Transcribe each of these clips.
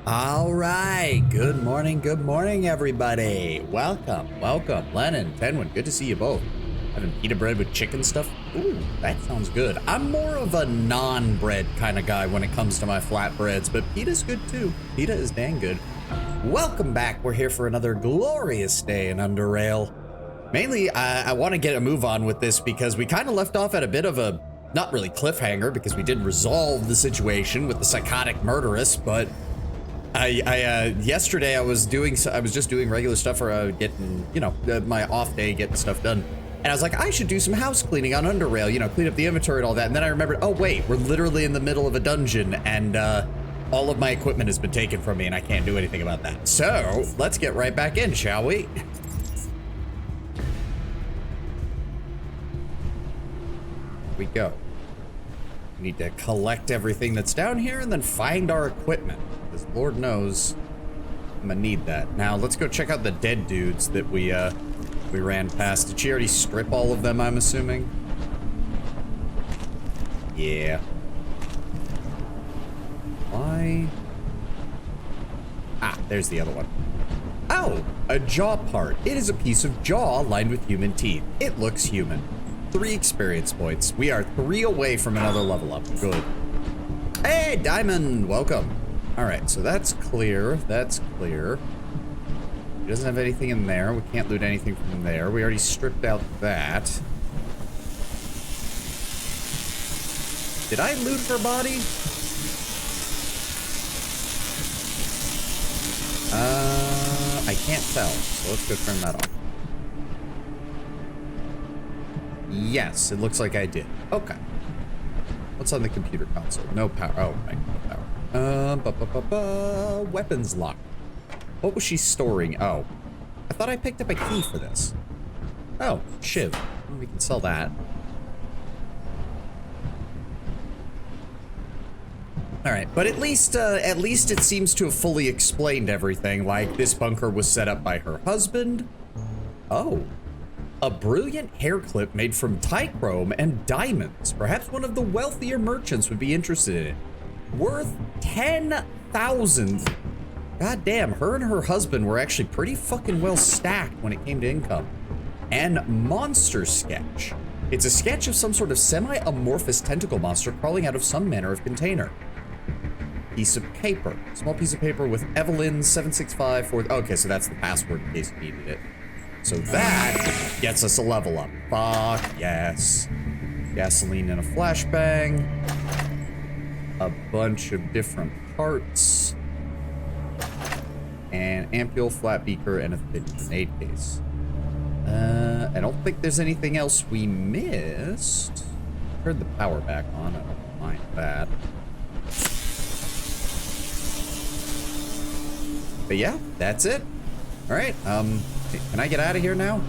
All right, good morning, everybody. Welcome, Lennon, Tenwin, good to see you both. Having pita bread with chicken stuff? Ooh, that sounds good. I'm more of a non-bread kind of guy when it comes to my flatbreads, but pita's good too. Pita is dang good. Welcome back, we're here for another glorious day in Underrail. Mainly, I want to get a move on with this because we kind of left off at a bit of a, not really cliffhanger, because we did resolve the situation with the psychotic murderess, but yesterday I was just doing regular stuff for getting, my off day, getting stuff done. And I was like, I should do some house cleaning on Underrail, clean up the inventory and all that. And then I remembered, oh wait, we're literally in the middle of a dungeon and all of my equipment has been taken from me and I can't do anything about that. So let's get right back in, shall we? Here we go. We need to collect everything that's down here and then find our equipment. Because Lord knows I'm gonna need that. Now let's go check out the dead dudes that we ran past. Did she already strip all of them, I'm assuming? Yeah. Why? Ah, there's the other one. Oh, a jaw part. It is a piece of jaw lined with human teeth. It looks human. 3 experience points. We are 3 away from another level up. Good. Hey, Diamond, welcome. All right, so that's clear. That's clear. He doesn't have anything in there. We can't loot anything from there. We already stripped out that. Did I loot her body? I can't tell. So let's go turn that on. Yes, it looks like I did. Okay. What's on the computer console? No power. Oh, right, no power. Weapons lock. What was she storing? Oh, I thought I picked up a key for this. Oh, shiv. Well, we can sell that. All right, but at least it seems to have fully explained everything. Like this bunker was set up by her husband. Oh. A brilliant hair clip made from Tichrome and diamonds. Perhaps one of the wealthier merchants would be interested in it. Worth 10,000. God damn, her and her husband were actually pretty fucking well stacked when it came to income. And monster sketch. It's a sketch of some sort of semi-amorphous tentacle monster crawling out of some manner of container. Piece of paper. Small piece of paper with Evelyn 7654. Okay, so that's the password in case you needed it. So that gets us a level up. Fuck yes. Gasoline in a flashbang. A bunch of different parts. And ampule, flat beaker, and a thin grenade case. I don't think there's anything else we missed. Turn the power back on. I don't mind that. But yeah, that's it. All right. Can I get out of here now?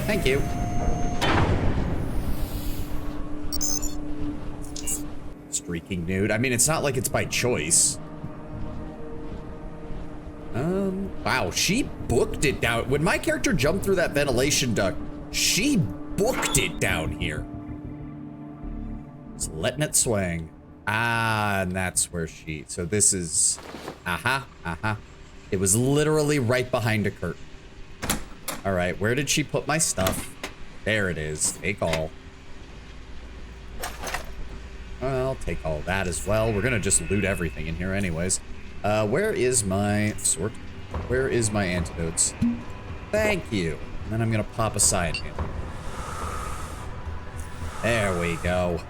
Thank you. Streaking nude. I mean, it's not like it's by choice. Wow, she booked it down. When my character jumped through that ventilation duct, she booked it down here. Just letting it swing. Ah, and that's where she, so this is, It was literally right behind a curtain. All right, where did she put my stuff? There it is. Take all. I'll take all that as well. We're gonna just loot everything in here anyways. Where is my sword? Where is my antidotes? Thank you. And then I'm gonna pop a side inhaler. There we go.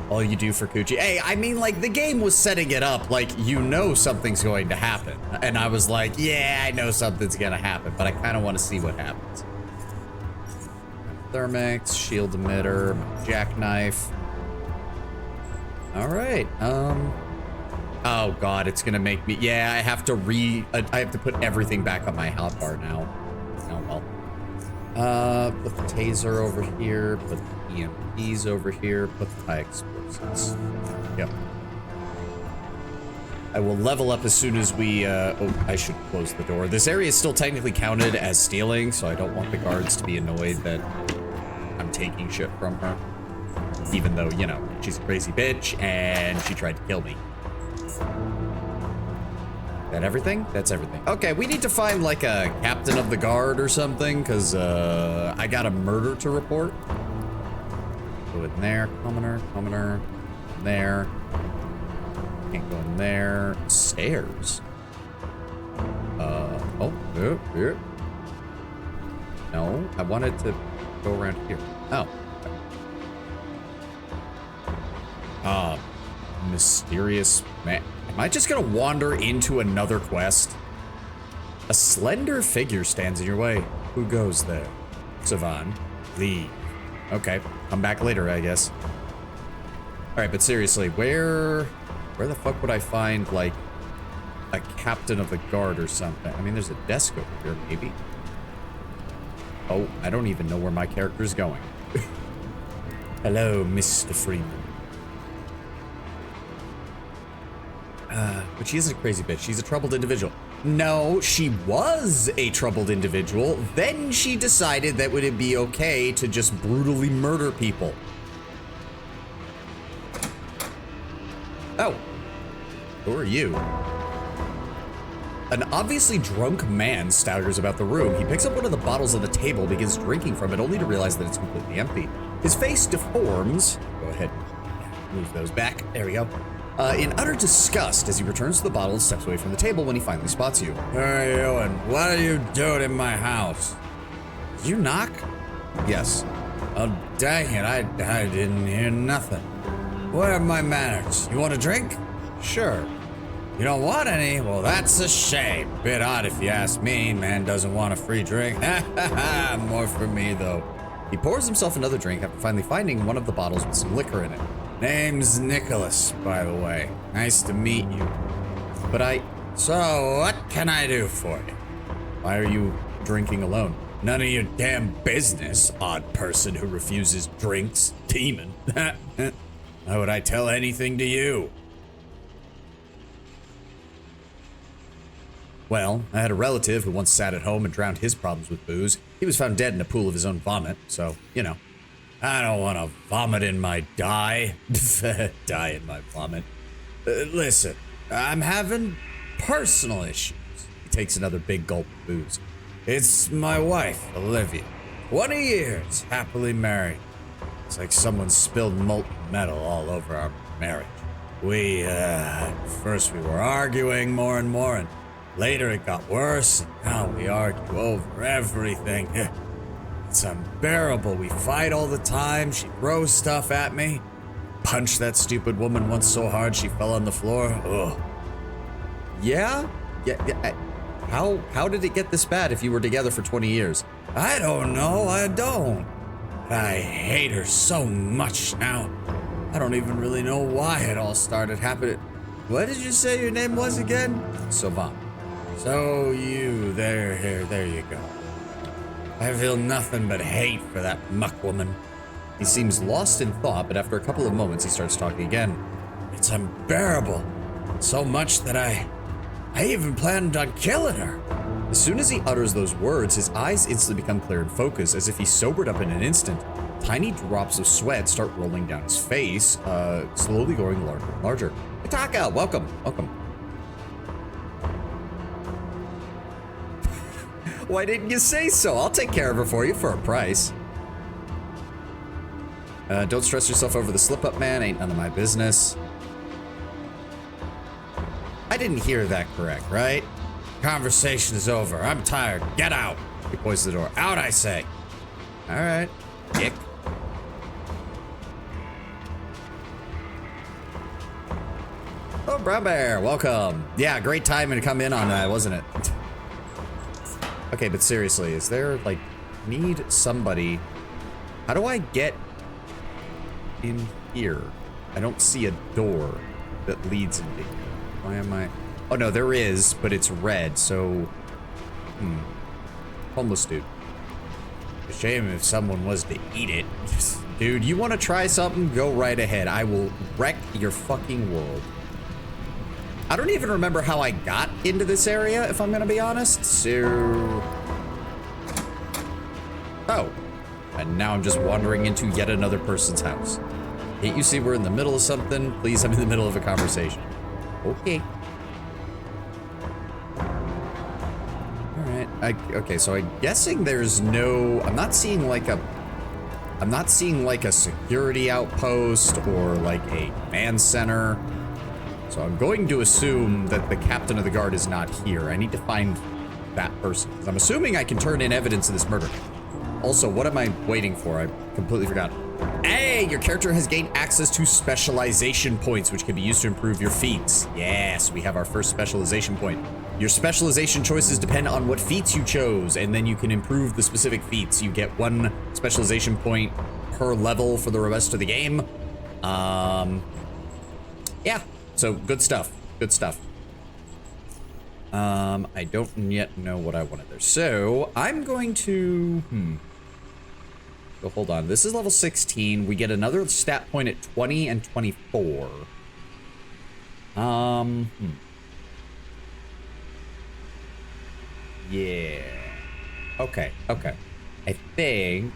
All you do for Coochie. Hey, I mean, like, the game was setting it up like, something's going to happen. And I was like, yeah, I know something's gonna happen, but I kind of want to see what happens. Thermix, shield emitter, jackknife. All right. Oh God, it's gonna make me. Yeah, I have to put everything back on my hotbar now. Oh well. Put the taser over here. Put the EMPs over here. Put the high explosives. Yep. I will level up as soon as we, oh, I should close the door. This area is still technically counted as stealing, so I don't want the guards to be annoyed that I'm taking shit from her. Even though, she's a crazy bitch and she tried to kill me. That everything? That's everything. Okay, we need to find like a captain of the guard or something, because I got a murder to report. Go in there, commoner, there. Can't go in there. Stairs. Here. No, I wanted to go around here. Oh. Mysterious man. Am I just gonna wander into another quest? A slender figure stands in your way. Who goes there? Savan. Leave. Okay, come back later, I guess. Alright, but seriously, where the fuck would I find, like, a captain of the guard or something? I mean, there's a desk over here, maybe. Oh, I don't even know where my character's going. Hello, Mr. Freeman. But she isn't a crazy bitch. She's a troubled individual. No, she was a troubled individual. Then she decided that would it be okay to just brutally murder people. Oh. Who are you? An obviously drunk man staggers about the room. He picks up one of the bottles on the table, begins drinking from it, only to realize that it's completely empty. His face deforms. Go ahead. Move those back. There we go. In utter disgust as he returns to the bottle and steps away from the table when he finally spots you. Who are you and what are you doing in my house? Did you knock? Yes. Oh, dang it, I didn't hear nothing. Where are my manners? You want a drink? Sure. You don't want any? Well, that's a shame. Bit odd if you ask me. Man doesn't want a free drink. More for me, though. He pours himself another drink after finally finding one of the bottles with some liquor in it. Name's Nicholas, by the way. Nice to meet you. But So, what can I do for you? Why are you drinking alone? None of your damn business, odd person who refuses drinks. Demon. Why would I tell anything to you? Well, I had a relative who once sat at home and drowned his problems with booze. He was found dead in a pool of his own vomit, so, you know. I don't want to vomit in my dye. Die in my vomit. Listen, I'm having personal issues. He takes another big gulp of booze. It's my wife, Olivia. 20 years, happily married. It's like someone spilled molten metal all over our marriage. First we were arguing more and more, and later it got worse, and now we argue over everything. It's unbearable. We fight all the time. She throws stuff at me. Punched that stupid woman once so hard she fell on the floor. Ugh. Yeah? How did it get this bad if you were together for 20 years? I don't know. I don't. I hate her so much now. I don't even really know why it all started happening. What did you say your name was again? Savan. So there you go. I feel nothing but hate for that muck woman. He seems lost in thought, but after a couple of moments, he starts talking again. It's unbearable. So much that I even planned on killing her. As soon as he utters those words, his eyes instantly become clear and focused, as if he sobered up in an instant. Tiny drops of sweat start rolling down his face, slowly growing larger and larger. Taka, welcome. Why didn't you say so? I'll take care of her for you for a price. Don't stress yourself over the slip-up, man. Ain't none of my business. I didn't hear that correct, right? Conversation is over. I'm tired. Get out. He points to the door. Out, I say. All right. Dick. Oh, Brown Bear, welcome. Yeah, great timing to come in on that, wasn't it? Okay, but seriously, is there, like, need somebody... How do I get in here? I don't see a door that leads into here. Why am I... Oh, no, there is, but it's red, so... Homeless dude. A shame if someone was to eat it. Dude, you want to try something? Go right ahead. I will wreck your fucking world. I don't even remember how I got into this area, if I'm gonna be honest, so... Oh. And now I'm just wandering into yet another person's house. Can't you see we're in the middle of something? Please, I'm in the middle of a conversation. Okay. Alright. Okay, so I'm guessing there's no... I'm not seeing like a security outpost or like a command center. So I'm going to assume that the captain of the guard is not here. I need to find that person. I'm assuming I can turn in evidence of this murder. Also, what am I waiting for? I completely forgot. Hey, your character has gained access to specialization points, which can be used to improve your feats. Yes, we have our first specialization point. Your specialization choices depend on what feats you chose, and then you can improve the specific feats. You get 1 specialization point per level for the rest of the game. Yeah, so good stuff. Good stuff. I don't yet know what I wanted there. So I'm going to, So hold on. This is level 16. We get another stat point at 20 and 24. Yeah. Okay. I think...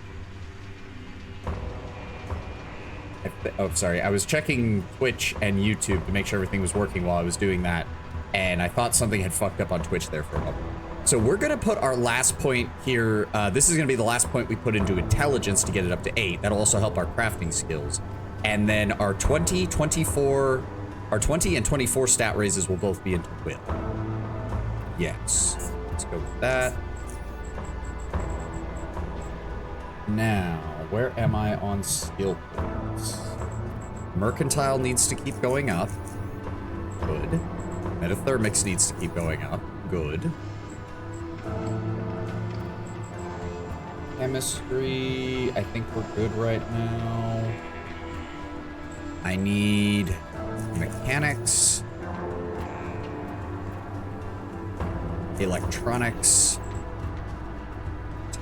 oh, sorry. I was checking Twitch and YouTube to make sure everything was working while I was doing that. And I thought something had fucked up on Twitch there for a moment. So we're going to put our last point here. This is going to be the last point we put into intelligence to get it up to 8. That'll also help our crafting skills. And then our 20 and 24 stat raises will both be into will. Yes. Let's go with that. Now, where am I on skill points? Mercantile needs to keep going up. Good. Metathermics needs to keep going up. Good. Chemistry, I think we're good right now. I need mechanics, electronics,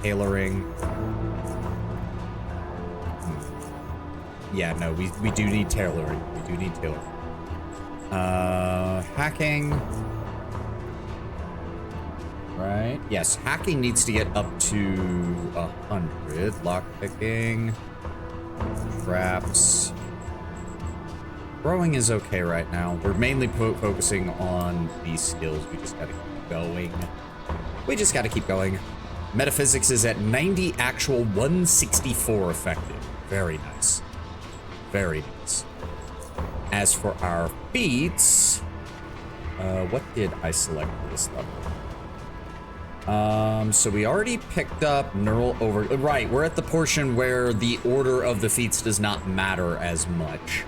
tailoring. Yeah, no, we do need tailoring. We do need tailoring. Hacking. Right? Yes, hacking needs to get up to 100. Lockpicking. Traps. Throwing is okay right now. We're mainly focusing on these skills. We just gotta keep going. We just gotta keep going. Metaphysics is at 90 actual, 164 effective. Very nice. Very nice. As for our feats, what did I select for this level? So we already picked up neural over... Right, we're at the portion where the order of the feats does not matter as much.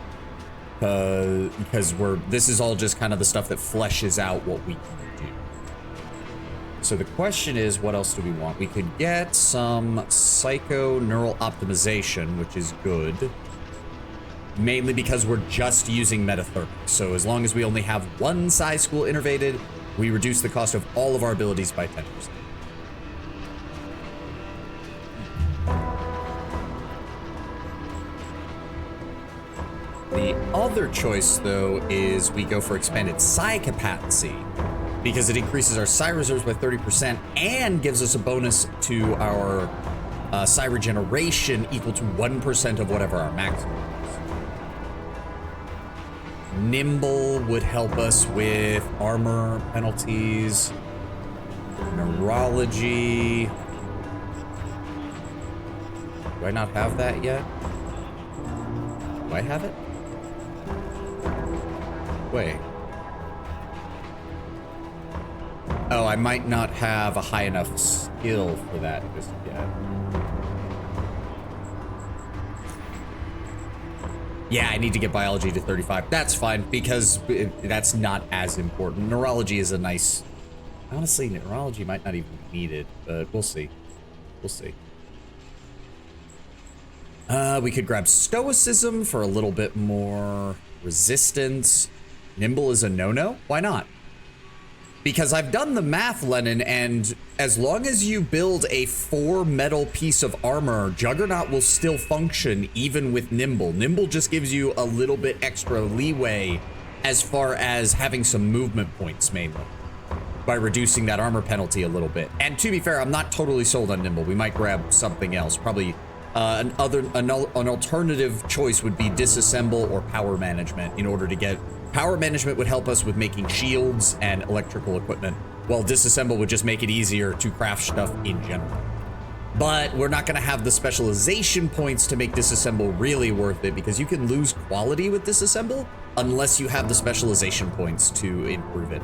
Because this is all just kind of the stuff that fleshes out what we can do. So the question is, what else do we want? We could get some psycho neural optimization, which is good. Mainly because we're just using metathermic. So as long as we only have 1 psi school innervated, we reduce the cost of all of our abilities by 10%. The other choice, though, is we go for expanded psi capacity, because it increases our psi reserves by 30% and gives us a bonus to our psi regeneration equal to 1% of whatever our maximum is. Nimble would help us with armor penalties, neurology. Do I not have that yet? Do I have it? Wait. Oh, I might not have a high enough skill for that just yet. Yeah, I need to get biology to 35. That's fine, because that's not as important. Neurology is a nice... Honestly, neurology might not even be needed, but we'll see. We'll see. We could grab stoicism for a little bit more resistance. Nimble is a no-no? Why not? Because I've done the math, Lennon, and as long as you build a 4 metal piece of armor, Juggernaut will still function even with Nimble. Nimble just gives you a little bit extra leeway as far as having some movement points, mainly, by reducing that armor penalty a little bit. And to be fair, I'm not totally sold on Nimble. We might grab something else. Probably an alternative choice would be disassemble or power management in order to get Power management would help us with making shields and electrical equipment, while disassemble would just make it easier to craft stuff in general. But we're not going to have the specialization points to make disassemble really worth it, because you can lose quality with disassemble unless you have the specialization points to improve it.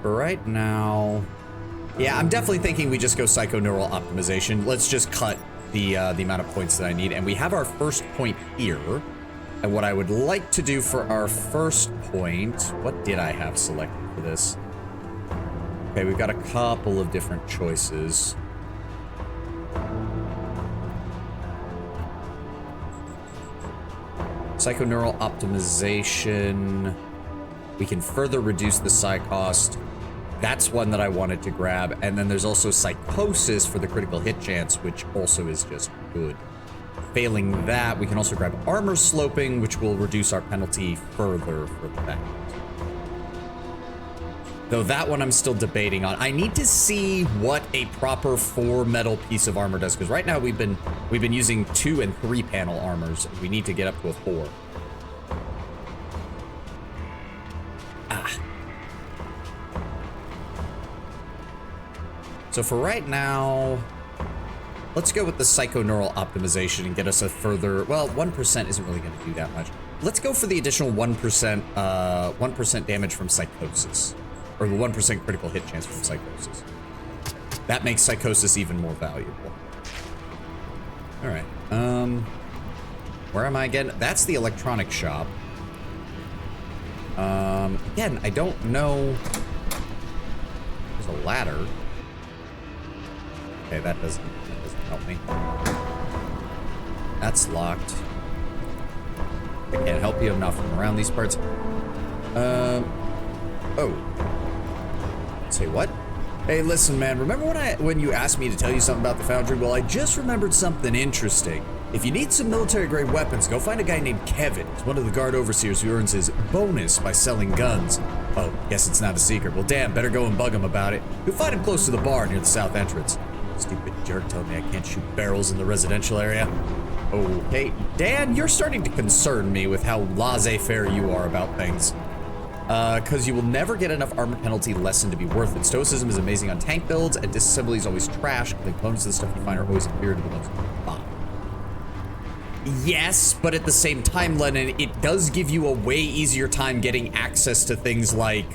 For right now, yeah, I'm definitely thinking we just go psychoneural optimization. Let's just cut the amount of points that I need, and we have our first point here. And what I would like to do for our first point, what did I have selected for this? Okay, we've got a couple of different choices. Psychoneural optimization. We can further reduce the psi cost. That's one that I wanted to grab. And then there's also psychosis for the critical hit chance, which also is just good. Failing that, we can also grab armor sloping, which will reduce our penalty further for that. Though that one I'm still debating on. I need to see what a proper 4 metal piece of armor does, because right now we've been using 2 and 3 panel armors. We need to get up to a 4. So for right now, let's go with the psychoneural optimization and get us a further, well, 1% isn't really going to do that much. Let's go for the additional 1% damage from psychosis, or the 1% critical hit chance from psychosis. That makes psychosis even more valuable. All right, where am I again? That's the electronic shop. Again, I don't know. There's a ladder. Okay, that doesn't help me. That's locked. I can't help you. I'm not from around these parts. Oh. Say what? Hey, listen, man. Remember when you asked me to tell you something about the foundry? Well, I just remembered something interesting. If you need some military-grade weapons, go find a guy named Kevin. He's one of the guard overseers who earns his bonus by selling guns. Oh, guess it's not a secret. Well, damn, better go and bug him about it. You'll find him close to the bar near the south entrance. Stupid jerk told me I can't shoot barrels in the residential area. Okay, Dan, you're starting to concern me with how laissez-faire you are about things. Because you will never get enough armor penalty lesson to be worth it. Stoicism is amazing on tank builds, and disassembly is always trash. The components of the stuff you find are always inferior to the ones you buy. Yes, but at the same time, Lennon, it does give you a way easier time getting access to things like,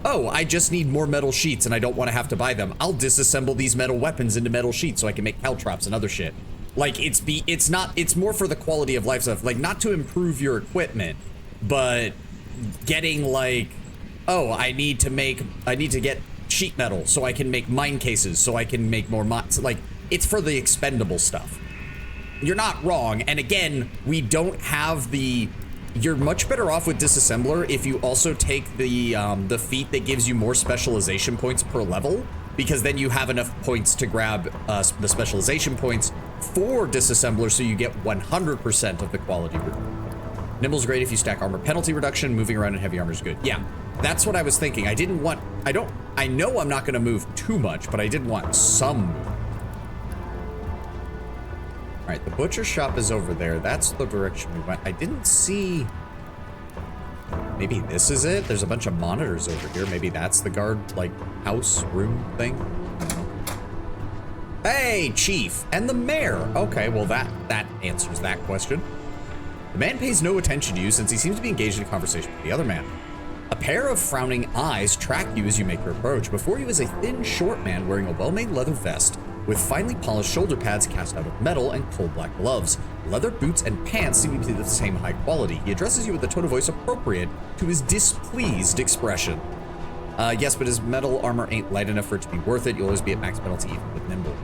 oh, I just need more metal sheets and I don't want to have to buy them. I'll disassemble these metal weapons into metal sheets so I can make caltrops and other shit. Like, it's more for the quality of life stuff. Like, not to improve your equipment, but getting like, oh, I need to get sheet metal so I can make mine cases, so I can make more mines. Like, it's for the expendable stuff. You're not wrong. And again, we don't have the... You're much better off with disassembler if you also take the feat that gives you more specialization points per level, because then you have enough points to grab the specialization points for disassembler, so you get 100% of the quality reward. Nimble's great if you stack armor penalty reduction. Moving around in heavy armor is good. Yeah, that's what I was thinking. I know I'm not going to move too much, but I did want some movement. All right, the butcher shop is over there. That's the direction we went. I didn't see... Maybe this is it? There's a bunch of monitors over here. Maybe that's the guard, like, house room thing? I don't know. Hey, Chief, and the mayor. Okay, well, that answers that question. The man pays no attention to you since he seems to be engaged in a conversation with the other man. A pair of frowning eyes track you as you make your approach. Before you is a thin, short man wearing a well-made leather vest with finely polished shoulder pads cast out of metal and coal-black gloves. Leather boots and pants seem to be the same high quality. He addresses you with a tone of voice appropriate to his displeased expression. Yes, but his metal armor ain't light enough for it to be worth it. You'll always be at max penalty even with nimble.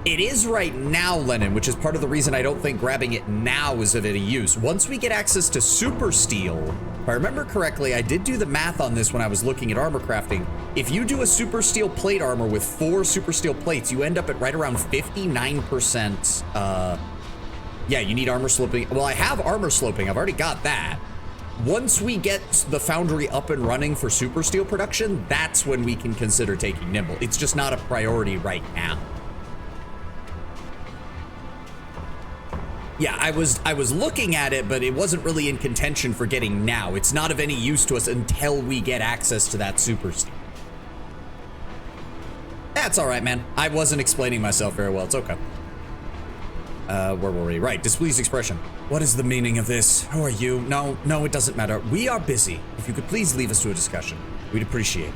It is right now, Lennon, which is part of the reason I don't think grabbing it now is of any use. Once we get access to super steel, if I remember correctly, I did do the math on this when I was looking at armor crafting. If you do a super steel plate armor with 4 super steel plates, you end up at right around 59%. Yeah, you need armor sloping. Well, I have armor sloping. I've already got that. Once we get the foundry up and running for super steel production, that's when we can consider taking nimble. It's just not a priority right now. Yeah, I was looking at it, but it wasn't really in contention for getting now. It's not of any use to us until we get access to that super steam. That's all right, man. I wasn't explaining myself very well. It's okay. Where were we? Right, displeased expression. What is the meaning of this? Who are you? No, it doesn't matter. We are busy. If you could please leave us to a discussion, we'd appreciate it.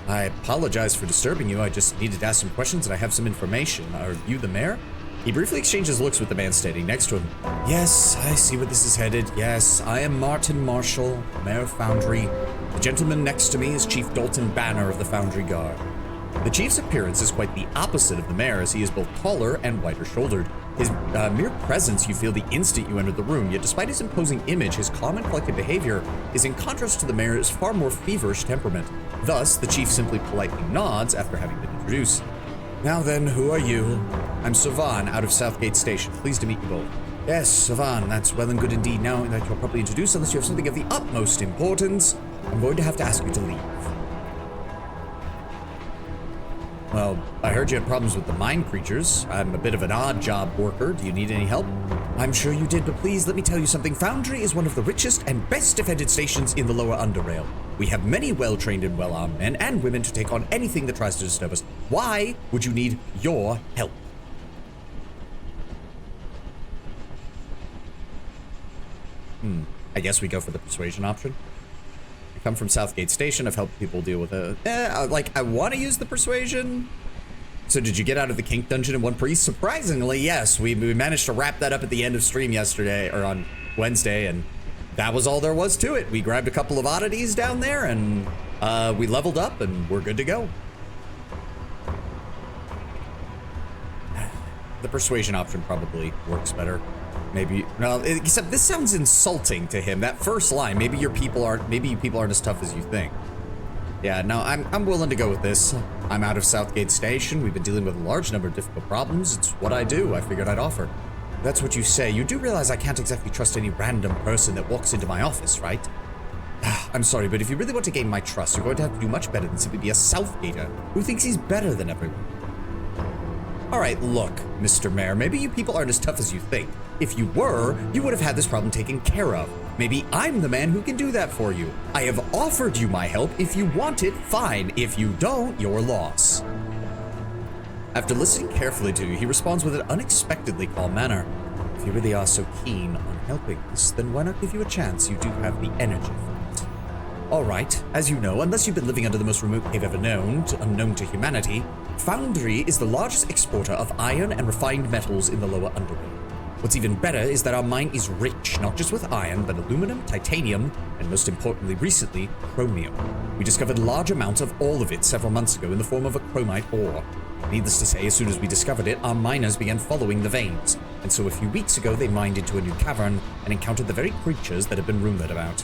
I apologize for disturbing you. I just needed to ask some questions and I have some information. Are you the mayor? He briefly exchanges looks with the man standing next to him. Yes, I see where this is headed. Yes, I am Martin Marshall, Mayor of Foundry. The gentleman next to me is Chief Dalton Banner of the Foundry Guard. The chief's appearance is quite the opposite of the mayor, as he is both taller and wider-shouldered. His mere presence you feel the instant you enter the room, yet despite his imposing image, his calm and collected behavior is in contrast to the mayor's far more feverish temperament. Thus, the chief simply politely nods after having been introduced. Now then, who are you? I'm Savan, out of Southgate Station. Pleased to meet you both. Yes, Savan, that's well and good indeed. Now that you're properly introduced, unless you have something of the utmost importance, I'm going to have to ask you to leave. Well, I heard you had problems with the mine creatures. I'm a bit of an odd job worker. Do you need any help? I'm sure you did, but please let me tell you something. Foundry is one of the richest and best defended stations in the lower Underrail. We have many well-trained and well-armed men and women to take on anything that tries to disturb us. Why would you need your help? I guess we go for the persuasion option. I come from Southgate Station. I've helped people deal with it. I want to use the persuasion. So did you get out of the kink dungeon in one piece? Surprisingly, yes. We managed to wrap that up at the end of stream yesterday, or on Wednesday, and that was all there was to it. We grabbed a couple of oddities down there, and we leveled up, and we're good to go. The persuasion option probably works better. Maybe, no, except this sounds insulting to him. That first line, maybe you people aren't as tough as you think. Yeah, no, I'm willing to go with this. I'm out of Southgate Station. We've been dealing with a large number of difficult problems. It's what I do. I figured I'd offer. That's what you say. You do realize I can't exactly trust any random person that walks into my office, right? I'm sorry, but if you really want to gain my trust, you're going to have to do much better than simply be a Southgater who thinks he's better than everyone. All right, look, Mr. Mayor, maybe you people aren't as tough as you think. If you were, you would have had this problem taken care of. Maybe I'm the man who can do that for you. I have offered you my help. If you want it, fine. If you don't, your loss. After listening carefully to you, he responds with an unexpectedly calm manner. If you really are so keen on helping us, then why not give you a chance? You do have the energy for it. All right, as you know, unless you've been living under the most remote cave ever known, unknown to humanity, Foundry is the largest exporter of iron and refined metals in the lower Underrail. What's even better is that our mine is rich, not just with iron, but aluminum, titanium, and most importantly recently, chromium. We discovered large amounts of all of it several months ago in the form of a chromite ore. Needless to say, as soon as we discovered it, our miners began following the veins, and so a few weeks ago they mined into a new cavern and encountered the very creatures that had been rumored about.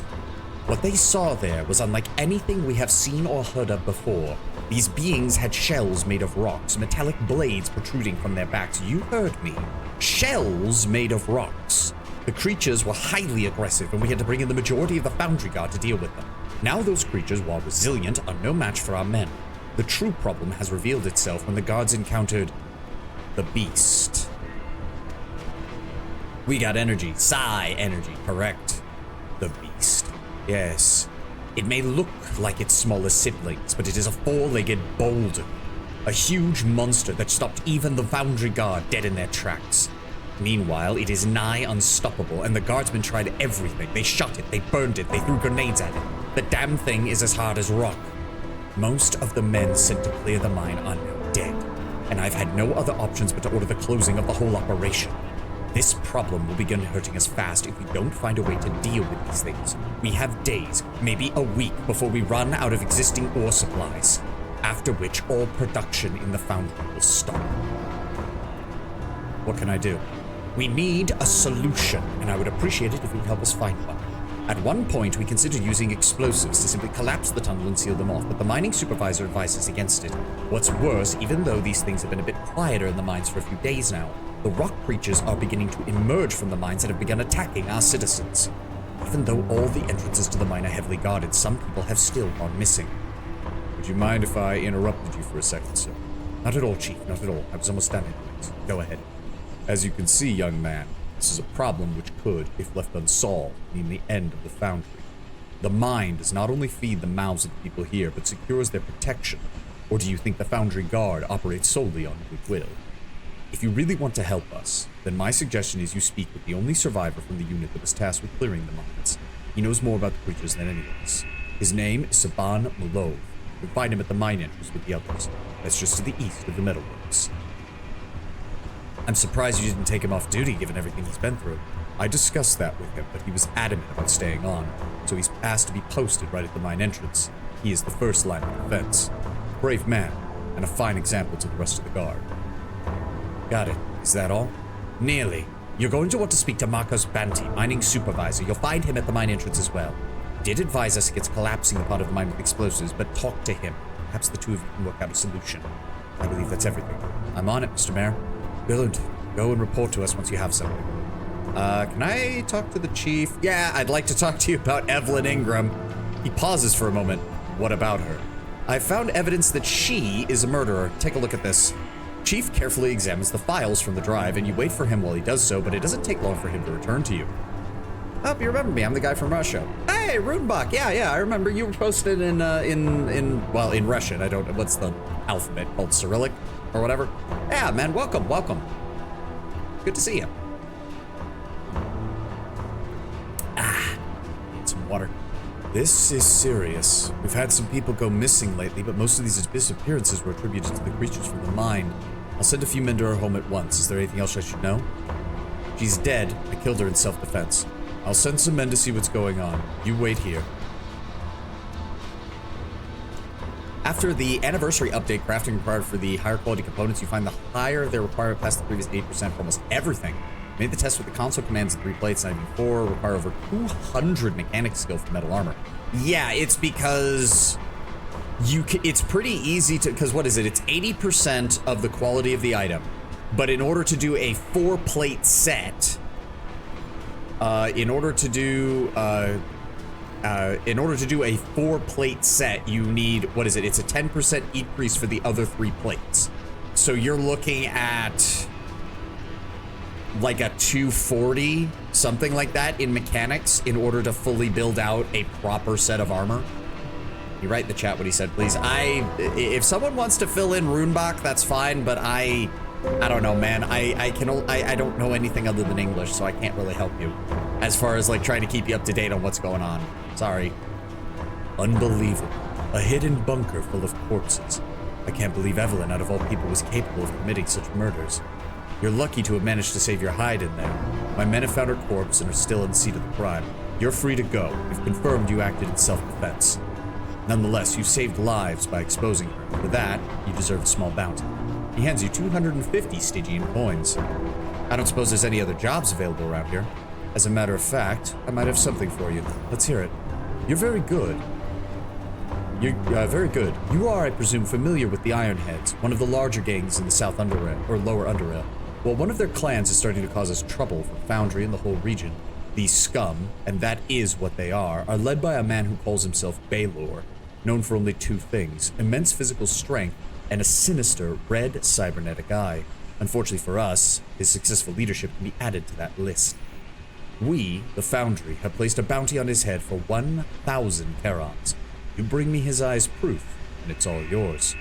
What they saw there was unlike anything we have seen or heard of before. These beings had shells made of rocks, metallic blades protruding from their backs. You heard me. Shells made of rocks. The creatures were highly aggressive, and we had to bring in the majority of the Foundry Guard to deal with them. Now those creatures, while resilient, are no match for our men. The true problem has revealed itself when the guards encountered the beast. We got energy. Psi energy, correct. The beast. Yes. It may look like its smallest siblings, but it is a four-legged boulder. A huge monster that stopped even the Foundry Guard dead in their tracks. Meanwhile, it is nigh unstoppable, and the guardsmen tried everything. They shot it, they burned it, they threw grenades at it. The damn thing is as hard as rock. Most of the men sent to clear the mine are now dead, and I've had no other options but to order the closing of the whole operation. This problem will begin hurting us fast if we don't find a way to deal with these things. We have days, maybe a week, before we run out of existing ore supplies, after which all production in the foundry will stop. What can I do? We need a solution, and I would appreciate it if you'd help us find one. At one point, we considered using explosives to simply collapse the tunnel and seal them off, but the mining supervisor advises against it. What's worse, even though these things have been a bit quieter in the mines for a few days now, the rock creatures are beginning to emerge from the mines and have begun attacking our citizens. Even though all the entrances to the mine are heavily guarded, some people have still gone missing. Would you mind if I interrupted you for a second, sir? Not at all, Chief, not at all. I was almost done anyways. Go ahead. As you can see, young man, This is a problem which could, if left unsolved, mean the end of the foundry. The mine does not only feed the mouths of the people here, but secures their protection. Or do you think the foundry guard operates solely on goodwill? If you really want to help us, then my suggestion is you speak with the only survivor from the unit that was tasked with clearing the mines. He knows more about the creatures than any of us. His name is Saban Mulov. You'll find him at the mine entrance with the others. That's just to the east of the metalworks. I'm surprised you didn't take him off duty given everything he's been through. I discussed that with him, but he was adamant about staying on, so he's asked to be posted right at the mine entrance. He is the first line of defense. Brave man, and a fine example to the rest of the guard. Got it. Is that all? Nearly. You're going to want to speak to Marcos Banti, mining supervisor. You'll find him at the mine entrance as well. He did advise us against collapsing the part of the mine with explosives, but talk to him. Perhaps the two of you can work out a solution. I believe that's everything. I'm on it, Mr. Mayor. Billard, go and report to us once you have something. Can I talk to the chief? Yeah, I'd like to talk to you about Evelyn Ingram. He pauses for a moment. What about her? I found evidence that she is a murderer. Take a look at this. Chief carefully examines the files from the drive, and you wait for him while he does so, but it doesn't take long for him to return to you. Oh, you remember me. I'm the guy from Russia. Hey, Runebach. Yeah, I remember you were posted in Russian. I don't know. What's the alphabet called? Cyrillic or whatever? Yeah, man. Welcome. Good to see you. Need some water. This is serious. We've had some people go missing lately, but most of these disappearances were attributed to the creatures from the mine. I'll send a few men to her home at once. Is there anything else I should know? She's dead. I killed her in self-defense. I'll send some men to see what's going on. You wait here. After the anniversary update, crafting required for the higher quality components, you find the higher their requirement past the previous 8% for almost everything. Made the test with the console commands and 3 plates, not even 4, require over 200 mechanic skill for metal armor. Yeah, it's because it's pretty easy to, because what is it? It's 80% of the quality of the item. But in order to do a 4-plate set, in order to do a 4-plate set, you need, what is it? It's a 10% increase for the other 3 plates. So you're looking at like a 240, something like that in mechanics in order to fully build out a proper set of armor. You write in the chat what he said, please. If someone wants to fill in Runebach, that's fine, but I don't know, man. I don't know anything other than English, so I can't really help you as far as like trying to keep you up to date on what's going on. Sorry. Unbelievable. A hidden bunker full of corpses. I can't believe Evelyn, out of all people, was capable of committing such murders. You're lucky to have managed to save your hide in there. My men have found her corpse and are still in the seat of the crime. You're free to go. We've confirmed you acted in self-defense. Nonetheless, you saved lives by exposing her. For that, you deserve a small bounty. He hands you 250 Stygian coins. I don't suppose there's any other jobs available around here. As a matter of fact, I might have something for you. Let's hear it. You're very good. You're very good. You are, I presume, familiar with the Ironheads, one of the larger gangs in the South Underrail, or Lower Underrail. Well, one of their clans is starting to cause us trouble for Foundry and the whole region. These scum, and that is what they are led by a man who calls himself Baylor, known for only 2 things: immense physical strength and a sinister red cybernetic eye. Unfortunately for us, his successful leadership can be added to that list. We, the Foundry, have placed a bounty on his head for 1,000 Terons. You bring me his eye's proof, and it's all yours.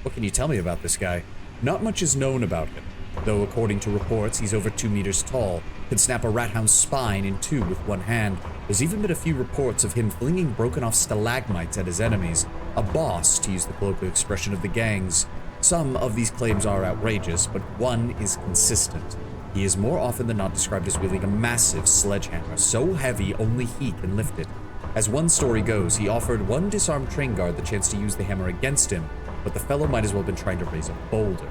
What can you tell me about this guy? Not much is known about him, though according to reports, he's over 2 meters tall, can snap a rat hound's spine in 2 with 1 hand. There's even been a few reports of him flinging broken-off stalagmites at his enemies, a boss, to use the colloquial expression of the gangs. Some of these claims are outrageous, but one is consistent. He is more often than not described as wielding a massive sledgehammer, so heavy only he can lift it. As one story goes, he offered one disarmed train guard the chance to use the hammer against him, but the fellow might as well have been trying to raise a boulder.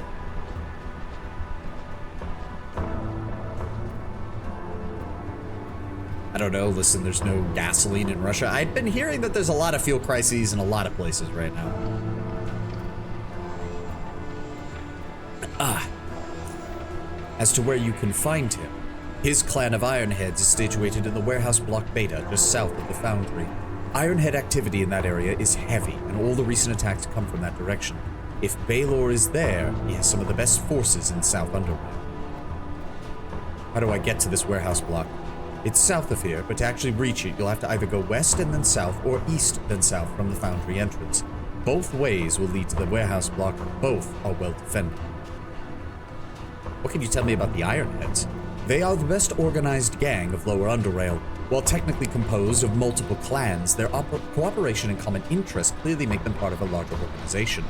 I don't know, listen, there's no gasoline in Russia. I've been hearing that there's a lot of fuel crises in a lot of places right now. As to where you can find him, his clan of Ironheads is situated in the warehouse block Beta, just south of the Foundry. Ironhead activity in that area is heavy, and all the recent attacks come from that direction. If Baylor is there, he has some of the best forces in South Underrail. How do I get to this warehouse block? It's south of here, but to actually reach it, you'll have to either go west and then south, or east then south from the foundry entrance. Both ways will lead to the warehouse block. Both are well defended. What can you tell me about the Ironheads? They are the best organized gang of Lower Underrail. While technically composed of multiple clans, their cooperation and common interest clearly make them part of a larger organization.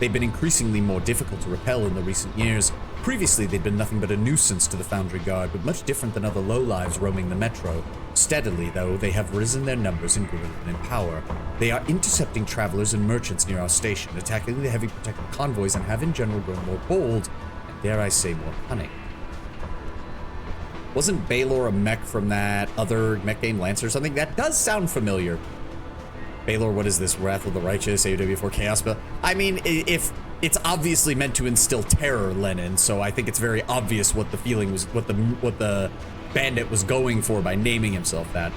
They've been increasingly more difficult to repel in the recent years. Previously, they'd been nothing but a nuisance to the Foundry Guard, but much different than other lowlives roaming the metro. Steadily, though, they have risen their numbers in guerrilla and in power. They are intercepting travelers and merchants near our station, attacking the heavy protected convoys, and have in general grown more bold, and dare I say more cunning. Wasn't Baylor a mech from that other mech game, Lance or something? That does sound familiar. Baylor, what is this? Wrath of the Righteous, AOW4 Chaos? I mean, if it's obviously meant to instill terror, Lenin, so I think it's very obvious what the feeling was, what the bandit was going for by naming himself that.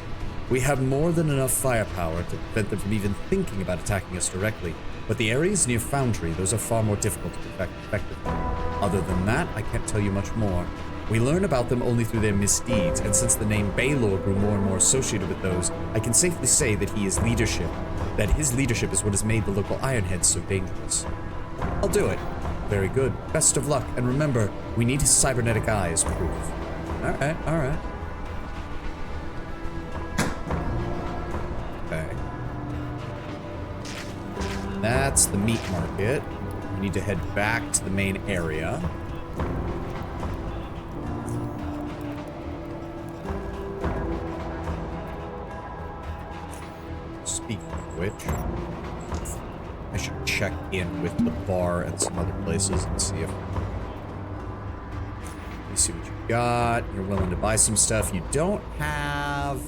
We have more than enough firepower to prevent them from even thinking about attacking us directly, but the areas near Foundry, those are far more difficult to protect effectively. Other than that, I can't tell you much more. We learn about them only through their misdeeds, and since the name Baylor grew more and more associated with those, I can safely say that his leadership is what has made the local Ironheads so dangerous. I'll do it. Very good. Best of luck, and remember, we need his cybernetic eye as proof. Alright, alright. Okay. That's the meat market. We need to head back to the main area. Speaking of which, I should check in with the bar and some other places and see if... Let me see what you got. You're willing to buy some stuff. You don't have...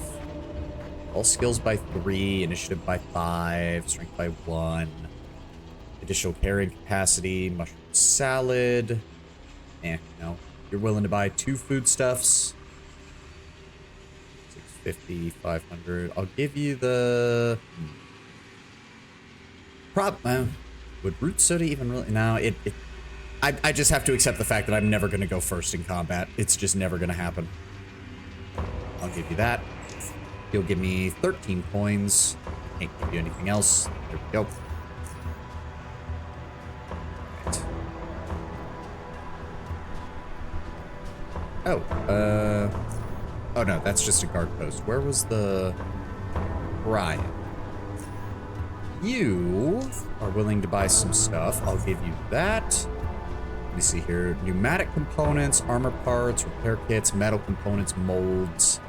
All skills by 3, initiative by 5, strength by 1, additional carrying capacity, mushroom salad. No. You're willing to buy 2 foodstuffs. 650, 500. I'll give you the... would root soda even really... No, I just have to accept the fact that I'm never going to go first in combat. It's just never going to happen. I'll give you that. You'll give me 13 coins. I can't give you anything else. There we go. Right. Oh, no, that's just a guard post. Where was the... Brian? You are willing to buy some stuff. I'll give you that. Let me see here. Pneumatic components, armor parts, repair kits, metal components, molds.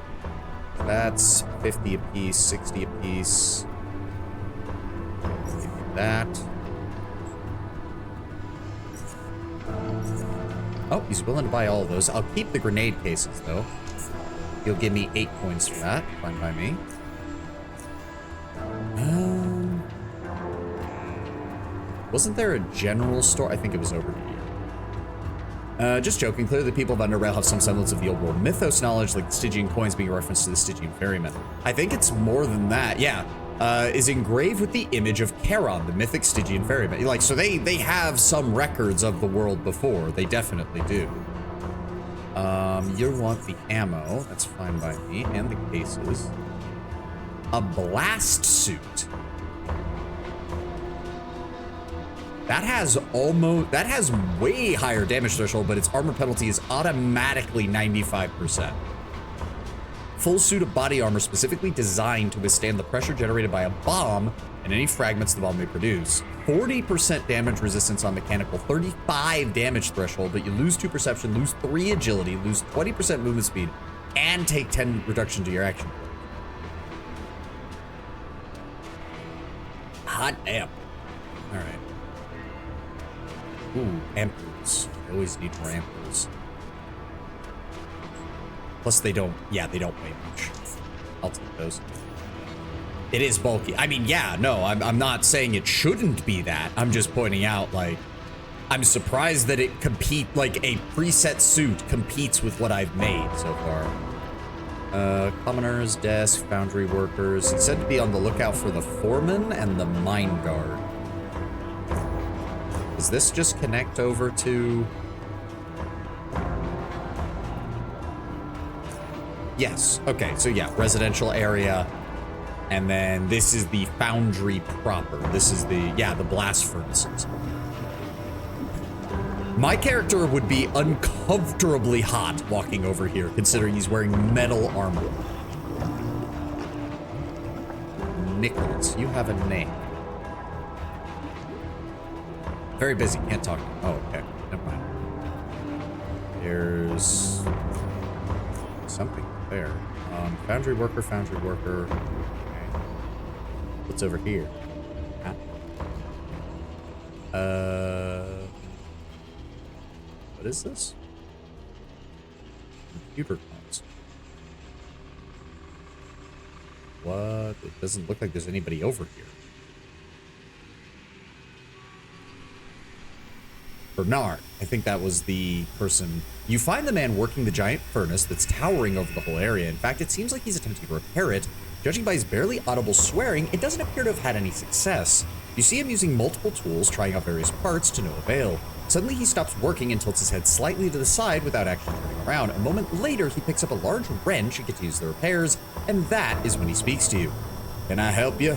That's 50 apiece, 60 apiece. I'll give you that. Oh, he's willing to buy all of those. I'll keep the grenade cases, though. You'll give me 8 coins for that. Fine by me. Wasn't there a general store? I think it was over here. Just joking. Clearly, the people of Underrail have some semblance of the old world mythos knowledge, like the Stygian coins being a reference to the Stygian ferryman. I think it's more than that. Yeah. Is engraved with the image of Charon, the mythic Stygian ferryman. Like, so they have some records of the world before. They definitely do. You want the ammo. That's fine by me. And the cases. A blast suit. That has way higher damage threshold, but its armor penalty is automatically 95%. Full suit of body armor specifically designed to withstand the pressure generated by a bomb and any fragments the bomb may produce. 40% damage resistance on mechanical, 35 damage threshold, but you lose 2 perception, lose 3 agility, lose 20% movement speed, and take 10 reduction to your action. Hot damn. All right. Ooh, ampoules. I always need more ampoules. Plus they don't weigh much. I'll take those. It is bulky. I mean, yeah, no, I'm not saying it shouldn't be that. I'm just pointing out, like, I'm surprised that it like a preset suit competes with what I've made so far. Commoners, desk, foundry workers. It said to be on the lookout for the foreman and the mine guard. Does this just connect over to... Yes. Okay, so yeah, residential area. And then this is the foundry proper. This is the, yeah, the blast furnaces. My character would be uncomfortably hot walking over here, considering he's wearing metal armor. Nicholas, you have a name. Very busy, can't talk. Oh, okay, never mind. There's something there. Foundry worker, foundry worker. Okay. What's over here? Huh? What is this? Computer console. What? It doesn't look like there's anybody over here. Bernard. I think that was the person. You find the man working the giant furnace that's towering over the whole area. In fact, it seems like he's attempting to repair it. Judging by his barely audible swearing, it doesn't appear to have had any success. You see him using multiple tools, trying out various parts to no avail. Suddenly, he stops working and tilts his head slightly to the side without actually turning around. A moment later, he picks up a large wrench and continues the repairs, and that is when he speaks to you. Can I help you?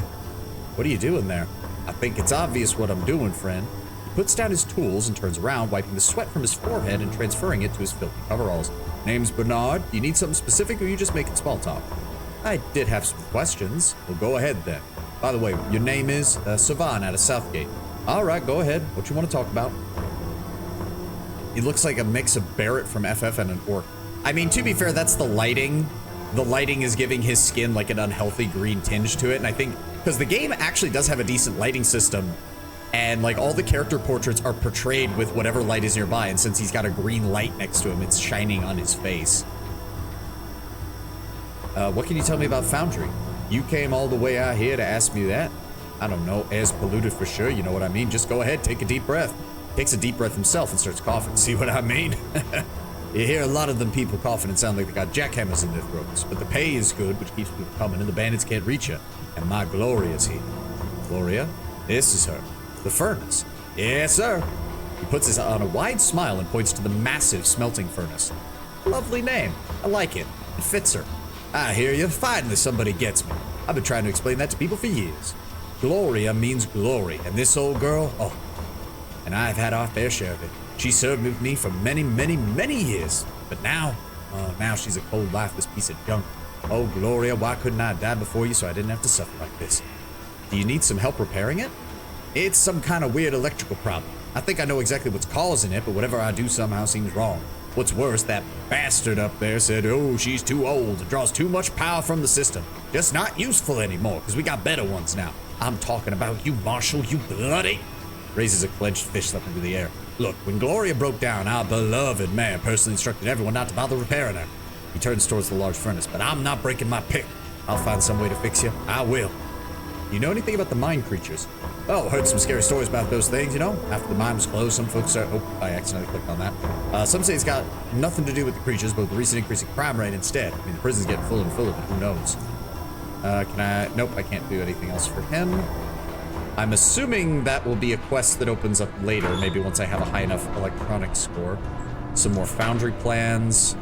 What are you doing there? I think it's obvious what I'm doing, friend. He puts down his tools and turns around, wiping the sweat from his forehead and transferring it to his filthy coveralls. Name's Bernard. Do you need something specific, or are you just making small talk? I did have some questions. Well, go ahead then. By the way, your name is Savan out of Southgate. All right, go ahead. What you want to talk about? He looks like a mix of Barrett from FF and an orc. I mean, to be fair, that's the lighting. The lighting is giving his skin like an unhealthy green tinge to it. And I think because the game actually does have a decent lighting system, and like all the character portraits are portrayed with whatever light is nearby. And since he's got a green light next to him, it's shining on his face. What can you tell me about Foundry? You came all the way out here to ask me that? I don't know, air's polluted for sure, you know what I mean? Just go ahead, take a deep breath. Takes a deep breath himself and starts coughing. See what I mean? You hear a lot of them people coughing and sound like they got jackhammers in their throats. But the pay is good, which keeps people coming, and the bandits can't reach you. And my Gloria's here. Gloria? This is her. The furnace. Yes, sir. He puts his on a wide smile and points to the massive smelting furnace. Lovely name. I like it. It fits her. I hear you. Finally somebody gets me. I've been trying to explain that to people for years. Gloria means glory, and this old girl, oh, and I've had our fair share of it. She served with me for many, many, many years. But now, now she's a cold, lifeless piece of junk. Oh, Gloria, why couldn't I die before you so I didn't have to suffer like this? Do you need some help repairing it? It's some kind of weird electrical problem. I think I know exactly what's causing it, but whatever I do somehow seems wrong. What's worse, that bastard up there said, oh, she's too old. It draws too much power from the system. Just not useful anymore, because we got better ones now. I'm talking about you, Marshall, you bloody... Raises a clenched fist up into the air. Look, when Gloria broke down, our beloved mayor personally instructed everyone not to bother repairing her. He turns towards the large furnace, but I'm not breaking my pick. I'll find some way to fix you. I will. You know anything about the mine creatures? Oh, heard some scary stories about those things, you know? After the mine was closed, some folks are... Oh, I accidentally clicked on that. Some say it's got nothing to do with the creatures, but with the recent increase in crime rate instead. I mean, the prison's getting full and full of it. Who knows? Can I... Nope, I can't do anything else for him. I'm assuming that will be a quest that opens up later, maybe once I have a high enough electronics score. Some more foundry plans.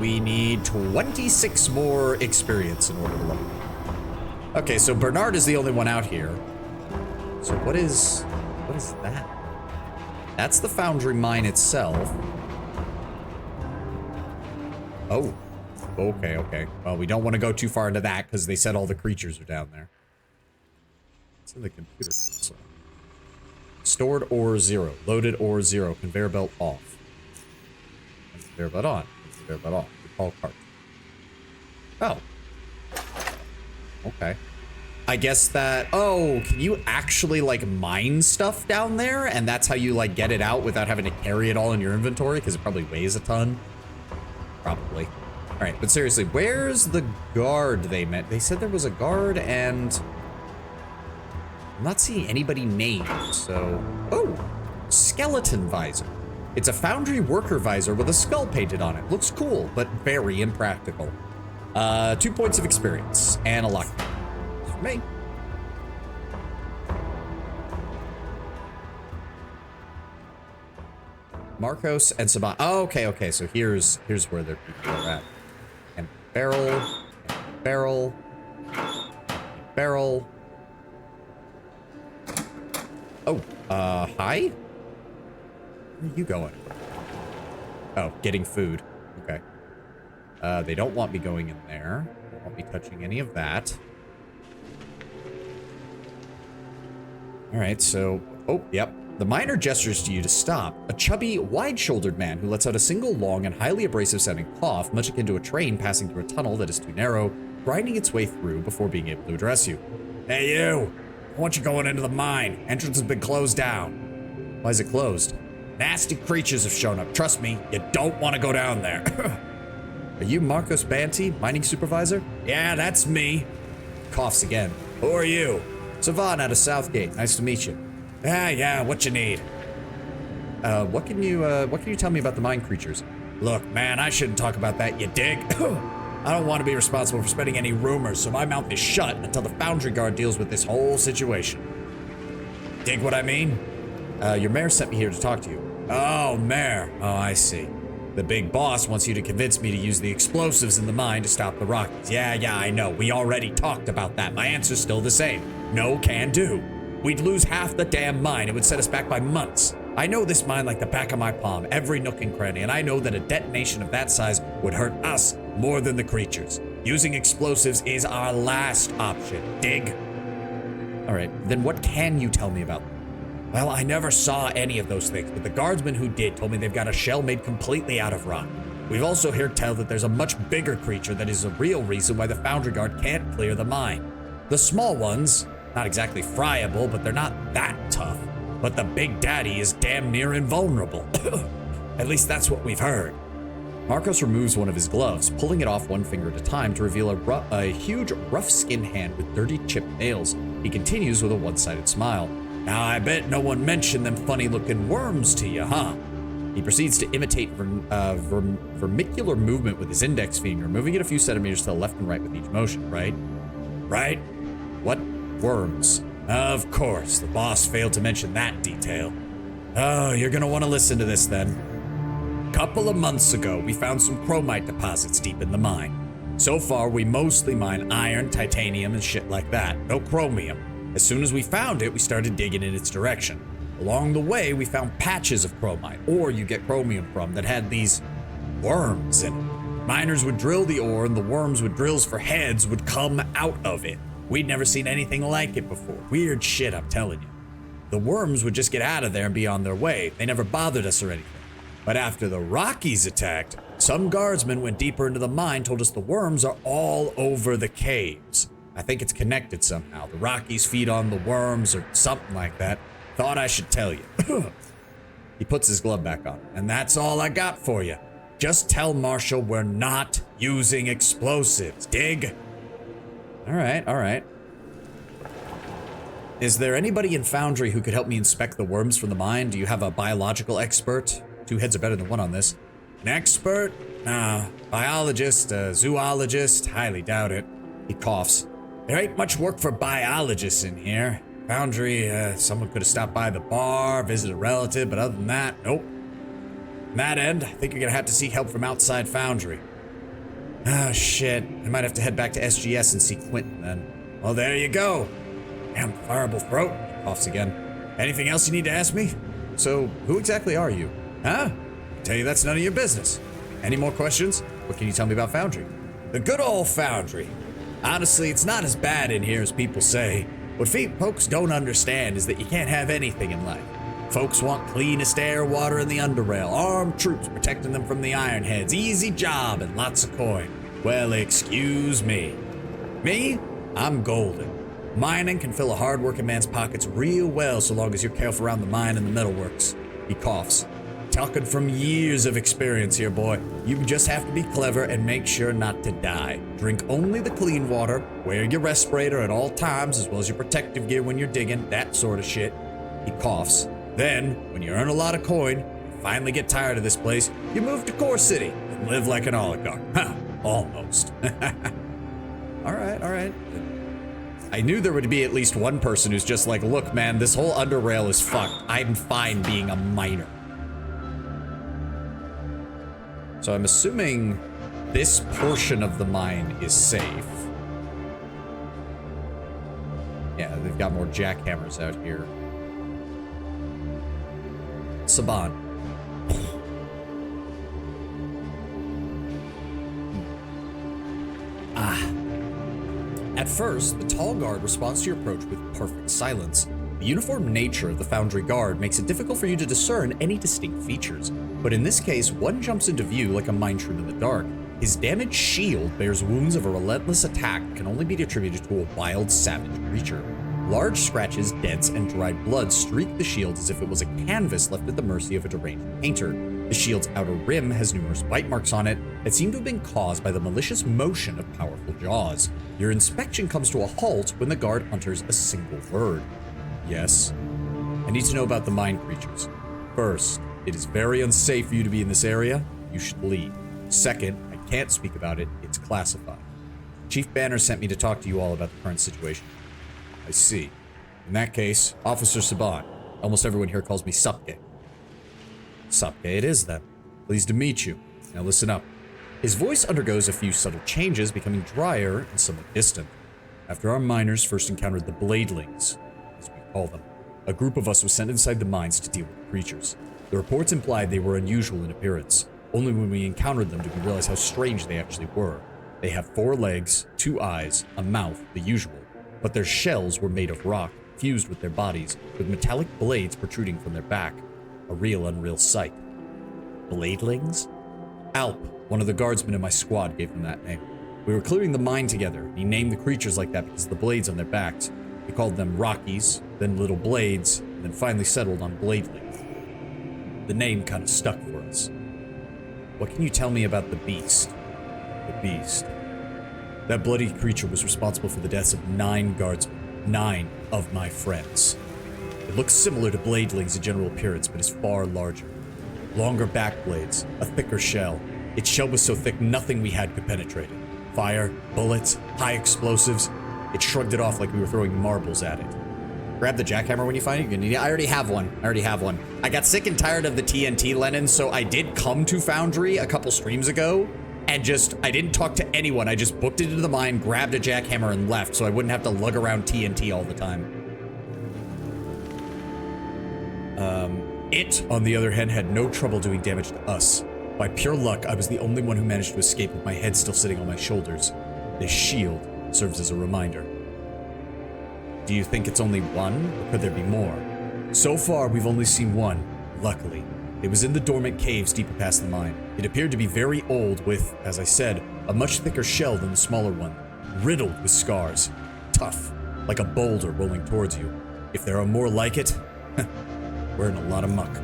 We need 26 more experience in order to level. Okay, so Bernard is the only one out here. So what is that? That's the foundry mine itself. Oh, okay, okay. Well, we don't want to go too far into that because they said all the creatures are down there. It's in the computer console. Stored ore 0. Loaded ore 0. Conveyor belt off. Conveyor belt on. Conveyor belt off. Recall cart. Oh. Okay. I guess that... Oh, can you actually, like, mine stuff down there? And that's how you, like, get it out without having to carry it all in your inventory? Because it probably weighs a ton. Probably. All right, but seriously, where's the guard they met? They said there was a guard and... I'm not seeing anybody named, so... Oh! Skeleton visor. It's a foundry worker visor with a skull painted on it. Looks cool, but very impractical. 2 points of experience and a luck. For me. Marcos and Saban. Oh, okay. So here's where their people are at. And barrel, barrel, barrel. Oh, hi? Where are you going? Oh, getting food. Okay. They don't want me going in there. They don't want me touching any of that. Alright, so... Oh, yep. The miner gestures to you to stop. A chubby, wide-shouldered man who lets out a single long and highly abrasive-sounding cough, much akin to a train passing through a tunnel that is too narrow, grinding its way through before being able to address you. Hey, you! I want you going into the mine. Entrance has been closed down. Why is it closed? Nasty creatures have shown up. Trust me, you don't want to go down there. Are you Marcos Banty, mining supervisor? Yeah, that's me. Coughs again. Who are you? Savan out of Southgate. Nice to meet you. Yeah, what you need? What can you tell me about the mine creatures? Look, man, I shouldn't talk about that, you dig? I don't want to be responsible for spreading any rumors, so my mouth is shut until the foundry guard deals with this whole situation. Dig what I mean? Your mayor sent me here to talk to you. Oh, mayor. Oh, I see. The big boss wants you to convince me to use the explosives in the mine to stop the Rockies. Yeah, I know. We already talked about that. My answer's still the same. No can do. We'd lose half the damn mine. It would set us back by months. I know this mine like the back of my palm, every nook and cranny, and I know that a detonation of that size would hurt us more than the creatures. Using explosives is our last option. Dig? All right, then what can you tell me about them? Well, I never saw any of those things, but the guardsmen who did told me they've got a shell made completely out of rock. We've also heard tell that there's a much bigger creature that is the real reason why the foundry guard can't clear the mine. The small ones, not exactly friable, but they're not that tough. But the big daddy is damn near invulnerable. At least that's what we've heard. Marcos removes one of his gloves, pulling it off one finger at a time to reveal a huge, rough-skinned hand with dirty, chipped nails. He continues with a one-sided smile. Now, I bet no one mentioned them funny-looking worms to you, huh? He proceeds to imitate vermicular movement with his index finger, moving it a few centimeters to the left and right with each motion, right? Right? What worms? Of course, the boss failed to mention that detail. Oh, you're gonna want to listen to this then. Couple of months ago, we found some chromite deposits deep in the mine. So far, we mostly mine iron, titanium, and shit like that. No chromium. As soon as we found it, we started digging in its direction. Along the way, we found patches of chromite, ore you get chromium from, that had these worms in it. Miners would drill the ore, and the worms with drills for heads would come out of it. We'd never seen anything like it before. Weird shit, I'm telling you. The worms would just get out of there and be on their way. They never bothered us or anything. But after the Rockies attacked, some guardsmen went deeper into the mine, told us the worms are all over the caves. I think it's connected somehow. The Rockies feed on the worms or something like that. Thought I should tell you. He puts his glove back on. And that's all I got for you. Just tell Marshall we're not using explosives. Dig? All right. Is there anybody in Foundry who could help me inspect the worms from the mine? Do you have a biological expert? Two heads are better than one on this. An expert? Nah. Biologist, zoologist? Highly doubt it. He coughs. There ain't much work for biologists in here. Foundry, someone could have stopped by the bar, visited a relative, but other than that, nope. On that end, I think you're gonna have to seek help from outside Foundry. Oh, shit. I might have to head back to SGS and see Quentin then. Well, there you go. Damn horrible throat. He coughs again. Anything else you need to ask me? So, who exactly are you? Huh? I tell you that's none of your business. Any more questions? What can you tell me about Foundry? The good old Foundry. Honestly, it's not as bad in here as people say. What folks don't understand is that you can't have anything in life. Folks want cleanest air, water, and the Underrail, armed troops protecting them from the Ironheads, easy job, and lots of coin. Well, excuse me. Me? I'm golden. Mining can fill a hard-working man's pockets real well so long as you're careful around the mine and the metalworks. He coughs. Talking from years of experience here, boy. You just have to be clever and make sure not to die. Drink only the clean water, wear your respirator at all times as well as your protective gear when you're digging, that sort of shit. He coughs. Then, when you earn a lot of coin, you finally get tired of this place, you move to Core City and live like an oligarch. Huh, almost. All right. I knew there would be at least one person who's just like, look, man, this whole Underrail is fucked. I'm fine being a miner. So I'm assuming this portion of the mine is safe. Yeah, they've got more jackhammers out here. Saban. At first, the tall guard responds to your approach with perfect silence. The uniform nature of the foundry guard makes it difficult for you to discern any distinct features. But in this case, one jumps into view like a mine shroom in the dark. His damaged shield bears wounds of a relentless attack that can only be attributed to a wild, savage creature. Large scratches, dents, and dried blood streak the shield as if it was a canvas left at the mercy of a deranged painter. The shield's outer rim has numerous bite marks on it that seem to have been caused by the malicious motion of powerful jaws. Your inspection comes to a halt when the guard utters a single word. Yes. I need to know about the mine creatures. First, it is very unsafe for you to be in this area. You should leave. Second, I can't speak about it. It's classified. Chief Banner sent me to talk to you all about the current situation. I see. In that case, Officer Saban. Almost everyone here calls me Supke. Supke it is then. Pleased to meet you. Now listen up. His voice undergoes a few subtle changes, becoming drier and somewhat distant. After our miners first encountered the Bladelings, as we call them, a group of us was sent inside the mines to deal with the creatures. The reports implied they were unusual in appearance. Only when we encountered them did we realize how strange they actually were. They have 4 legs, 2 eyes, a mouth, the usual, but their shells were made of rock, fused with their bodies, with metallic blades protruding from their back. A real unreal sight. Bladelings? Alp, one of the guardsmen in my squad, gave them that name. We were clearing the mine together. He named the creatures like that because of the blades on their backs. He called them Rockies, then Little Blades, and then finally settled on Bladelings. The name kind of stuck for us. What can you tell me about the Beast? The Beast. That bloody creature was responsible for the deaths of 9 guardsmen. 9 of my friends. It looks similar to Bladelings in general appearance, but is far larger. Longer back blades, a thicker shell. Its shell was so thick nothing we had could penetrate it. Fire, bullets, high explosives. It shrugged it off like we were throwing marbles at it. Grab the jackhammer when you find it. I already have one. I got sick and tired of the TNT, Lennon, so I did come to Foundry a couple streams ago, and I didn't talk to anyone. I just booked it into the mine, grabbed a jackhammer, and left, so I wouldn't have to lug around TNT all the time. It, on the other hand, had no trouble doing damage to us. By pure luck, I was the only one who managed to escape with my head still sitting on my shoulders. This shield serves as a reminder. Do you think it's only one, or could there be more? So far, we've only seen one, luckily. It was in the dormant caves deeper past the mine. It appeared to be very old with, as I said, a much thicker shell than the smaller one, riddled with scars. Tough, like a boulder rolling towards you. If there are more like it, we're in a lot of muck.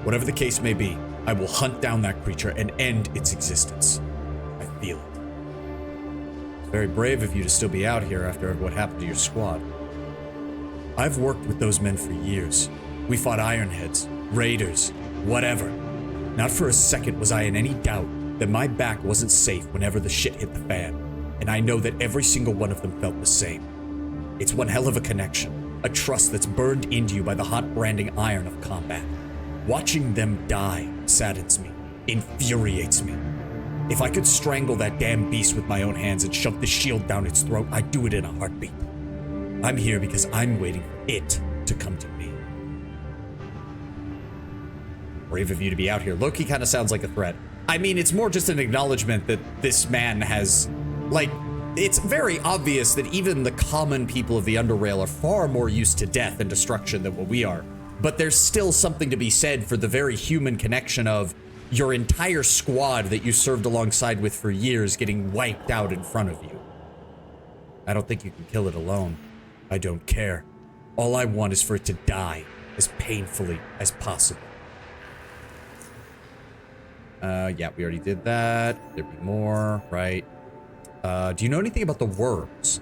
Whatever the case may be, I will hunt down that creature and end its existence. I feel it. It's very brave of you to still be out here after what happened to your squad. I've worked with those men for years. We fought Ironheads, Raiders, whatever. Not for a second was I in any doubt that my back wasn't safe whenever the shit hit the fan. And I know that every single one of them felt the same. It's one hell of a connection. A trust that's burned into you by the hot branding iron of combat. Watching them die saddens me, infuriates me. If I could strangle that damn beast with my own hands and shove the shield down its throat, I'd do it in a heartbeat. I'm here because I'm waiting for it to come to me. Brave of you to be out here. Loki kind of sounds like a threat. I mean, it's more just an acknowledgement that this man has, it's very obvious that even the common people of the Underrail are far more used to death and destruction than what we are. But there's still something to be said for the very human connection of your entire squad that you served alongside with for years getting wiped out in front of you. I don't think you can kill it alone. I don't care. All I want is for it to die as painfully as possible. Yeah, we already did that. There'd be more, right? Do you know anything about the worms?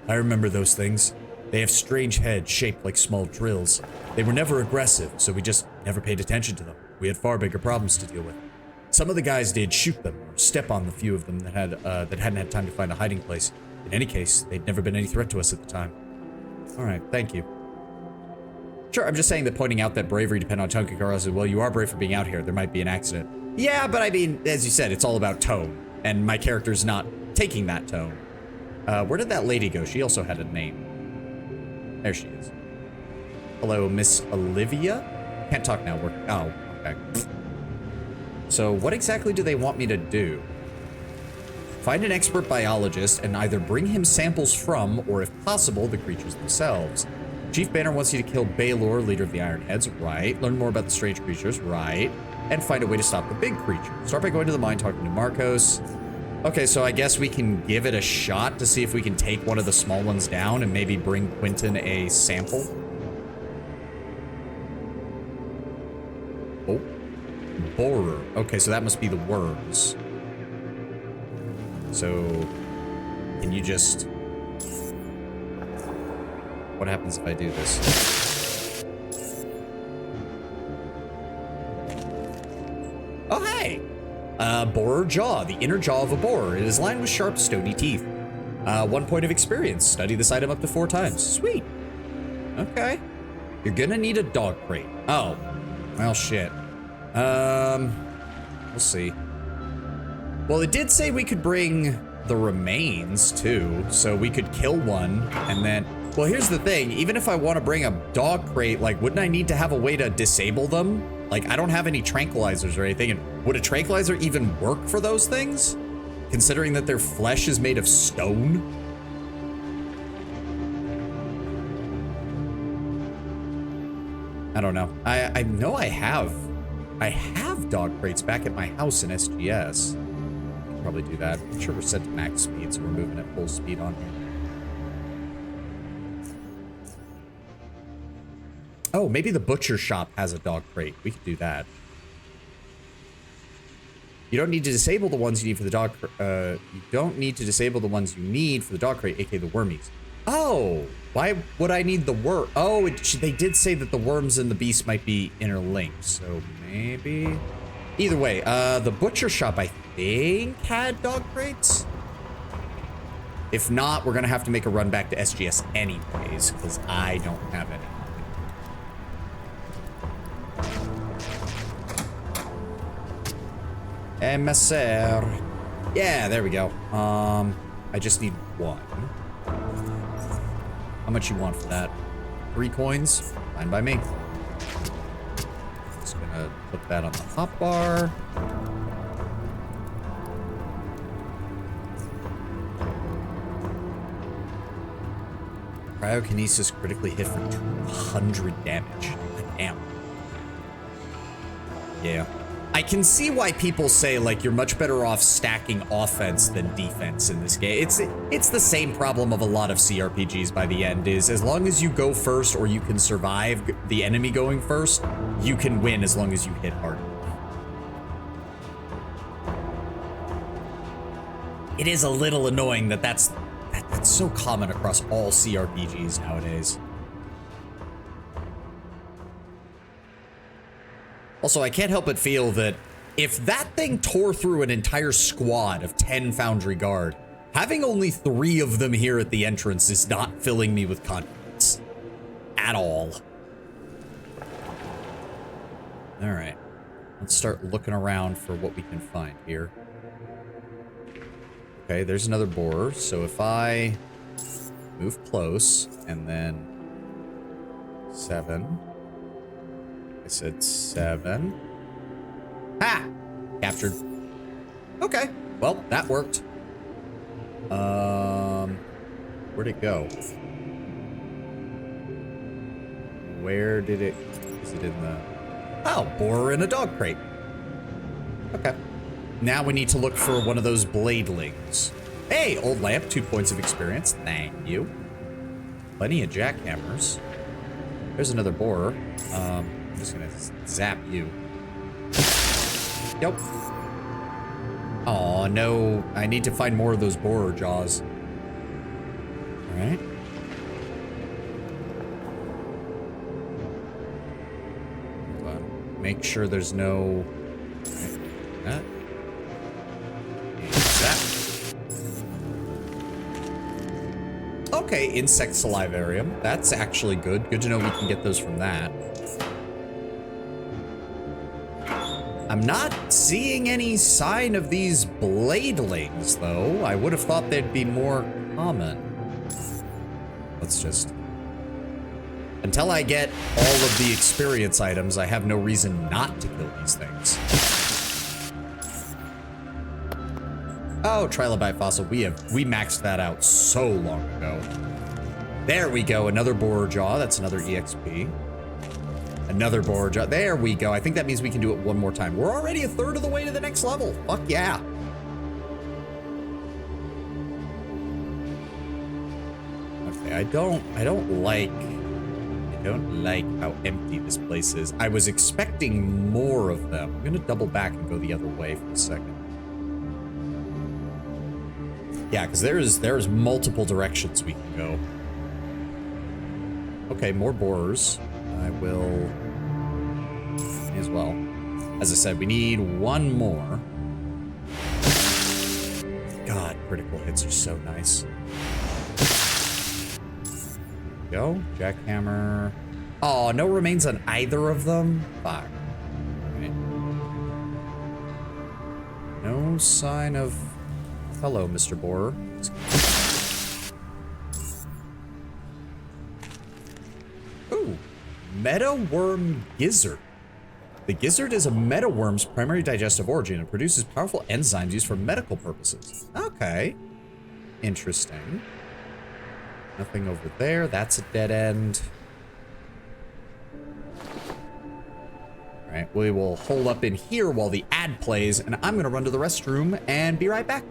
I remember those things. They have strange heads shaped like small drills. They were never aggressive, so we just never paid attention to them. We had far bigger problems to deal with. Some of the guys did shoot them or step on the few of them that hadn't had time to find a hiding place. In any case, they'd never been any threat to us at the time. All right, thank you. Sure, I'm just saying that pointing out that bravery depends on chunky cars as well. You are brave for being out here. There might be an accident. Yeah, but I mean, as you said, it's all about tone, and my character's not taking that tone. Where did that lady go? She also had a name. There she is. Hello, Miss Olivia? Can't talk now. Oh, okay. So what exactly do they want me to do? Find an expert biologist and either bring him samples from, or if possible, the creatures themselves. Chief Banner wants you to kill Baylor, leader of the Ironheads, right. Learn more about the strange creatures, right. And find a way to stop the big creature. Start by going to the mine, talking to Marcos. Okay, so I guess we can give it a shot to see if we can take one of the small ones down and maybe bring Quentin a sample. Oh. Borer. Okay, so that must be the worms. So, can you just... What happens if I do this? Oh, hey! Borer jaw, the inner jaw of a borer. It is lined with sharp, stony teeth. 1 point of experience. Study this item up to 4 times. Sweet. Okay. You're gonna need a dog crate. Oh. Well, shit. We'll see. Well, it did say we could bring the remains, too. So we could kill one, and then... Well, here's the thing. Even if I want to bring a dog crate, like, wouldn't I need to have a way to disable them? Like, I don't have any tranquilizers or anything. And would a tranquilizer even work for those things? Considering that their flesh is made of stone? I don't know. I know I have dog crates back at my house in SGS. Probably do that. I'm sure we're set to max speed, so we're moving at full speed on here. Oh, maybe the butcher shop has a dog crate. We could do that. You don't need to disable the ones you need for the dog. You don't need to disable the ones you need for the dog crate, aka the wormies. Oh, why would I need the worm? Oh, they did say that the worms and the beast might be interlinked, so maybe. Either way, the butcher shop I think had dog crates. If not, we're gonna have to make a run back to SGS anyways, because I don't have any. Emissaire. Yeah, there we go. I just need 1. How much you want for that? 3 coins? Fine by me. Just gonna put that on the hotbar. Cryokinesis critically hit for 200 damage. Damn. Yeah. I can see why people say, like, you're much better off stacking offense than defense in this game. It's the same problem of a lot of CRPGs by the end, is as long as you go first or you can survive the enemy going first, you can win as long as you hit hard. It is a little annoying that that's so common across all CRPGs nowadays. Also, I can't help but feel that if that thing tore through an entire squad of 10 Foundry Guard, having only 3 of them here at the entrance is not filling me with confidence. At all. Alright. Let's start looking around for what we can find here. Okay, there's another borer. So if I move close and then 7... I said 7. Ha! Captured. Okay. Well, that worked. Where'd it go? Where did it... Is it in the... Oh, borer in a dog crate. Okay. Now we need to look for one of those bladelings. Hey, old lamp, 2 points of experience. Thank you. Plenty of jackhammers. There's another borer. I'm just gonna zap you. Yep. Oh no, I need to find more of those borer jaws. All right. Hold on. Make sure there's no. That. That. Okay, insect salivarium. That's actually good. Good to know we can get those from that. I'm not seeing any sign of these bladelings, though. I would have thought they'd be more common. Let's just... Until I get all of the experience items, I have no reason not to kill these things. Oh, trilobite fossil. We maxed that out so long ago. There we go. Another borer jaw. That's another EXP. Another borer jaw. There we go. I think that means we can do it one more time. We're already a third of the way to the next level. Fuck yeah. Okay, I don't like how empty this place is. I was expecting more of them. I'm gonna double back and go the other way for a second. Yeah, because there's multiple directions we can go. Okay, more borers. I will... as well. As I said, we need one more. God, critical hits are so nice. Go. Jackhammer. Oh, no remains on either of them? Fuck. Right. No sign of... Hello, Mr. Borer. Ooh. Metaworm gizzard. The gizzard is a metaworm's primary digestive organ and produces powerful enzymes used for medical purposes. Okay. Interesting. Nothing over there. That's a dead end. All right, we will hold up in here while the ad plays, and I'm going to run to the restroom and be right back.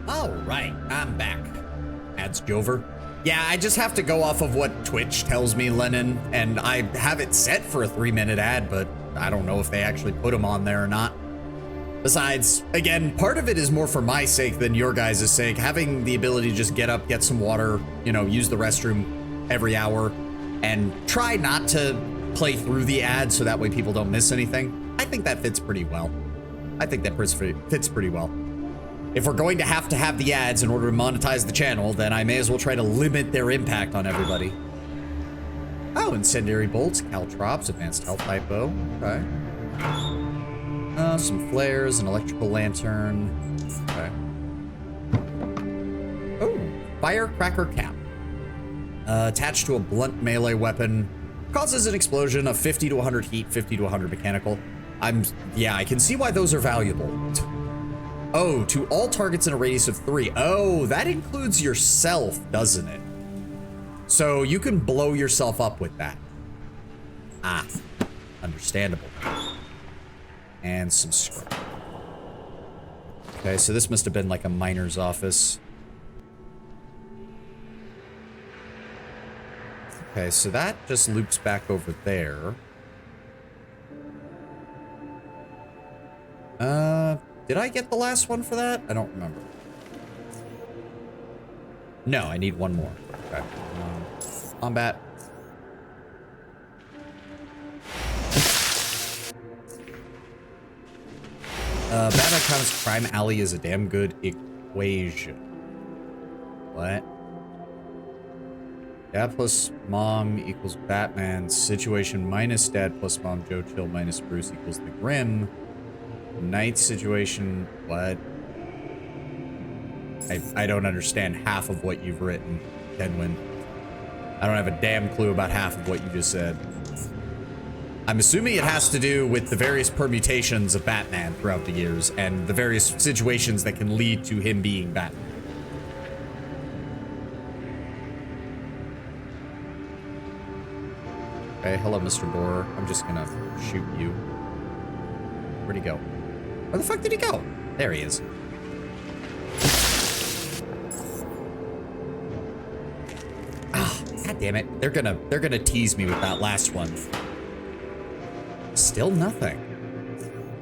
All right, I'm back. Adds Jover. Yeah, I just have to go off of what Twitch tells me, Lennon, and I have it set for a 3-minute ad, but I don't know if they actually put them on there or not. Besides, again, part of it is more for my sake than your guys' sake. Having the ability to just get up, get some water, you know, use the restroom every hour, and try not to play through the ads so that way people don't miss anything. I think that fits pretty well. I think that fits pretty well. If we're going to have the ads in order to monetize the channel, then I may as well try to limit their impact on everybody. Oh, incendiary bolts, caltrops, advanced health hypo. Okay. Some flares, an electrical lantern. Okay. Oh, firecracker cap. Attached to a blunt melee weapon. Causes an explosion of 50 to 100 heat, 50 to 100 mechanical. Yeah, I can see why those are valuable. Oh, to all targets in a radius of 3. Oh, that includes yourself, doesn't it? So you can blow yourself up with that. Ah, understandable. And some scrap. Okay, so this must have been like a miner's office. Okay, so that just loops back over there. Did I get the last one for that? I don't remember. No, I need one more. Okay. combat. Batman Comics Crime Alley is a damn good equation. What? Dad plus mom equals Batman. Situation minus dad plus mom. Joe Chill minus Bruce equals the Grim. Night situation. What? I don't understand half of what you've written, Kenwin. I don't have a damn clue about half of what you just said. I'm assuming it has to do with the various permutations of Batman throughout the years and the various situations that can lead to him being Batman. Okay, hello, Mr. Borer. I'm just gonna shoot you. Where'd he go? Where the fuck did he go? There he is. Ah, god damn it. They're gonna tease me with that last one. Still nothing.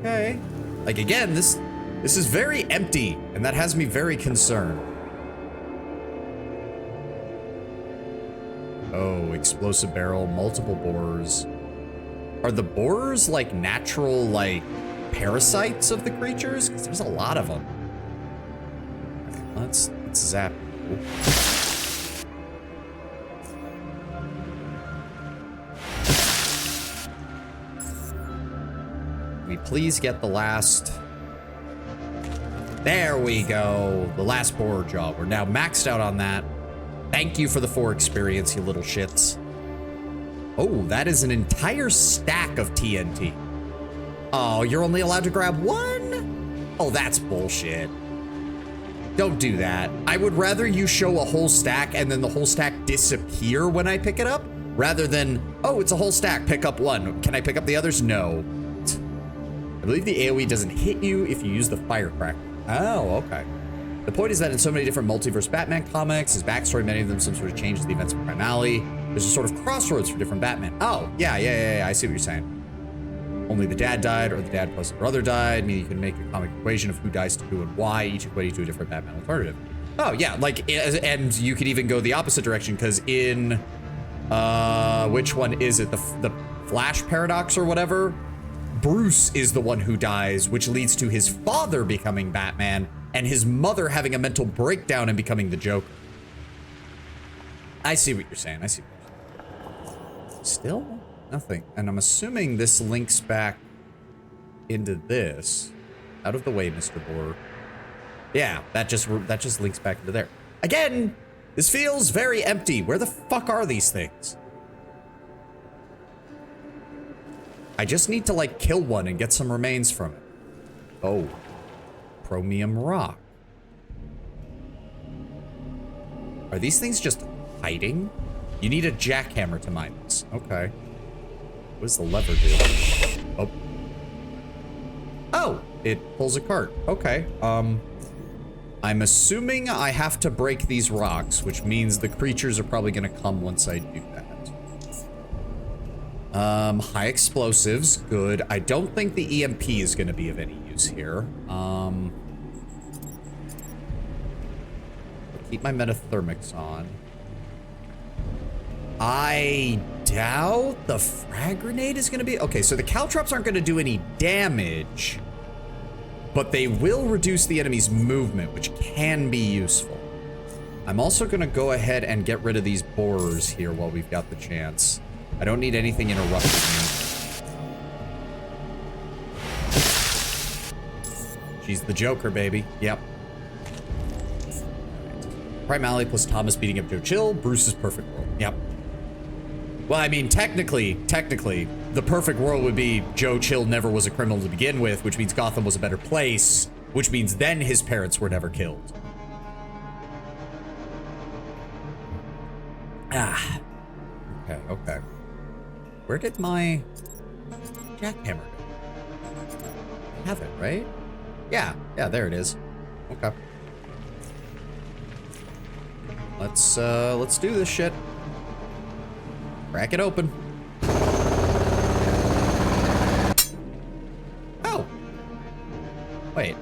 Okay. Like again, this is very empty, and that has me very concerned. Oh, explosive barrel, multiple borers. Are the borers like natural like parasites of the creatures? Because there's a lot of them. Let's zap. We please get the last. There we go. The last borer jaw. We're now maxed out on that. Thank you for the 4 experience, you little shits. Oh, that is an entire stack of TNT. Oh, you're only allowed to grab 1? Oh, that's bullshit. Don't do that. I would rather you show a whole stack and then the whole stack disappear when I pick it up, rather than, oh, it's a whole stack, pick up 1. Can I pick up the others? No. I believe the AoE doesn't hit you if you use the firecracker. Oh, okay. The point is that in so many different multiverse Batman comics, his backstory, many of them some sort of changes the events of Crime Alley. There's a sort of crossroads for different Batman. Oh, yeah, I see what you're saying. Only the dad died, or the dad plus the brother died, meaning you can make a comic equation of who dies to who and why, each equating to a different Batman alternative. Oh, yeah, like, and you could even go the opposite direction, because in, which one is it? The Flash Paradox or whatever? Bruce is the one who dies, which leads to his father becoming Batman, and his mother having a mental breakdown and becoming the Joker. I see what you're saying. I see what you're saying. Still nothing. And I'm assuming this links back into this. Out of the way, Mr. Borer. Yeah, that just links back into there. Again, this feels very empty. Where the fuck are these things? I just need to, like, kill one and get some remains from it. Oh. Chromium rock. Are these things just hiding? You need a jackhammer to mine this. Okay. What does the lever do? Oh. Oh! It pulls a cart. Okay. I'm assuming I have to break these rocks, which means the creatures are probably gonna come once I do that. High explosives, good. I don't think the EMP is gonna be of any use here. Keep my metathermics on. I doubt the frag grenade is gonna be... Okay, so the caltrops aren't gonna do any damage, but they will reduce the enemy's movement, which can be useful. I'm also gonna go ahead and get rid of these borers here while we've got the chance. I don't need anything interrupting me. She's the Joker, baby. Yep. Crime Alley plus Thomas beating up Joe Chill. Bruce's perfect world. Yep. Well, I mean, technically, the perfect world would be Joe Chill never was a criminal to begin with, which means Gotham was a better place, which means then his parents were never killed. Ah. Okay. Where did my jackhammer go? I have it, right? Yeah, there it is. Okay. Let's do this shit. Crack it open. Oh. Wait.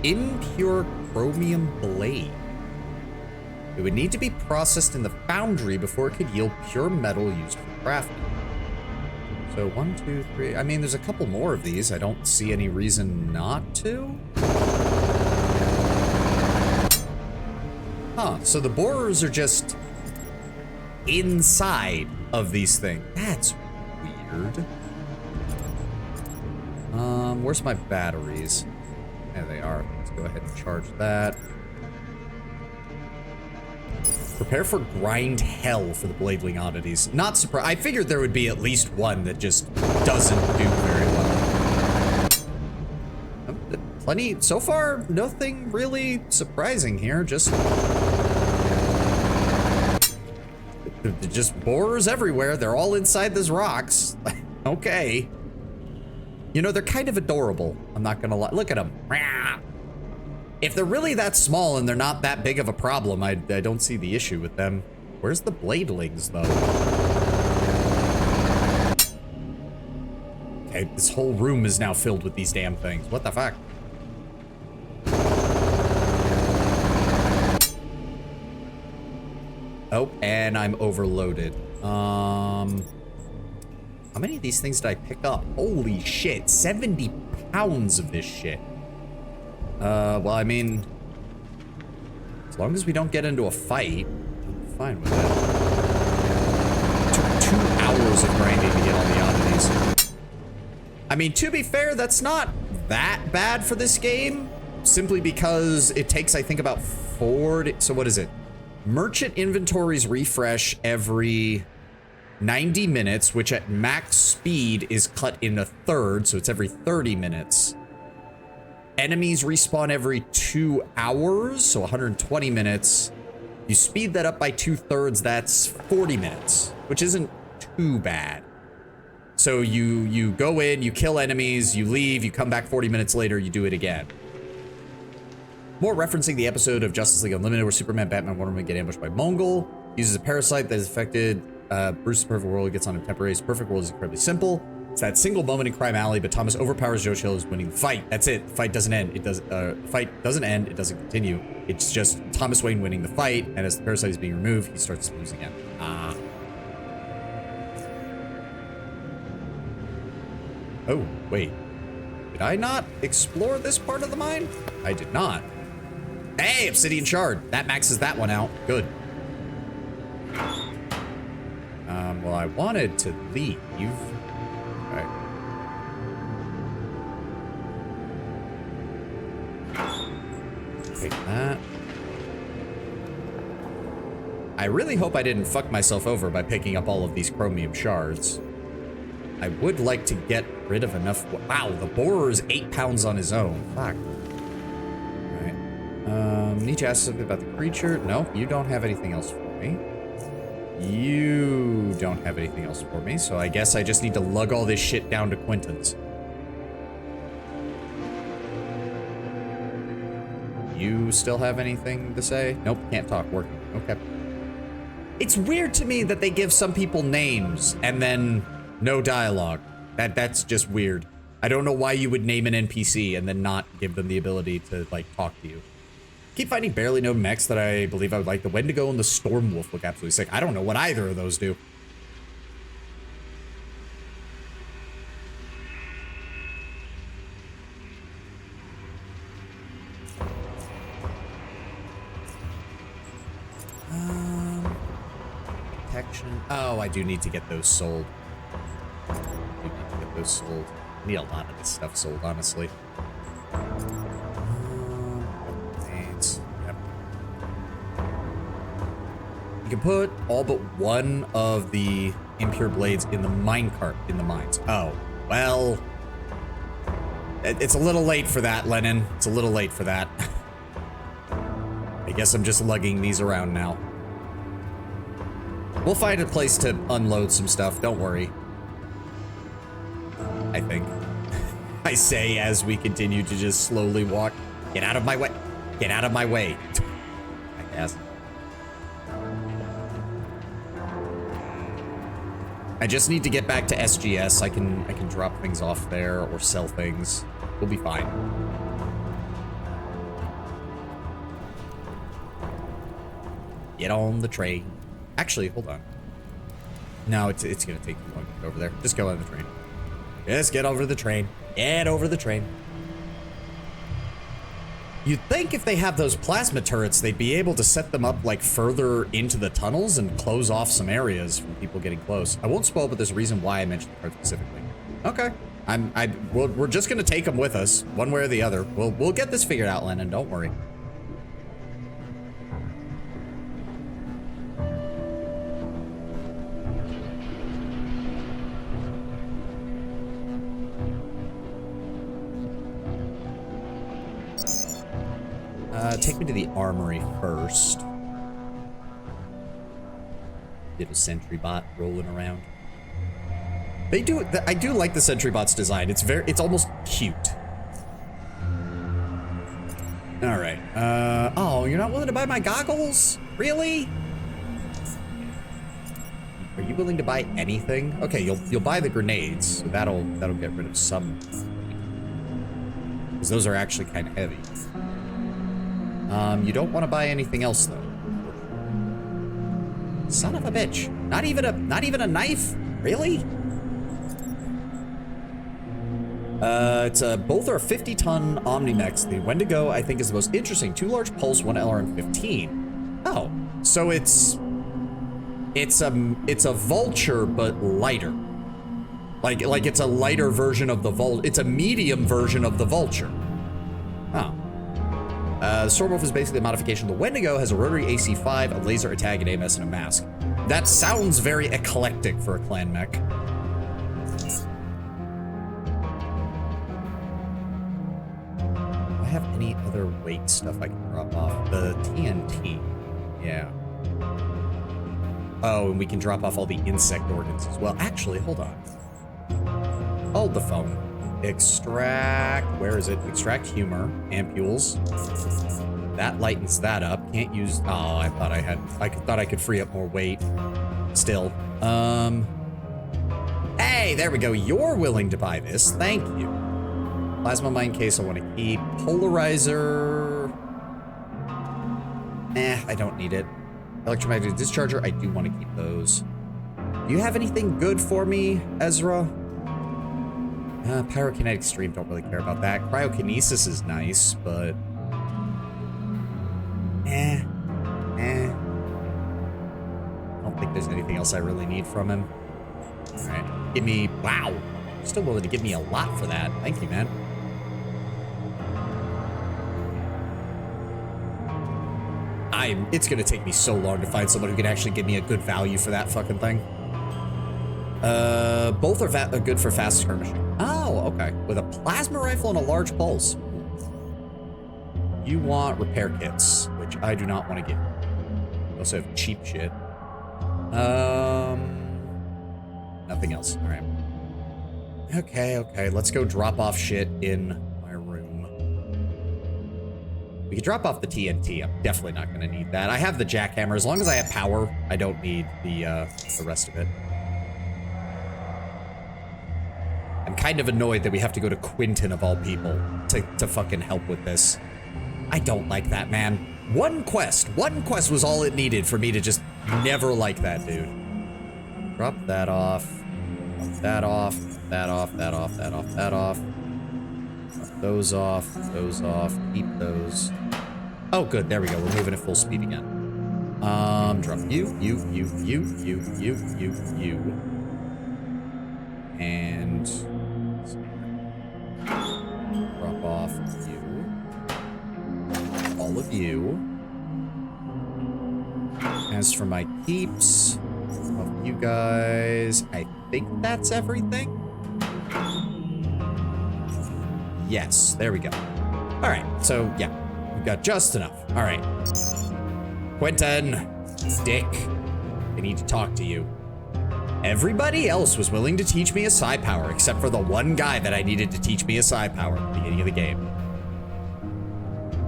Impure chromium blade. It would need to be processed in the foundry before it could yield pure metal used for crafting. So 1, 2, 3. I mean, there's a couple more of these. I don't see any reason not to. Huh, so the borers are just inside of these things. That's weird. Where's my batteries? There they are. Let's go ahead and charge that. Prepare for grind hell for the blading oddities. Not surprised. I figured there would be at least one that just doesn't do very well. Plenty. So far, nothing really surprising here. Just borers everywhere. They're all inside these rocks. Okay. You know, they're kind of adorable. I'm not gonna lie. Look at them. If they're really that small and they're not that big of a problem, I don't see the issue with them. Where's the bladelings, though? Okay, this whole room is now filled with these damn things. What the fuck? Oh, and I'm overloaded. How many of these things did I pick up? Holy shit, 70 pounds of this shit. Well, I mean, as long as we don't get into a fight, I'm fine with it. It took 2 hours of grinding to get all the oddities. I mean, to be fair, that's not that bad for this game, simply because it takes, I think, about 4 so what is it? Merchant inventories refresh every 90 minutes, which at max speed is cut in a third, so it's every 30 minutes. Enemies respawn every 2 hours, so 120 minutes. You speed that up by 2/3, that's 40 minutes, which isn't too bad. So you go in, you kill enemies, you leave, you come back 40 minutes later, you do it again. More referencing the episode of Justice League Unlimited where Superman, Batman, Wonder Woman get ambushed by Mongol. Uses a parasite that is affected Bruce's perfect world, gets on him temporarily. His perfect world is incredibly simple. It's that single moment in Crime Alley, but Thomas overpowers Joe Chill, who's winning the fight. That's it. The fight doesn't end. The fight doesn't end. It doesn't continue. It's just Thomas Wayne winning the fight, and as the parasite is being removed, he starts to lose again. Ah. Oh, wait. Did I not explore this part of the mine? I did not. Hey, Obsidian Shard. That maxes that one out. Good. Well, I wanted to leave. Right. Take that. I really hope I didn't fuck myself over by picking up all of these chromium shards. I would like to get rid of enough. Wow, the borer is 8 pounds on his own. Fuck. Alright. Need to ask something about the creature. No, you don't have anything else for me. You don't have anything else for me, so I guess I just need to lug all this shit down to Quentin's. You still have anything to say? Nope, can't talk, working. Okay. It's weird to me that they give some people names and then no dialogue. That's just weird. I don't know why you would name an NPC and then not give them the ability to, like, talk to you. Keep finding barely known mechs that I believe I would like. The Wendigo and the Stormwolf look absolutely sick. I don't know what either of those do. Protection. Oh, I do need to get those sold. I do need to get those sold. I need a lot of this stuff sold, honestly. You can put all but one of the impure blades in the minecart in the mines. Oh, well, it's a little late for that, Lennon. It's a little late for that. I guess I'm just lugging these around now. We'll find a place to unload some stuff, don't worry. I think. I say as we continue to just slowly walk. Get out of my way. Get out of my way. I guess. I just need to get back to SGS. I can drop things off there or sell things. We'll be fine. Get on the train. Actually, hold on. No, it's gonna take too long to get over there. Just go on the train. Just get over the train. Get over the train. You'd think if they have those plasma turrets, they'd be able to set them up like further into the tunnels and close off some areas from people getting close. I won't spoil, but there's a reason why I mentioned the card specifically. Okay. We're just gonna take them with us, one way or the other. We'll get this figured out, Lennon. Don't worry. Take me to the armory first. Little sentry bot rolling around. They do. I do like the sentry bot's design. It's almost cute. All right. Oh, you're not willing to buy my goggles? Really? Are you willing to buy anything? Okay, you'll buy the grenades. So that'll get rid of some. Because those are actually kind of heavy. You don't want to buy anything else though. Son of a bitch. Not even a knife? Really? Both are 50-ton Omni-Mechs. The Wendigo, I think, is the most interesting. 2 large pulse, 1 LRM-15. Oh, so it's a vulture, but lighter. Like it's a lighter version of the vulture. It's a medium version of the vulture. Oh. The Stormwolf is basically a modification. The Wendigo has a rotary AC-5, a laser attack, and AMS, and a mask. That sounds very eclectic for a clan mech. Do I have any other weight stuff I can drop off? The TNT. Yeah. Oh, and we can drop off all the insect organs as well. Actually, hold on. Hold the phone. Extract, where is it? Extract humor, ampules. That lightens that up. Can't use, oh, I thought I could free up more weight. Still. Hey, there we go. You're willing to buy this. Thank you. Plasma mine case I want to keep. Polarizer. I don't need it. Electromagnetic discharger, I do want to keep those. Do you have anything good for me, Ezra? Pyrokinetic stream, don't really care about that. Cryokinesis is nice, but... I don't think there's anything else I really need from him. Alright, give me... Wow! You're still willing to give me a lot for that. Thank you, man. It's gonna take me so long to find someone who can actually give me a good value for that fucking thing. Both are good for fast skirmishing. Oh, okay. With a plasma rifle and a large pulse. You want repair kits, which I do not want to get. You also have cheap shit. Nothing else. All right. Okay. Let's go drop off shit in my room. We could drop off the TNT. I'm definitely not going to need that. I have the jackhammer. As long as I have power, I don't need the rest of it. I'm kind of annoyed that we have to go to Quinton of all people to fucking help with this. I don't like that, man. One quest was all it needed for me to just never like that dude. Drop that off. Drop that off. That off. That off. That off. That off. Drop those off. Those off. Keep those. Oh, good. There we go. We're moving at full speed again. Drop you. And drop off you. All of you. As for my keeps, of you guys, I think that's everything. Yes, there we go. All right, so yeah, we've got just enough. All right, Quentin, Dick, I need to talk to you. Everybody else was willing to teach me a psi power, except for the one guy that I needed to teach me a psi power at the beginning of the game.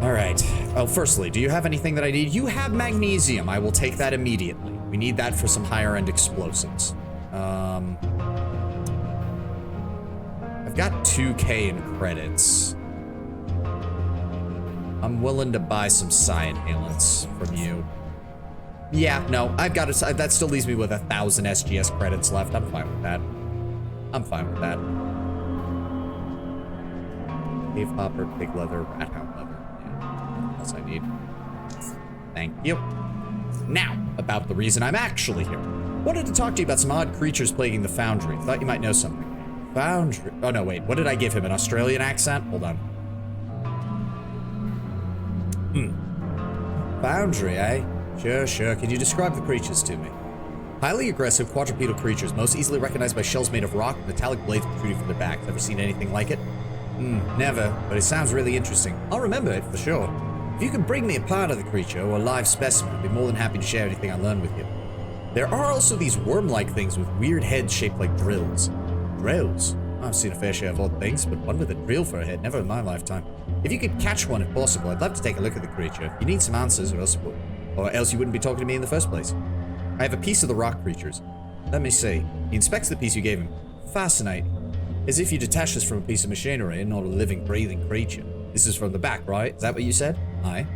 All right. Oh, firstly, do you have anything that I need? You have magnesium. I will take that immediately. We need that for some higher end explosives. I've got 2K in credits. I'm willing to buy some psi inhalants from you. Yeah, no, I've got to, that still leaves me with 1,000 SGS credits left. I'm fine with that. I'm fine with that. Cave hopper, pig leather, rat hound leather. Yeah, nothing else I need. Thank you. Now, about the reason I'm actually here. Wanted to talk to you about some odd creatures plaguing the foundry. Thought you might know something. Foundry. Oh no, wait. What did I give him? An Australian accent? Hold on. Foundry, eh? Sure. Can you describe the creatures to me? Highly aggressive quadrupedal creatures, most easily recognized by shells made of rock with metallic blades protruding from their backs. Ever seen anything like it? Never, but it sounds really interesting. I'll remember it for sure. If you could bring me a part of the creature or a live specimen, I'd be more than happy to share anything I learned with you. There are also these worm-like things with weird heads shaped like drills. Drills? I've seen a fair share of odd things, but one with a drill for a head, never in my lifetime. If you could catch one if possible, I'd love to take a look at the creature. You need some answers or else you wouldn't be talking to me in the first place. I have a piece of the rock creatures. Let me see. He inspects the piece you gave him. Fascinating. As if you detach this from a piece of machinery and not a living, breathing creature. This is from the back, right? Is that what you said? Aye.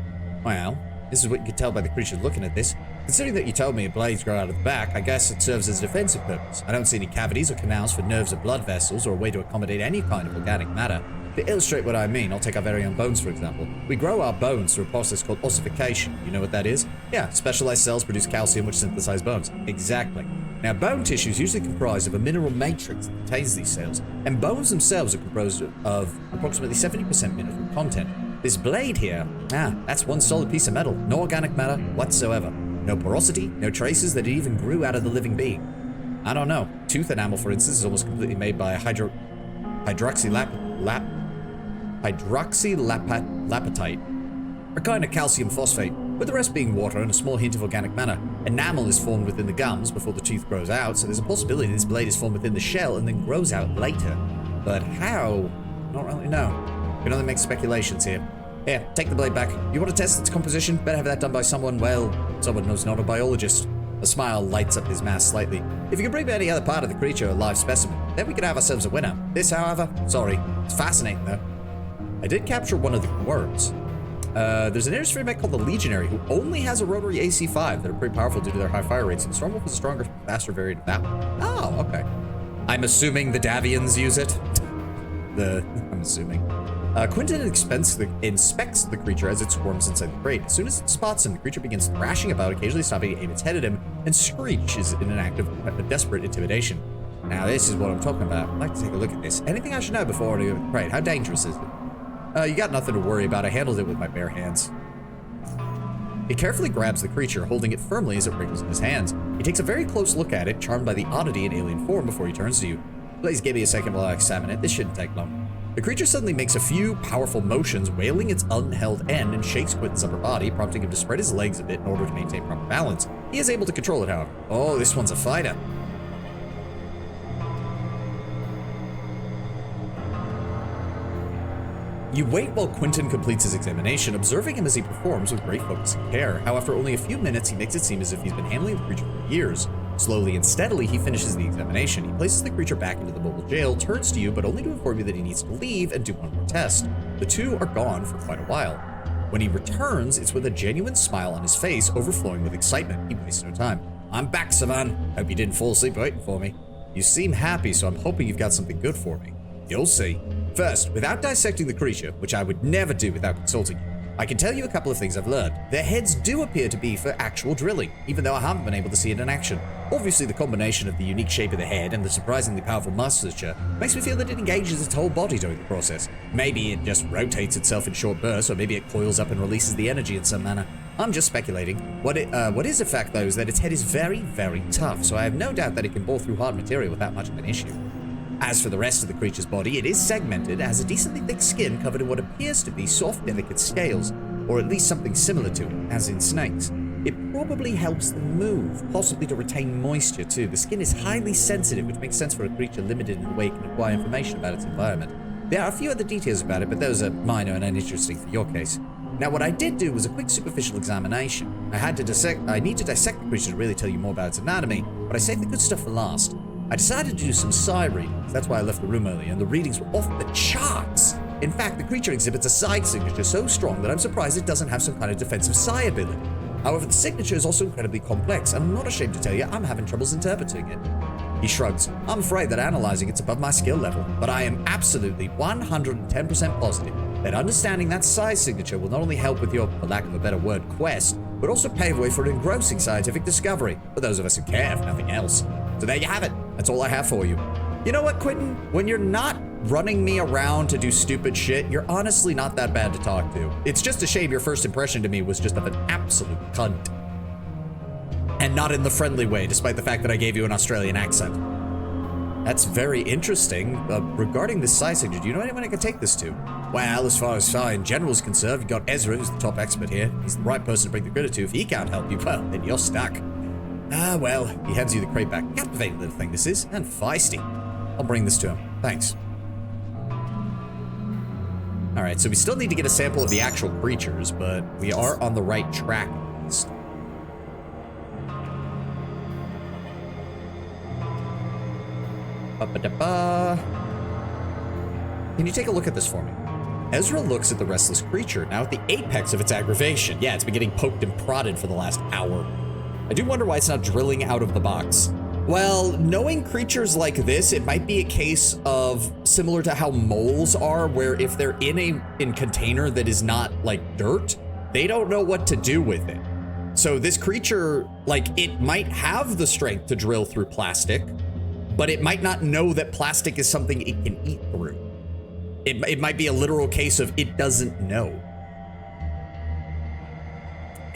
Well, this is what you could tell by the creature looking at this. Considering that you told me blades grow out of the back, I guess it serves as a defensive purpose. I don't see any cavities or canals for nerves or blood vessels or a way to accommodate any kind of organic matter. To illustrate what I mean, I'll take our very own bones, for example. We grow our bones through a process called ossification. You know what that is? Yeah, specialized cells produce calcium which synthesize bones. Exactly. Now, bone tissue is usually comprised of a mineral matrix that contains these cells, and bones themselves are composed of approximately 70% mineral content. This blade here, that's one solid piece of metal, no organic matter whatsoever. No porosity, no traces that it even grew out of the living being. I don't know. Tooth enamel, for instance, is almost completely made by hydroxylapatite, a kind of calcium phosphate, with the rest being water and a small hint of organic matter. Enamel is formed within the gums before the tooth grows out, so there's a possibility this blade is formed within the shell and then grows out later. But how? Not really know. We can only make speculations here. Here, take the blade back. You want to test its composition? Better have that done by someone who's not a biologist. A smile lights up his mask slightly. If you can bring me any other part of the creature or live specimen, then we could have ourselves a winner. This, however, sorry, it's fascinating though. I did capture one of the worms. There's an industry mech called the Legionary who only has a rotary AC-5 that are pretty powerful due to their high fire rates, and Stormwolf is a stronger, faster variant of that one. Oh, okay. I'm assuming the Davians use it. I'm assuming. Quentin inspects the creature as it squirms inside the crate. As soon as it spots him, the creature begins thrashing about, occasionally stopping to aim its head at him, and screeches in an act of desperate intimidation. Now, this is what I'm talking about. I'd like to take a look at this. Anything I should know before I do the crate? How dangerous is it? You got nothing to worry about. I handled it with my bare hands. He carefully grabs the creature, holding it firmly as it wriggles in his hands. He takes a very close look at it, charmed by the oddity and alien form before he turns to you. Please give me a second while I examine it. This shouldn't take long. The creature suddenly makes a few powerful motions, wailing its unheld end, and shakes Quentin's upper body, prompting him to spread his legs a bit in order to maintain proper balance. He is able to control it, however. Oh, this one's a fighter. You wait while Quentin completes his examination, observing him as he performs with great focus and care. How after only a few minutes, he makes it seem as if he's been handling the creature for years. Slowly and steadily, he finishes the examination. He places the creature back into the mobile jail, turns to you, but only to inform you that he needs to leave and do one more test. The two are gone for quite a while. When he returns, it's with a genuine smile on his face, overflowing with excitement. He wastes no time. I'm back, Savan. Hope you didn't fall asleep waiting for me. You seem happy, so I'm hoping you've got something good for me. You'll see. First, without dissecting the creature, which I would never do without consulting you, I can tell you a couple of things I've learned. Their heads do appear to be for actual drilling, even though I haven't been able to see it in action. Obviously, the combination of the unique shape of the head and the surprisingly powerful musculature makes me feel that it engages its whole body during the process. Maybe it just rotates itself in short bursts, or maybe it coils up and releases the energy in some manner. I'm just speculating. What is a fact, though, is that its head is very, very tough, so I have no doubt that it can bore through hard material without much of an issue. As for the rest of the creature's body, it is segmented, has a decently thick skin covered in what appears to be soft, delicate scales, or at least something similar to it, as in snakes. It probably helps them move, possibly to retain moisture too. The skin is highly sensitive, which makes sense for a creature limited in the way it can acquire information about its environment. There are a few other details about it, but those are minor and uninteresting for your case. Now, what I did do was a quick superficial examination. I need to dissect the creature to really tell you more about its anatomy, but I saved the good stuff for last. I decided to do some psi readings. That's why I left the room early, and the readings were off the charts. In fact, the creature exhibits a psi signature so strong that I'm surprised it doesn't have some kind of defensive psi ability. However, the signature is also incredibly complex, and I'm not ashamed to tell you I'm having troubles interpreting it. He shrugs. I'm afraid that analyzing it's above my skill level, but I am absolutely 110% positive that understanding that size signature will not only help with your, for lack of a better word, quest, but also pave way for an engrossing scientific discovery, for those of us who care, if nothing else. So there you have it. That's all I have for you. You know what, Quentin? When you're not running me around to do stupid shit, you're honestly not that bad to talk to. It's just a shame your first impression to me was just of an absolute cunt. And not in the friendly way, despite the fact that I gave you an Australian accent. That's very interesting. Regarding this size signature, do you know anyone I could take this to? Well, as far as Psi in general is concerned, you've got Ezra, who's the top expert here. He's the right person to bring the critter to. If he can't help you, well, then you're stuck. Ah, well, he hands you the crate back. Captivating little thing this is, and feisty. I'll bring this to him. Thanks. Alright, so we still need to get a sample of the actual creatures, but we are on the right track at least. Ba-ba-da-ba. Can you take a look at this for me? Ezra looks at the restless creature, now at the apex of its aggravation. Yeah, it's been getting poked and prodded for the last hour. I do wonder why it's not drilling out of the box. Well, knowing creatures like this, it might be a case of similar to how moles are, where if they're in a container that is not like dirt, they don't know what to do with it. So this creature, like, it might have the strength to drill through plastic, but it might not know that plastic is something it can eat through. It might be a literal case of it doesn't know.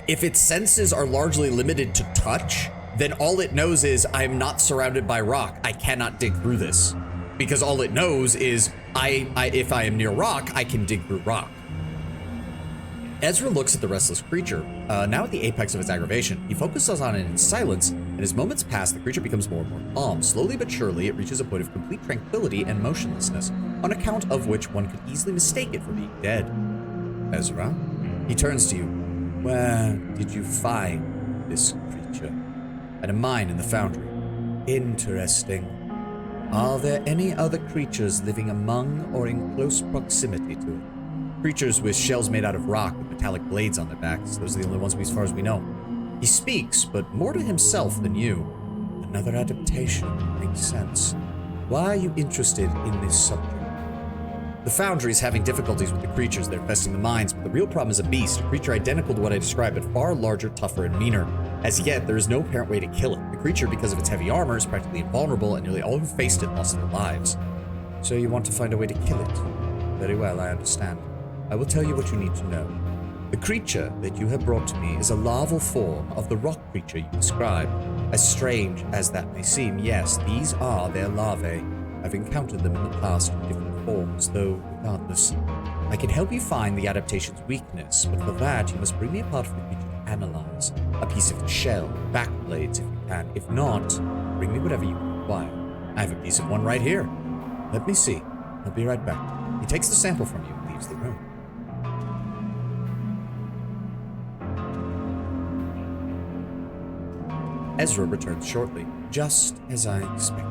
If its senses are largely limited to touch, then all it knows is I'm not surrounded by rock. I cannot dig through this. Because all it knows is if I am near rock, I can dig through rock. Ezra looks at the restless creature, now at the apex of its aggravation. He focuses on it in silence, and as moments pass, the creature becomes more and more calm. Slowly but surely, it reaches a point of complete tranquility and motionlessness, on account of which one could easily mistake it for being dead. Ezra, he turns to you. Where did you find this creature? At a mine in the foundry. Interesting. Are there any other creatures living among or in close proximity to it? Creatures with shells made out of rock with metallic blades on their backs. Those are the only ones as far as we know. He speaks, but more to himself than you. Another adaptation. Makes sense. Why are you interested in this subject? The foundry is having difficulties with the creatures that are infesting the mines, but the real problem is a beast, a creature identical to what I described, but far larger, tougher, and meaner. As yet, there is no apparent way to kill it. The creature, because of its heavy armor, is practically invulnerable, and nearly all who faced it lost their lives. So you want to find a way to kill it? Very well, I understand. I will tell you what you need to know. The creature that you have brought to me is a larval form of the rock creature you described. As strange as that may seem, yes, these are their larvae. I've encountered them in the past in different forms, though regardless. I can help you find the adaptation's weakness, but for that you must bring me a part of the creature to analyze. A piece of its shell, back blades if you can. If not, bring me whatever you require. I have a piece of one right here. Let me see. I'll be right back. He takes the sample from you and leaves the room. Ezra returns shortly, just as I expected.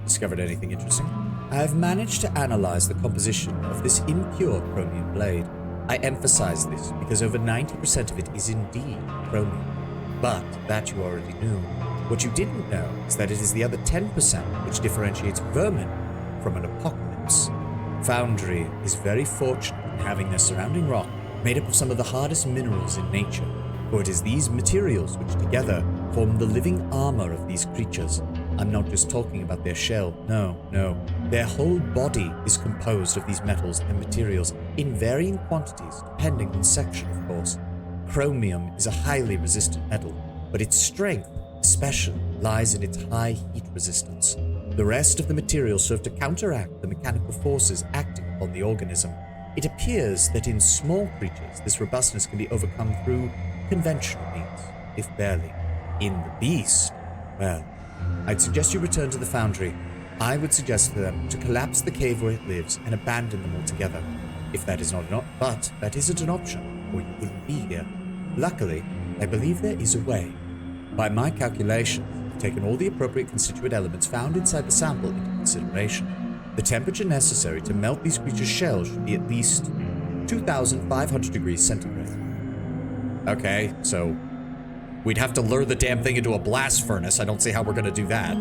Discovered anything interesting? I have managed to analyze the composition of this impure chromium blade. I emphasize this because over 90% of it is indeed chromium. But that you already knew. What you didn't know is that it is the other 10% which differentiates vermin from an apocalypse. Foundry is very fortunate in having their surrounding rock made up of some of the hardest minerals in nature, for it is these materials which together form the living armor of these creatures. I'm not just talking about their shell, no. Their whole body is composed of these metals and materials in varying quantities, depending on section, of course. Chromium is a highly resistant metal, but its strength especially lies in its high heat resistance. The rest of the materials serve to counteract the mechanical forces acting upon the organism. It appears that in small creatures, this robustness can be overcome through conventional means, if barely. In the beast, well, I'd suggest you return to the foundry. I would suggest to them to collapse the cave where it lives and abandon them altogether. If that is not an but that isn't an option, or you wouldn't be here. Luckily, I believe there is a way. By my calculation, I've taken all the appropriate constituent elements found inside the sample into consideration. The temperature necessary to melt these creatures' shells should be at least 2,500 degrees centigrade. Okay, so we'd have to lure the damn thing into a blast furnace. I don't see how we're gonna do that.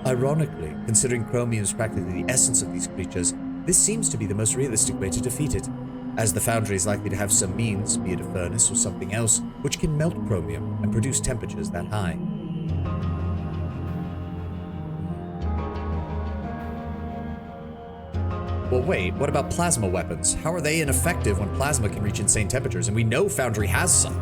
Ironically, considering chromium is practically the essence of these creatures, this seems to be the most realistic way to defeat it, as the foundry is likely to have some means, be it a furnace or something else, which can melt chromium and produce temperatures that high. Well, wait, what about plasma weapons? How are they ineffective when plasma can reach insane temperatures? And we know Foundry has some.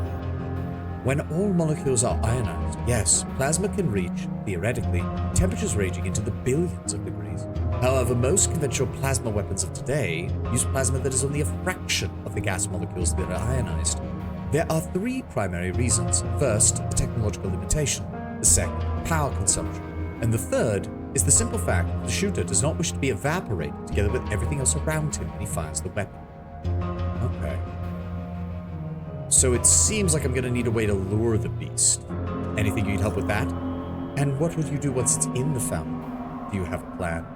When all molecules are ionized, yes, plasma can reach, theoretically, temperatures ranging into the billions of degrees. However, most conventional plasma weapons of today use plasma that is only a fraction of the gas molecules that are ionized. There are three primary reasons. First, the technological limitation. The second, power consumption. And the third is the simple fact that the shooter does not wish to be evaporated together with everything else around him when he fires the weapon. Okay. So it seems like I'm gonna need a way to lure the beast. Anything you'd help with that? And what will you do once it's in the foundry? Do you have a plan?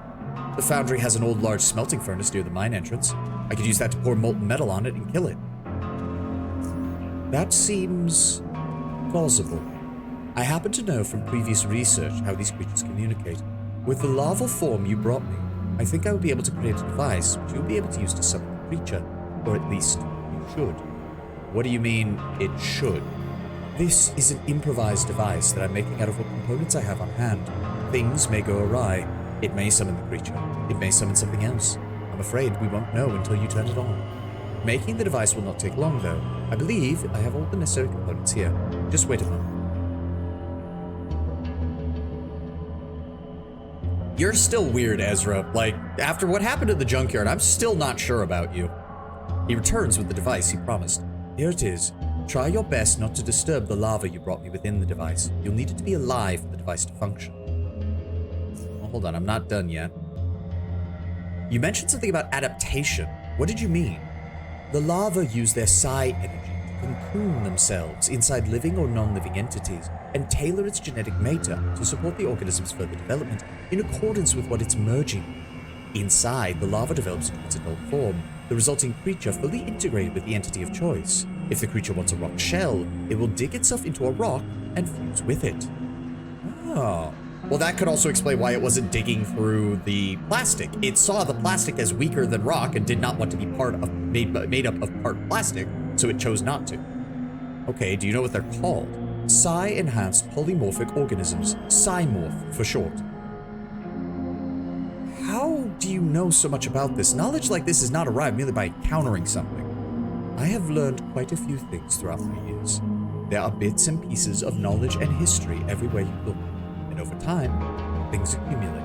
The foundry has an old large smelting furnace near the mine entrance. I could use that to pour molten metal on it and kill it. That seems plausible. I happen to know from previous research how these creatures communicate. With the larval form you brought me, I think I will be able to create a device which you'll be able to use to summon the creature. Or at least, you should. What do you mean, it should? This is an improvised device that I'm making out of what components I have on hand. Things may go awry. It may summon the creature. It may summon something else. I'm afraid we won't know until you turn it on. Making the device will not take long, though. I believe I have all the necessary components here. Just wait a moment. You're still weird, Ezra. Like, after what happened at the junkyard, I'm still not sure about you. He returns with the device he promised. Here it is. Try your best not to disturb the lava you brought me within the device. You'll need it to be alive for the device to function. Oh, hold on, I'm not done yet. You mentioned something about adaptation. What did you mean? The lava use their psi energy to cocoon themselves inside living or non-living entities and tailor its genetic makeup to support the organism's further development in accordance with what it's merging. Inside, the lava develops into its adult form, the resulting creature fully integrated with the entity of choice. If the creature wants a rock shell, it will dig itself into a rock and fuse with it. Oh. Well, that could also explain why it wasn't digging through the plastic. It saw the plastic as weaker than rock and did not want to be made up of part plastic, so it chose not to. Okay, do you know what they're called? Psi-enhanced polymorphic organisms, Psi-morph for short. How do you know so much about this? Knowledge like this is not arrived merely by encountering something. I have learned quite a few things throughout my years. There are bits and pieces of knowledge and history everywhere you look, and over time, things accumulate.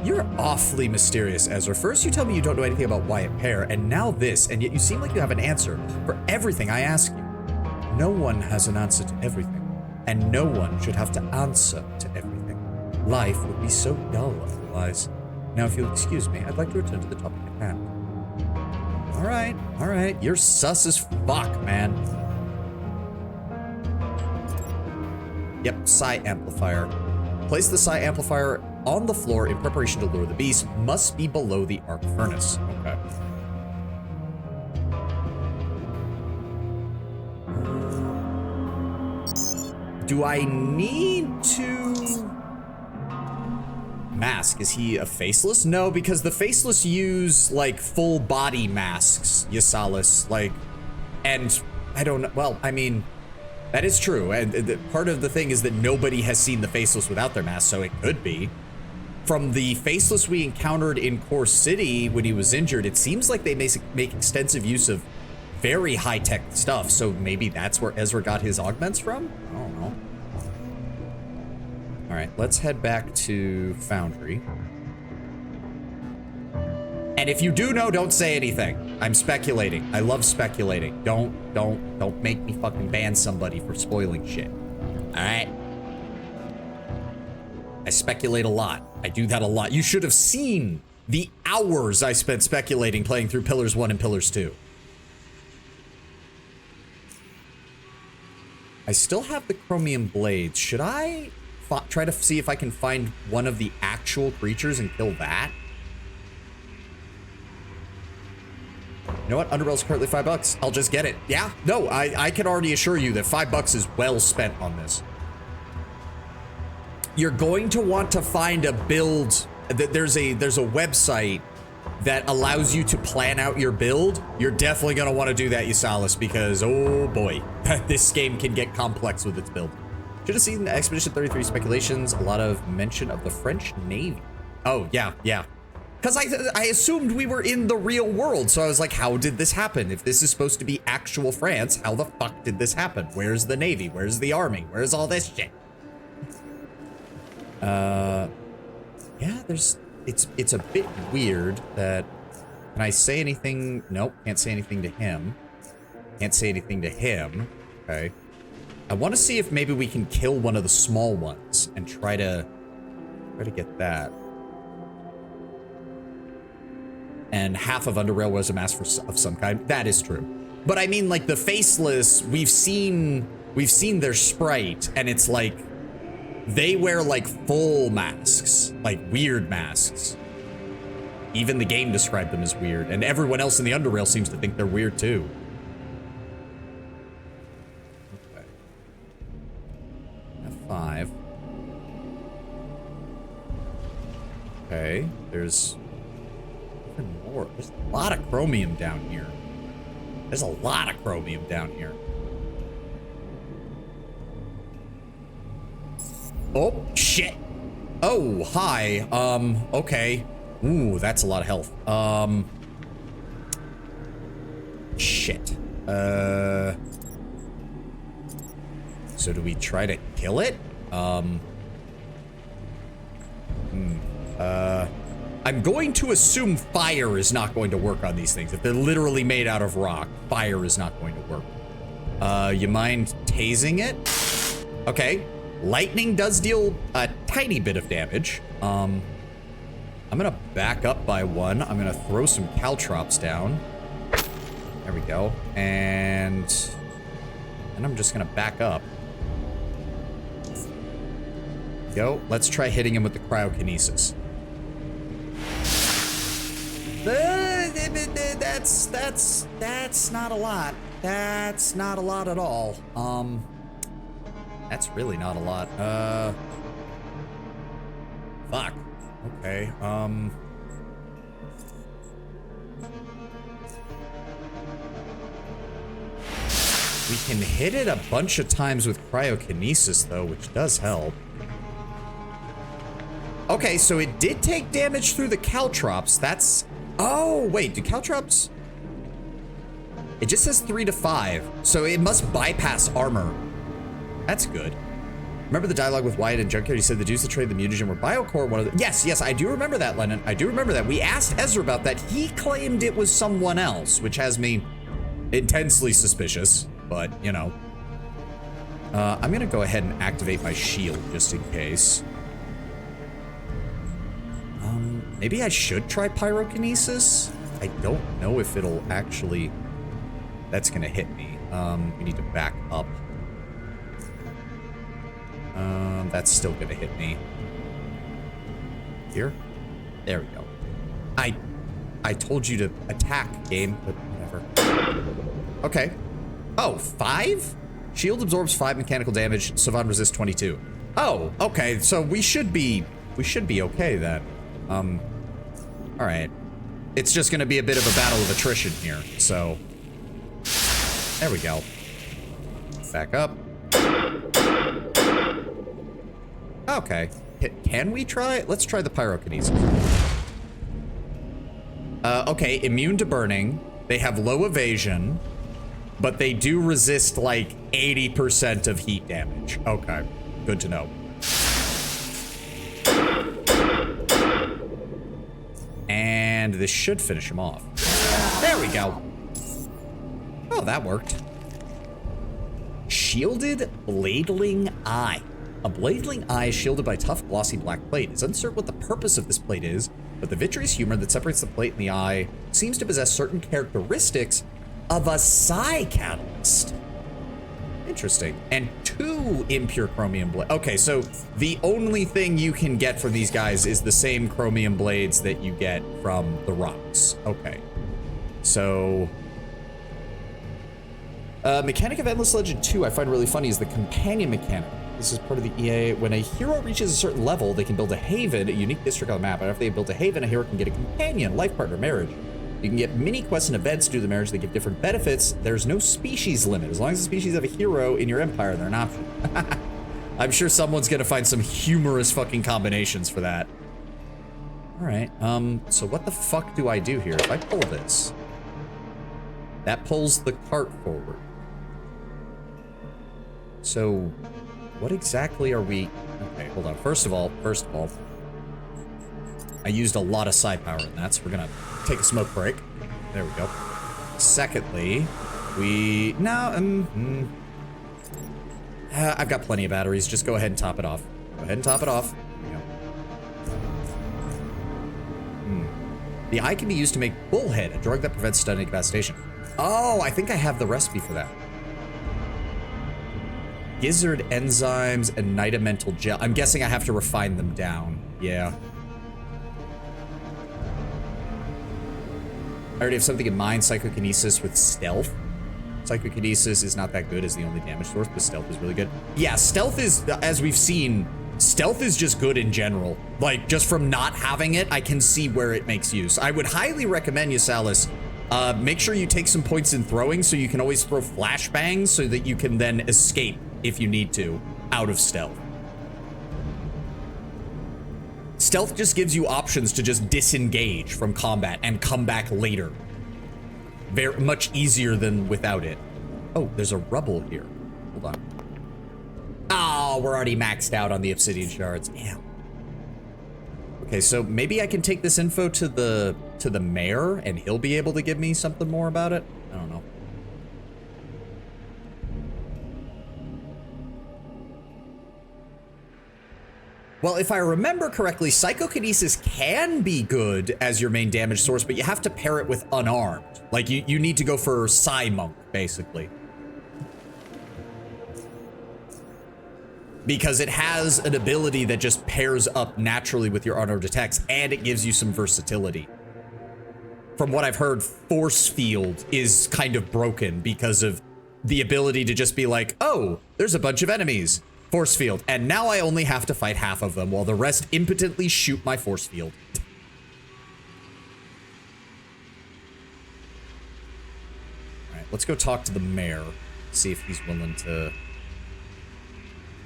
You're awfully mysterious, Ezra. First you tell me you don't know anything about Wyatt Pear, and now this, and yet you seem like you have an answer for everything I ask you. No one has an answer to everything, and no one should have to answer to everything. Life would be so dull otherwise. Now, if you'll excuse me, I'd like to return to the topic at hand. All right. You're sus as fuck, man. Yep, psi amplifier. Place the psi amplifier on the floor in preparation to lure the beast. Must be below the arc furnace. Okay. Do I need to... Mask, is he a faceless? No, because the faceless use like full body masks, Yasalis, like, and I don't know, well, I mean, that is true, and part of the thing is that nobody has seen the faceless without their mask, so it could be. From the faceless we encountered in Core City when he was injured, it seems like they make extensive use of very high-tech stuff, so maybe that's where Ezra got his augments from? I don't know. All right, let's head back to Foundry. And if you do know, don't say anything. I'm speculating. I love speculating. Don't make me fucking ban somebody for spoiling shit. All right? I speculate a lot. I do that a lot. You should have seen the hours I spent speculating playing through Pillars 1 and Pillars 2. I still have the chromium blades. Should I try to see if I can find one of the actual creatures and kill that? You know what? Underrail's currently $5. I'll just get it. Yeah, no, I can already assure you that $5 is well spent on this. You're going to want to find a build. There's a website that allows you to plan out your build. You're definitely going to want to do that, Usalis, because oh boy, this game can get complex with its build. Should have seen Expedition 33 speculations, a lot of mention of the French Navy. Oh, yeah. Because I assumed we were in the real world, so I was like, how did this happen? If this is supposed to be actual France, how the fuck did this happen? Where's the Navy? Where's the Army? Where's all this shit? Yeah, it's a bit weird that, can I say anything? Nope, can't say anything to him. Can't say anything to him. Okay. I want to see if maybe we can kill one of the small ones and try to get that. And half of Underrail was a mask of some kind. That is true. But I mean, like the faceless, we've seen their sprite, and it's like they wear like full masks, like weird masks. Even the game described them as weird, and everyone else in the Underrail seems to think they're weird too. F5. Okay, there's even more. There's a lot of chromium down here. There's a lot of chromium down here. Oh, shit. Oh, hi. Okay. Ooh, that's a lot of health. Shit. So do we try to kill it? I'm going to assume fire is not going to work on these things. If they're literally made out of rock, fire is not going to work. You mind tasing it? Okay. Lightning does deal a tiny bit of damage. I'm gonna back up by one. I'm gonna throw some caltrops down. There we go. And then I'm just gonna back up. Go. Let's try hitting him with the cryokinesis. That's not a lot. That's not a lot at all. That's really not a lot. Fuck. Okay, we can hit it a bunch of times with cryokinesis, though, which does help. Okay, so it did take damage through the caltrops. That's... Oh, wait, do caltrops... It just says 3 to 5, so it must bypass armor. That's good. Remember the dialogue with Wyatt and Junkyard? He said the dudes that traded the mutagen were Biocore, one of the... Yes, I do remember that, Lennon. I do remember that. We asked Ezra about that. He claimed it was someone else, which has me intensely suspicious, but, you know. I'm gonna go ahead and activate my shield, just in case. Maybe I should try pyrokinesis? I don't know if it'll actually... That's gonna hit me. We need to back up. That's still gonna hit me. Here? There we go. I told you to attack, game, but whatever. Okay. Oh, 5? Shield absorbs 5 mechanical damage, Savant resists 22. Oh, okay, so we should be okay then. Alright. It's just gonna be a bit of a battle of attrition here, so... There we go. Back up. Okay. Can we try? Let's try the pyrokinesis. Okay, immune to burning. They have low evasion, but they do resist like 80% of heat damage. Okay, good to know. And this should finish him off. There we go. Oh, that worked. Shielded Bladling Eye. A bladling eye is shielded by tough, glossy black plate. It's uncertain what the purpose of this plate is, but the vitreous humor that separates the plate and the eye seems to possess certain characteristics of a psi catalyst. Interesting. And 2 impure chromium blades. Okay, so the only thing you can get from these guys is the same chromium blades that you get from the rocks. Okay. So... mechanic of Endless Legend 2 I find really funny is the companion mechanic. This is part of the EA. When a hero reaches a certain level, they can build a haven, a unique district on the map. And after they build a haven, a hero can get a companion, life partner, marriage. You can get mini quests and events due to the marriage. They give different benefits. There's no species limit. As long as the species have a hero in your empire, they're an option. I'm sure someone's gonna find some humorous fucking combinations for that. All right, so what the fuck do I do here? If I pull this, that pulls the cart forward. So, what exactly are we... Okay, hold on. First of all, I used a lot of psi power in that, so we're gonna take a smoke break. There we go. Secondly, we... No, I've got plenty of batteries. Just go ahead and top it off. Go ahead and top it off. There we go. The eye can be used to make bullhead, a drug that prevents stunning incapacitation. Oh, I think I have the recipe for that. Gizzard enzymes and nitamental gel. I'm guessing I have to refine them down. Yeah. I already have something in mind. Psychokinesis with stealth. Psychokinesis is not that good as the only damage source, but stealth is really good. Yeah, stealth is, as we've seen, stealth is just good in general. Like, just from not having it, I can see where it makes use. I would highly recommend you, Salis, make sure you take some points in throwing so you can always throw flashbangs so that you can then escape if you need to out of stealth. Stealth just gives you options to just disengage from combat and come back later. Very much easier than without it. Oh, there's a rubble here. Hold on. Oh, we're already maxed out on the obsidian shards. Damn. Okay, so maybe I can take this info to the mayor and he'll be able to give me something more about it. I don't know. Well, if I remember correctly, psychokinesis can be good as your main damage source, but you have to pair it with unarmed. Like, you need to go for Psi Monk, basically. Because it has an ability that just pairs up naturally with your unarmed attacks, and it gives you some versatility. From what I've heard, Force Field is kind of broken because of the ability to just be like, oh, there's a bunch of enemies. Force field, and now I only have to fight half of them while the rest impotently shoot my force field. Alright, let's go talk to the mayor, see if he's willing to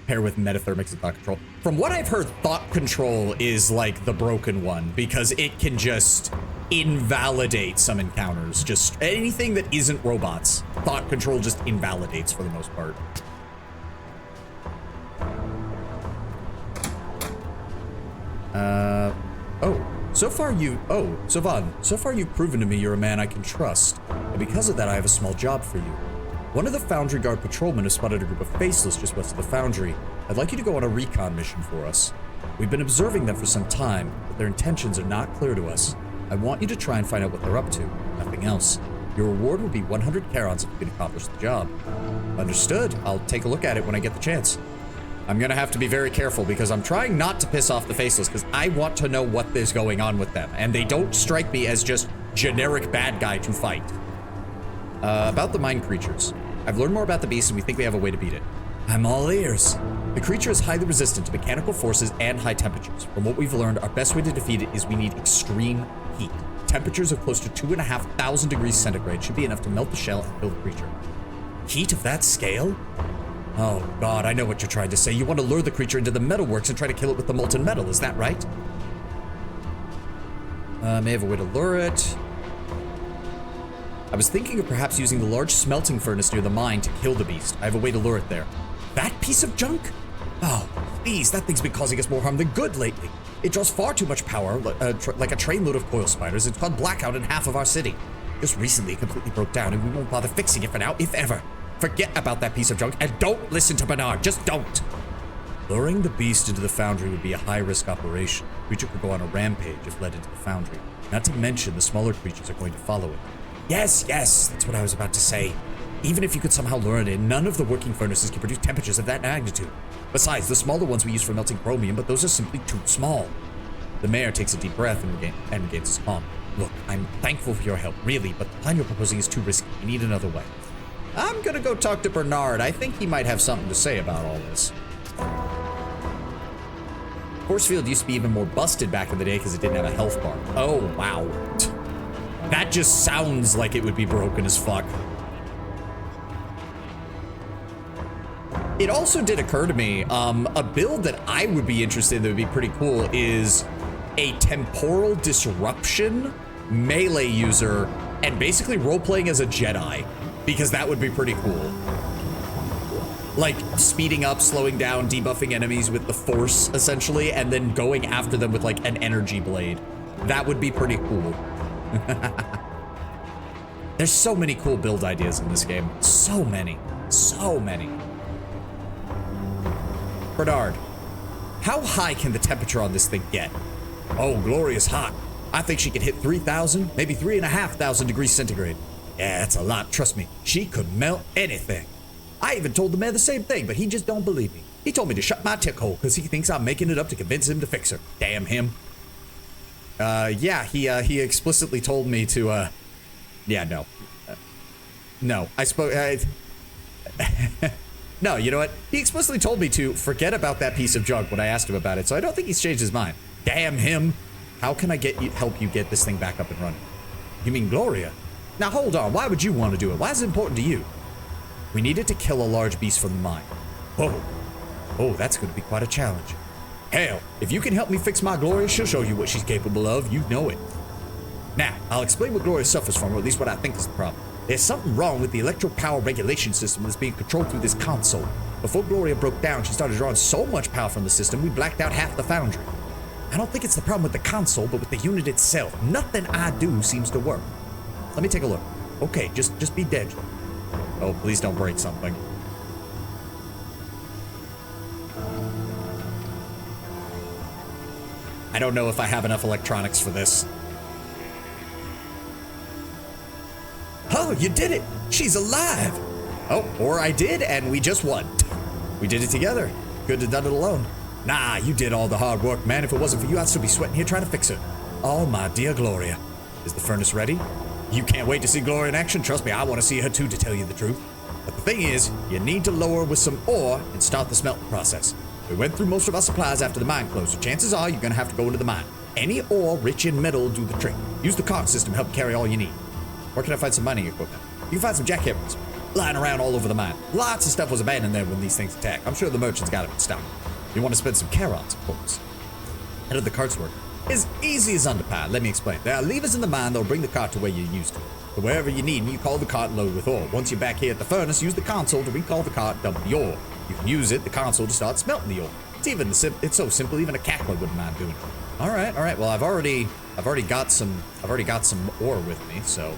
pair with metathermics and thought control. From what I've heard, thought control is like the broken one because it can just invalidate some encounters. Just anything that isn't robots. Thought control just invalidates for the most part. So far you've proven to me you're a man I can trust, and because of that I have a small job for you. One of the Foundry Guard patrolmen has spotted a group of faceless just west of the Foundry. I'd like you to go on a recon mission for us. We've been observing them for some time, but their intentions are not clear to us. I want you to try and find out what they're up to, nothing else. Your reward will be 100 Charons if you can accomplish the job. Understood. I'll take a look at it when I get the chance. I'm gonna have to be very careful because I'm trying not to piss off the faceless because I want to know what is going on with them, and they don't strike me as just generic bad guy to fight. About the mind creatures. I've learned more about the beast and we think we have a way to beat it. I'm all ears. The creature is highly resistant to mechanical forces and high temperatures. From what we've learned, our best way to defeat it is we need extreme heat. Temperatures of close to 2,500 degrees centigrade should be enough to melt the shell and kill the creature. Heat of that scale? Oh god, I know what you're trying to say. You want to lure the creature into the metalworks and try to kill it with the molten metal, is that right? May have a way to lure it. I was thinking of perhaps using the large smelting furnace near the mine to kill the beast. I have a way to lure it there. That piece of junk? Oh, please, that thing's been causing us more harm than good lately. It draws far too much power, like a trainload of coil spiders. It's called blackout in half of our city. Just recently, it completely broke down, and we won't bother fixing it for now, if ever. Forget about that piece of junk, and don't listen to Bernard. Just don't. Luring the beast into the Foundry would be a high-risk operation. The creature could go on a rampage if led into the Foundry. Not to mention the smaller creatures are going to follow it. Yes, that's what I was about to say. Even if you could somehow lure it in, none of the working furnaces can produce temperatures of that magnitude. Besides, the smaller ones we use for melting chromium, but those are simply too small. The mayor takes a deep breath and regains his calm. Look, I'm thankful for your help, really, but the plan you're proposing is too risky. We need another way. I'm gonna go talk to Bernard. I think he might have something to say about all this. Force field used to be even more busted back in the day because it didn't have a health bar. Oh, wow. That just sounds like it would be broken as fuck. It also did occur to me, a build that I would be interested in that would be pretty cool is a temporal disruption melee user and basically role-playing as a Jedi, because that would be pretty cool. Like speeding up, slowing down, debuffing enemies with the Force, essentially, and then going after them with like an energy blade. That would be pretty cool. There's so many cool build ideas in this game. So many. So many. Bernard, how high can the temperature on this thing get? Oh, glorious hot. I think she could hit 3,000, maybe 3,500 degrees centigrade. Yeah, that's a lot, trust me. She could melt anything. I even told the mayor the same thing, but he just don't believe me. He told me to shut my tick hole because he thinks I'm making it up to convince him to fix her. Damn him. Yeah, he explicitly told me to, yeah, no. No, I spoke, no, you know what? He explicitly told me to forget about that piece of junk when I asked him about it, so I don't think he's changed his mind. Damn him. How can I help you get this thing back up and running? You mean Gloria? Now hold on, why would you want to do it? Why is it important to you? We needed to kill a large beast from the mine. Whoa. Oh, that's going to be quite a challenge. Hell, if you can help me fix my Gloria, she'll show you what she's capable of. You know it. Now, I'll explain what Gloria suffers from, or at least what I think is the problem. There's something wrong with the electro power regulation system that's being controlled through this console. Before Gloria broke down, she started drawing so much power from the system, we blacked out half the foundry. I don't think it's the problem with the console, but with the unit itself. Nothing I do seems to work. Let me take a look. Okay, just be dead. Oh, please don't break something. I don't know if I have enough electronics for this. Oh, you did it! She's alive! Oh, or I did, and we just won. We did it together. Couldn't have done it alone. Nah, you did all the hard work, man. If it wasn't for you, I'd still be sweating here trying to fix her. Oh, my dear Gloria. Is the furnace ready? You can't wait to see Gloria in action. Trust me, I want to see her too, to tell you the truth. But the thing is, you need to lower with some ore and start the smelting process. We went through most of our supplies after the mine closed, so chances are you're going to have to go into the mine. Any ore rich in metal will do the trick. Use the cart system to help carry all you need. Where can I find some mining equipment? You can find some jackhammers lying around all over the mine. Lots of stuff was abandoned there when these things attacked. I'm sure the merchants got it in stock. You want to spend some carrots, of course. How do the carts work? As easy as underpie. Let me explain. There are levers in the mine that'll bring the cart to where you're used to. So wherever you need, you call the cart and load with ore. Once you're back here at the furnace, use the console to recall the cart, dump the ore. You can use it, the console, to start smelting the ore. It's so simple, even a cackler wouldn't mind doing it. All right. Well, I've already got some ore with me, so.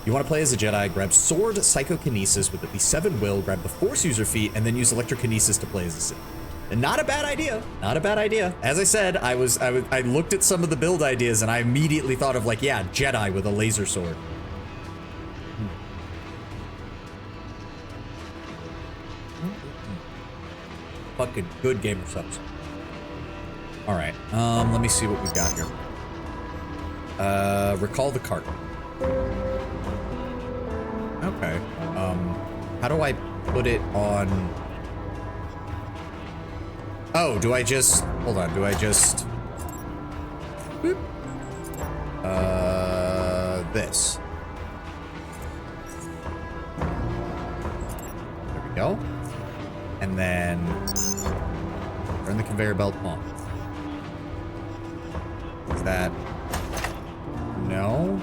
You want to play as a Jedi, grab sword psychokinesis with at least 7 will, grab the Force user feat, and then use electrokinesis to play as a Sith. And not a bad idea. Not a bad idea. As I said, I looked at some of the build ideas and I immediately thought of like, yeah, Jedi with a laser sword. Fucking good gamer subs. All right. Let me see what we've got here. Recall the cart. Okay. How do I put it on? Oh, do I just, hold on, do I just, boop. This. There we go. And then turn the conveyor belt on. Is that, no?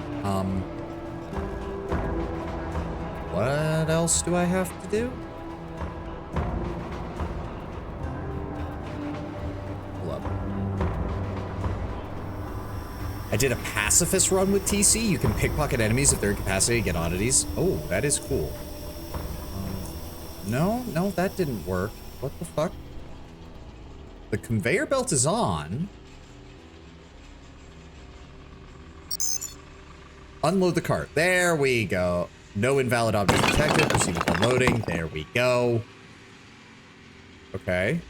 What else do I have to do? I did a pacifist run with TC. You can pickpocket enemies if they're incapacitated, get oddities. Oh, that is cool. No, that didn't work. What the fuck? The conveyor belt is on. Unload the cart. There we go. No invalid objects detected. Proceed with unloading. There we go. Okay.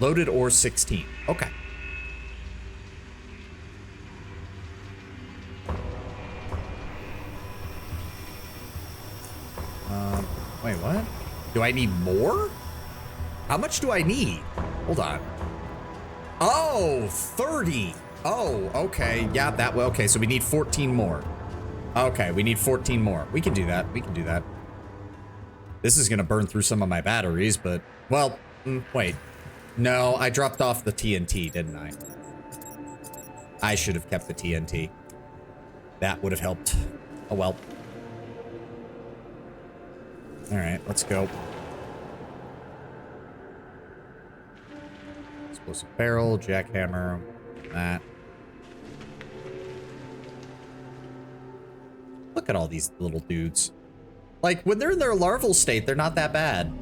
Loaded ore 16. Okay. Do I need more? How much do I need? Hold on. Oh, 30. Oh, okay. Yeah, that way. Okay, so we need 14 more. Okay, we need 14 more. We can do that. We can do that. This is going to burn through some of my batteries, but... Well, wait. No, I dropped off the TNT, didn't I? I should have kept the TNT. That would have helped. Oh, well. Alright, let's go. Explosive barrel, jackhammer, that. Look at all these little dudes. Like, when they're in their larval state, they're not that bad.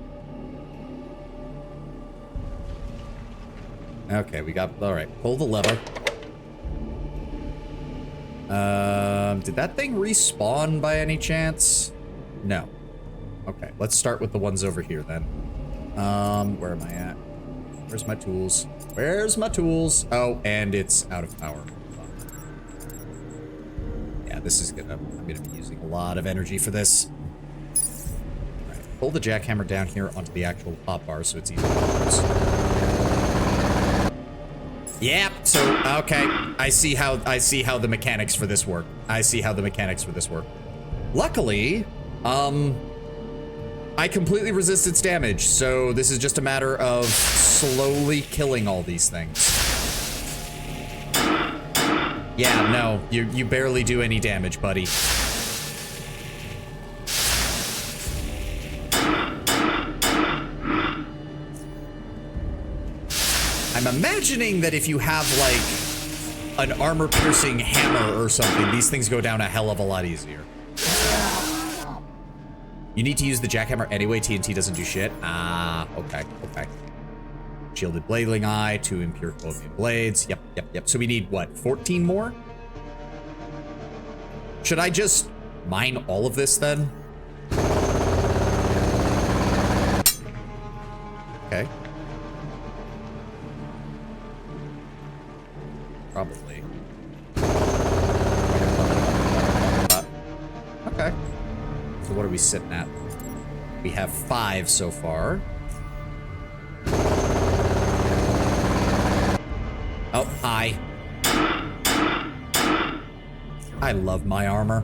Okay, we got... Alright, pull the lever. Did that thing respawn by any chance? No. Okay, let's start with the ones over here then. Where am I at? Where's my tools? Where's my tools? Oh, and it's out of power. Yeah, this is gonna... I'm gonna be using a lot of energy for this. Alright, pull the jackhammer down here onto the actual hotbar so it's easy to use. Yep, so, okay. I see how the mechanics for this work. I see how the mechanics for this work. Luckily, I completely resist its damage, so this is just a matter of slowly killing all these things. Yeah, no, you barely do any damage, buddy. I'm imagining that if you have, like, an armor-piercing hammer or something, these things go down a hell of a lot easier. You need to use the jackhammer anyway, TNT doesn't do shit. Ah, okay, okay. Shielded blading eye, 2 impure chromium blades. Yep, yep, yep. So we need, what, 14 more? Should I just mine all of this then? Okay. Probably. Okay. So what are we sitting at? We have 5 so far. Oh, hi. I love my armor.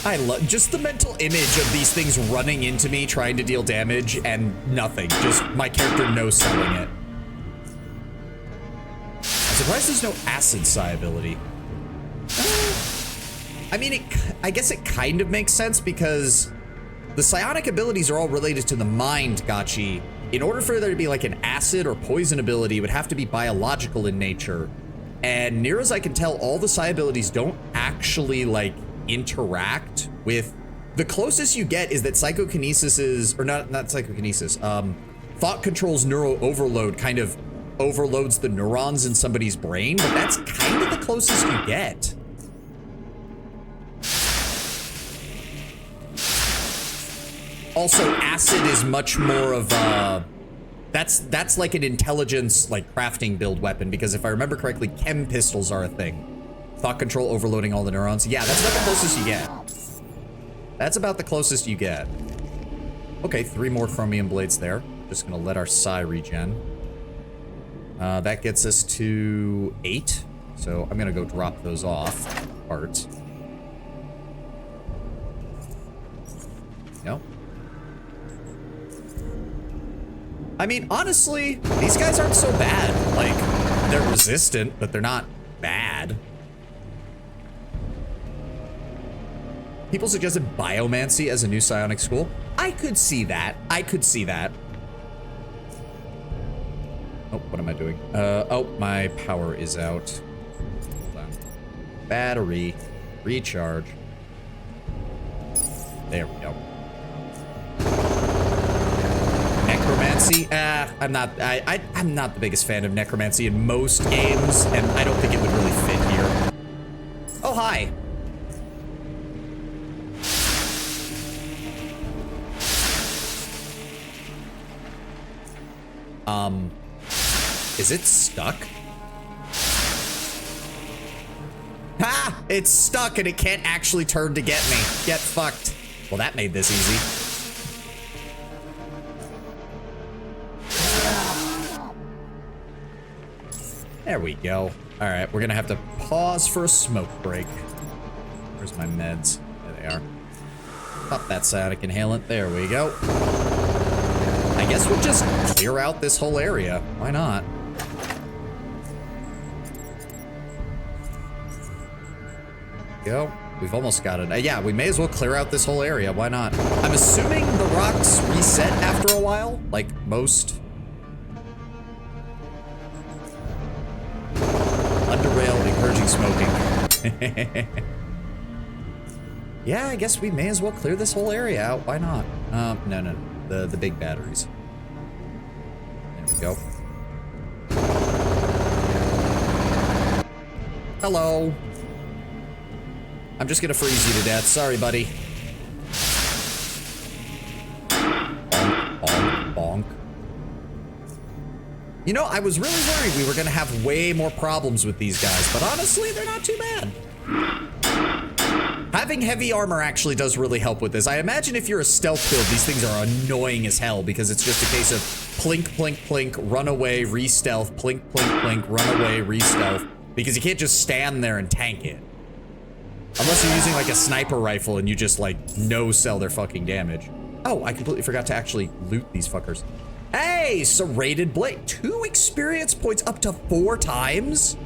I love just the mental image of these things running into me, trying to deal damage, and nothing. Just my character no-selling it. I'm surprised there's no acid psi ability. I mean, I guess it kind of makes sense because the psionic abilities are all related to the mind, Gotchi. In order for there to be like an acid or poison ability, it would have to be biological in nature. And near as I can tell, all the psi abilities don't actually like interact with... The closest you get is that psychokinesis is, or not psychokinesis, thought control's neuro overload kind of overloads the neurons in somebody's brain, but that's kind of the closest you get. Also, acid is much more of a... That's like an intelligence, like, crafting build weapon, because if I remember correctly, chem pistols are a thing. Thought control overloading all the neurons. Yeah, that's about the closest you get. That's about the closest you get. Okay, 3 more chromium blades there. Just gonna let our psi regen. That gets us to 8. So I'm gonna go drop those off. Parts. No. I mean, honestly, these guys aren't so bad. Like, they're resistant, but they're not bad. People suggested biomancy as a new psionic school. I could see that. I could see that. Oh, what am I doing? Oh, my power is out. Hold on. Battery. Recharge. There we go. Necromancy? I'm not the biggest fan of necromancy in most games, and I don't think it would really fit here. Oh, hi. Is it stuck? Ha! It's stuck and it can't actually turn to get me. Get fucked. Well, that made this easy. There we go. All right, we're gonna have to pause for a smoke break. Where's my meds? There they are. Pop that psionic inhalant. There we go. I guess we'll just clear out this whole area. Why not? Go. We've almost got it. Yeah, we may as well clear out this whole area. Why not? I'm assuming the rocks reset after a while, like most. Underrail encouraging smoking. Yeah, I guess we may as well clear this whole area out. Why not? No. The big batteries. There we go. Hello. I'm just gonna freeze you to death. Sorry, buddy. Bonk, bonk, bonk. You know, I was really worried we were gonna have way more problems with these guys, but honestly, they're not too bad. Having heavy armor actually does really help with this. I imagine if you're a stealth build, these things are annoying as hell because it's just a case of plink, plink, plink, run away, re-stealth, plink, plink, plink, run away, re-stealth, because you can't just stand there and tank it. Unless you're using like a sniper rifle and you just like no-sell their fucking damage. Oh, I completely forgot to actually loot these fuckers. Hey, serrated blade. 2 experience points up to 4 times?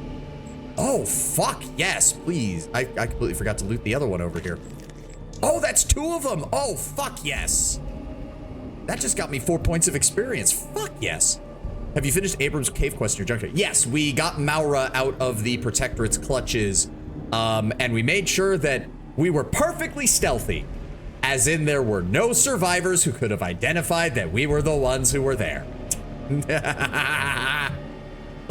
Oh, fuck, yes, please. I completely forgot to loot the other one over here. Oh, that's 2 of them. Oh, fuck, yes. That just got me 4 points of experience. Fuck, yes. Have you finished Abram's cave quest in your junkyard? Yes, we got Maura out of the Protectorate's clutches. And we made sure that we were perfectly stealthy, as in there were no survivors who could have identified that we were the ones who were there. The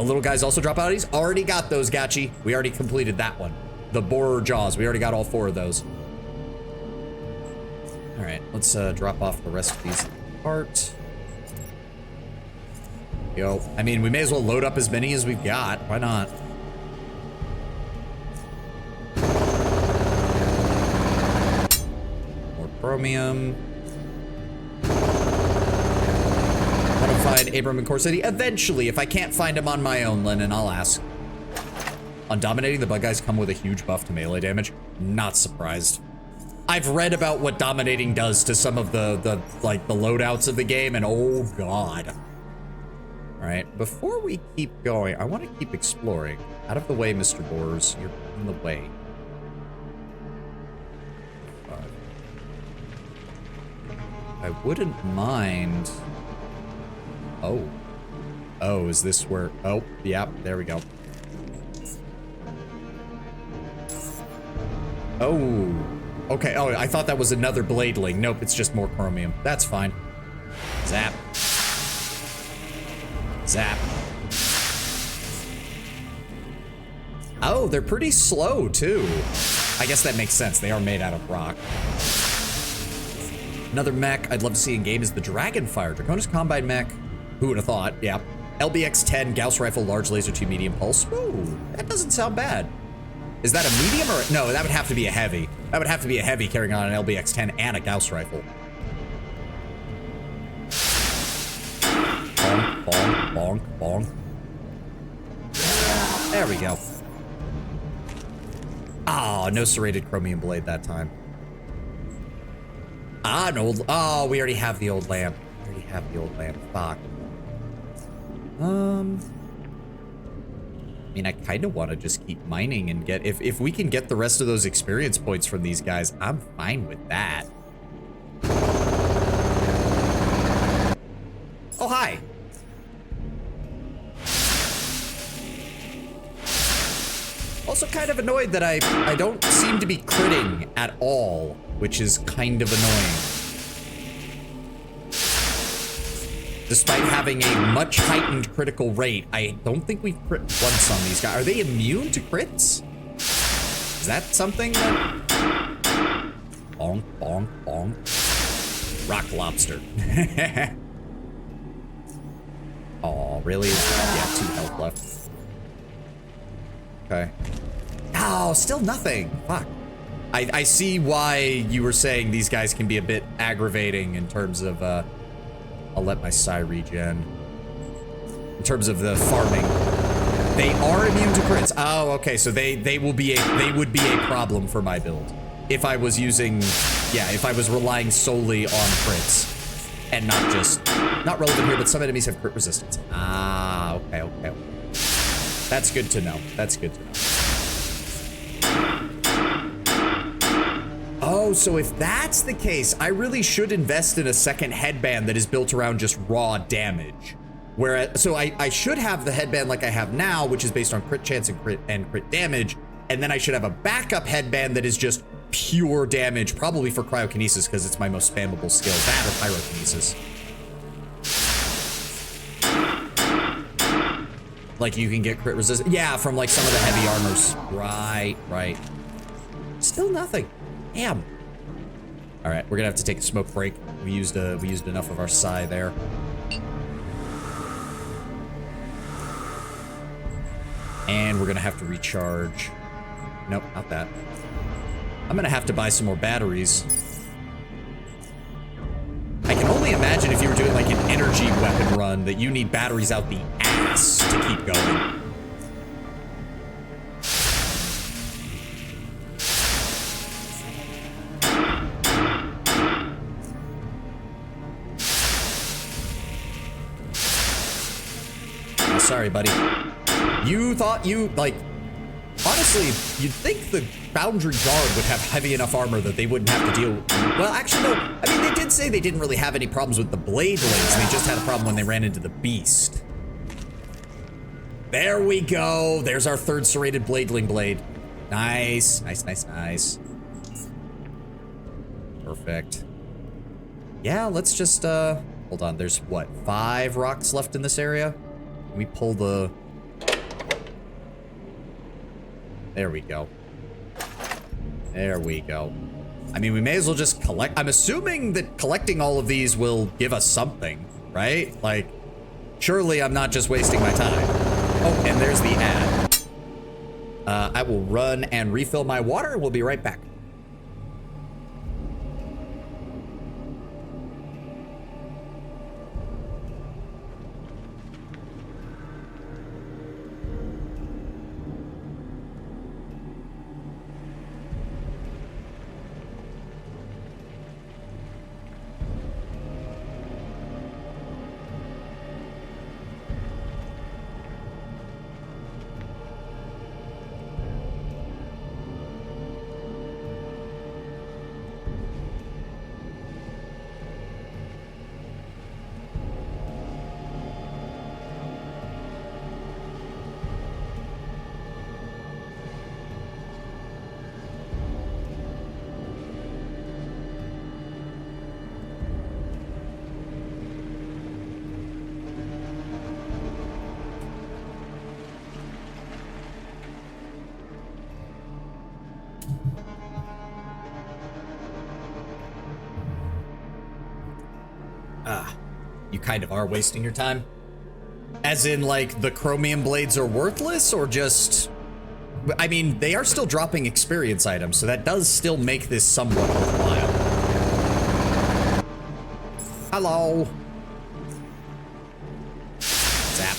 little guys also drop out. He's already got those, Gachi. We already completed that one. The borer jaws. We already got all 4 of those. All right, let's drop off the rest of these apart. Yo, I mean, we may as well load up as many as we've got. Why not? Chromium. Want to find Abram in Core City? Eventually, if I can't find him on my own, Lennon, I'll ask. On dominating, the bug guys come with a huge buff to melee damage. Not surprised. I've read about what dominating does to some of the loadouts of the game, and oh god. All right, before we keep going, I want to keep exploring. Out of the way, Mr. Boars. You're in the way. I wouldn't mind. Oh. Oh, is this where? Oh, yeah, there we go. Oh. Okay, oh, I thought that was another bladeling. Nope, it's just more chromium. That's fine. Zap. Zap. Oh, they're pretty slow, too. I guess that makes sense. They are made out of rock. Another mech I'd love to see in game is the Dragonfire. Draconis Combine mech. Who would have thought? Yeah. LBX-10, Gauss Rifle, Large Laser 2, Medium Pulse. Ooh, that doesn't sound bad. Is that a medium or... No, that would have to be a heavy. That would have to be a heavy carrying on an LBX-10 and a Gauss Rifle. Bonk, bonk, bonk, bonk. There we go. Ah, no serrated chromium blade that time. Ah, an old... Oh, we already have the old lamp. We already have the old lamp. Fuck. I mean, I kind of want to just keep mining and get... If we can get the rest of those experience points from these guys, I'm fine with that. Oh, hi. Also kind of annoyed that I don't seem to be critting at all, which is kind of annoying. Despite having a much heightened critical rate, I don't think we've crit once on these guys. Are they immune to crits? Is that something that... Bonk, bonk, bonk. Rock lobster. Oh, really? Yeah, 2 health left. Okay. Oh, still nothing. Fuck. I see why you were saying these guys can be a bit aggravating in terms of, I'll let my psi regen. In terms of the farming. They are immune to crits. Oh, okay. So they would be a problem for my build if I was using, yeah, if I was relying solely on crits and not relevant here, but some enemies have crit resistance. Ah, okay. That's good to know. That's good to know. Oh, so if that's the case, I really should invest in a second headband that is built around just raw damage. So I should have the headband like I have now, which is based on crit chance and crit damage, and then I should have a backup headband that is just pure damage, probably for cryokinesis because it's my most spammable skill, that or pyrokinesis. Like you can get crit resistance, yeah, from like some of the heavy armors. Right. Still nothing. Damn. All right, we're gonna have to take a smoke break. We used enough of our psi there. And we're gonna have to recharge. Nope, not that. I'm gonna have to buy some more batteries. I can only imagine if you were doing like an energy weapon run that you need batteries out the ass to keep going. Oh, sorry, buddy. You thought like, honestly, you'd think the foundry guard would have heavy enough armor that they wouldn't have to deal with. Well, actually, no. I mean, they did say they didn't really have any problems with the blade links. They just had a problem when they ran into the beast. There we go. There's our third serrated bladeling blade. Nice. Perfect. Yeah, let's just, hold on. There's what, 5 rocks left in this area? Can we pull the... There we go. There we go. I mean, we may as well just collect. I'm assuming that collecting all of these will give us something, right? Like, surely I'm not just wasting my time. Oh, and there's the ad. I will run and refill my water. We'll be right back. You kind of are wasting your time? As in, like, the chromium blades are worthless, or just... I mean, they are still dropping experience items, so that does still make this somewhat worthwhile. Hello. Zap.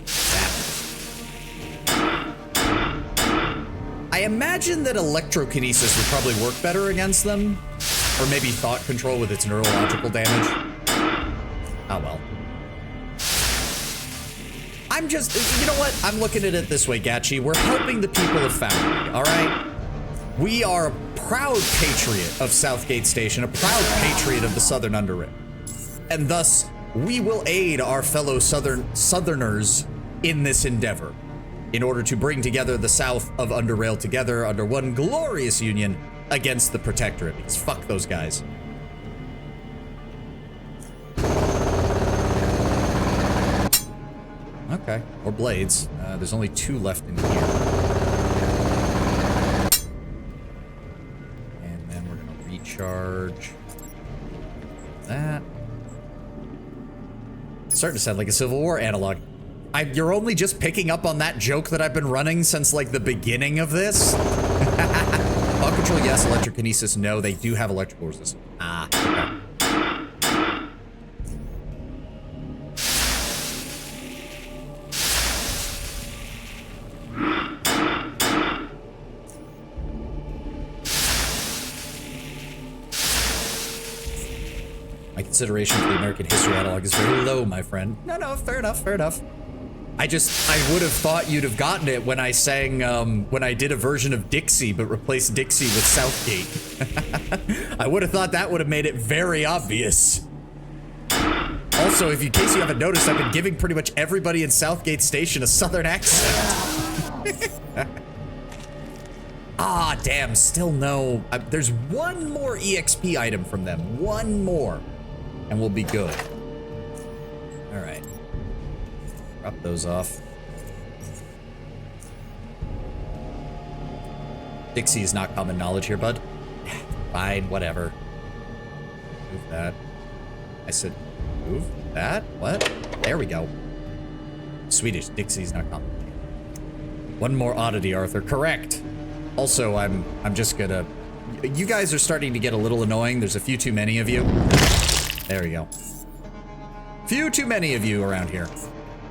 Zap. I imagine that electrokinesis would probably work better against them. Or maybe thought control with its neurological damage. Oh well. I'm just, you know what? I'm looking at it this way, Gachi. We're helping the people of Foundry, all right? We are a proud patriot of Southgate Station, a proud patriot of the Southern Underrail. And thus, we will aid our fellow Southerners in this endeavor in order to bring together the South of Underrail together under one glorious union against the Protectorate, because fuck those guys. Okay, or blades. There's only 2 left in here. And then we're gonna recharge that. It's starting to sound like a Civil War analog. You're only just picking up on that joke that I've been running since like the beginning of this? Thought control, yes. Electrokinesis, no. They do have electrical resistance. Ah, okay. consideration for the American history analog is very low, my friend. No, fair enough, fair enough. I would have thought you'd have gotten it when I sang, when I did a version of Dixie, but replaced Dixie with Southgate. I would have thought that would have made it very obvious. Also, in case you haven't noticed, I've been giving pretty much everybody in Southgate Station a southern accent. Ah, damn, still no. There's one more EXP item from them. One more. And we'll be good. All right. Drop those off. Dixie is not common knowledge here, bud. Fine, whatever. Move that. I said, move that? What? There we go. Swedish. Dixie's not common. One more oddity, Arthur. Correct. Also, I'm just gonna... You guys are starting to get a little annoying. There's a few too many of you. There we go. Few too many of you around here.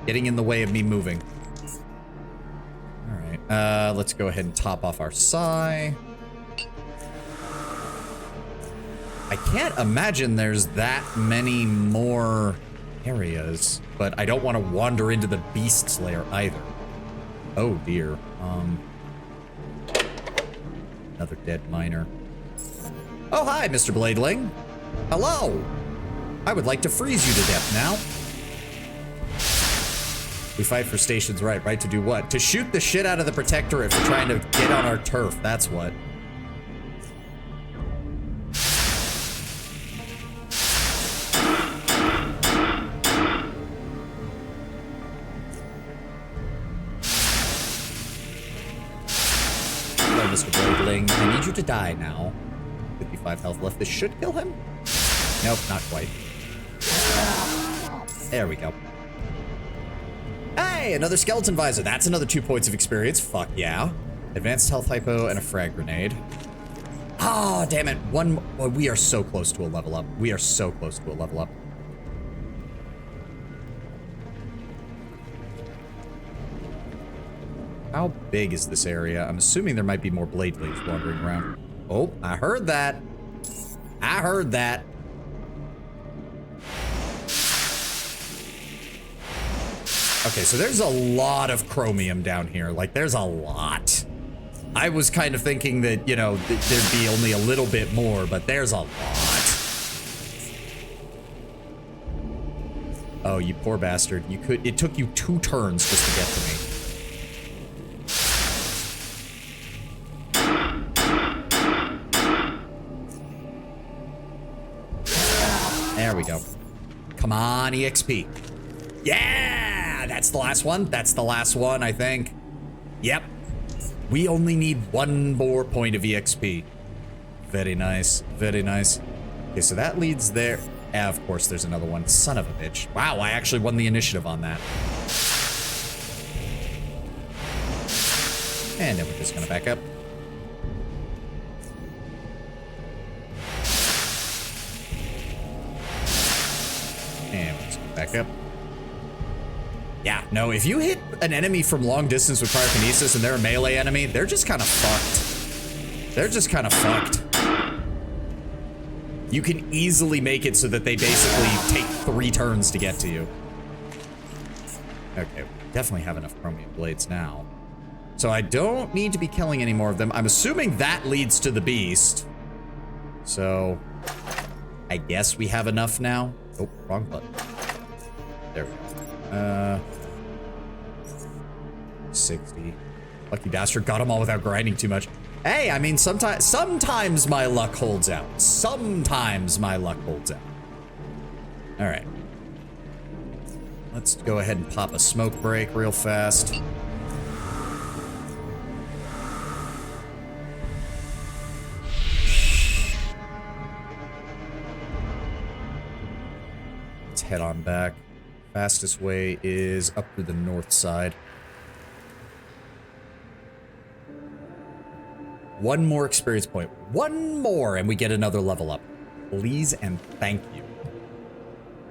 Getting in the way of me moving. Alright, let's go ahead and top off our psi. I can't imagine there's that many more areas, but I don't want to wander into the Beast's lair either. Oh dear. Another dead miner. Oh, hi, Mr. Bladeling. Hello. I would like to freeze you to death now. We fight for stations right to do what? To shoot the shit out of the Protectorate for trying to get on our turf, that's what. Mr. Bladeling, I need you to die now. 55 health left. This should kill him? Nope, not quite. There we go. Hey, another skeleton visor. That's another 2 points of experience. Fuck yeah. Advanced health hypo and a frag grenade. Ah, oh, damn it. One. Well, we are so close to a level up. We are so close to a level up. How big is this area? I'm assuming there might be more blade blades wandering around. Oh, I heard that. I heard that. Okay, so there's a lot of chromium down here. Like, there's a lot. I was kind of thinking that, you know, there'd be only a little bit more, but there's a lot. Oh, you poor bastard. It took you 2 turns just to get to me. There we go. Come on, EXP. Yeah! That's the last one. That's the last one, I think. Yep. We only need 1 more point of EXP. Very nice. Very nice. Okay, so that leads there. Yeah, of course, there's another one. Son of a bitch. Wow, I actually won the initiative on that. And then we're just gonna back up. And we're just gonna back up. Yeah, no, if you hit an enemy from long distance with pyrokinesis and they're a melee enemy, they're just kind of fucked. They're just kind of fucked. You can easily make it so that they basically take 3 turns to get to you. Okay, we definitely have enough chromium blades now. So I don't need to be killing any more of them. I'm assuming that leads to the beast. So I guess we have enough now. Oh, wrong button. There we go. 60. Lucky bastard got them all without grinding too much. Hey, I mean, sometimes my luck holds out. Sometimes my luck holds out. All right. Let's go ahead and pop a smoke break real fast. Let's head on back. Fastest way is up to the north side. 1 more experience point. 1 more, and we get another level up. Please and thank you.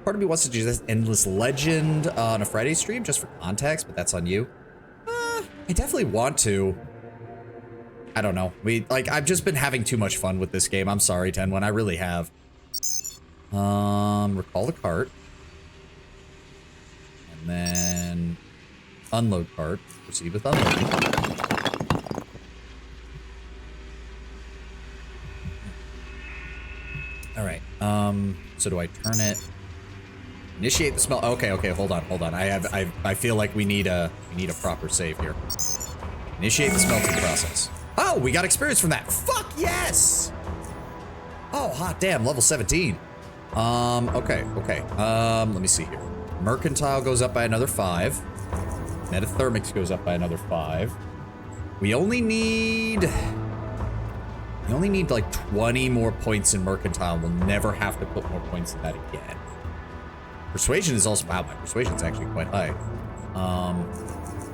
Part of me wants to do this endless legend on a Friday stream just for context, but that's on you. I definitely want to. I don't know. I've just been having too much fun with this game. I'm sorry, 10-1. I really have. Recall the cart. And then unload cart. Proceed with unloading. All right. So do I turn it? Initiate the smell. Okay, hold on. I feel like we need a proper save here. Initiate the smelting process. Oh, we got experience from that. Fuck yes! Oh, hot damn, level 17. Okay. Let me see here. Mercantile goes up by another 5. Metathermics goes up by another 5. We only need like 20 more points in Mercantile. We'll never have to put more points in that again. Persuasion is also, wow, my persuasion's actually quite high.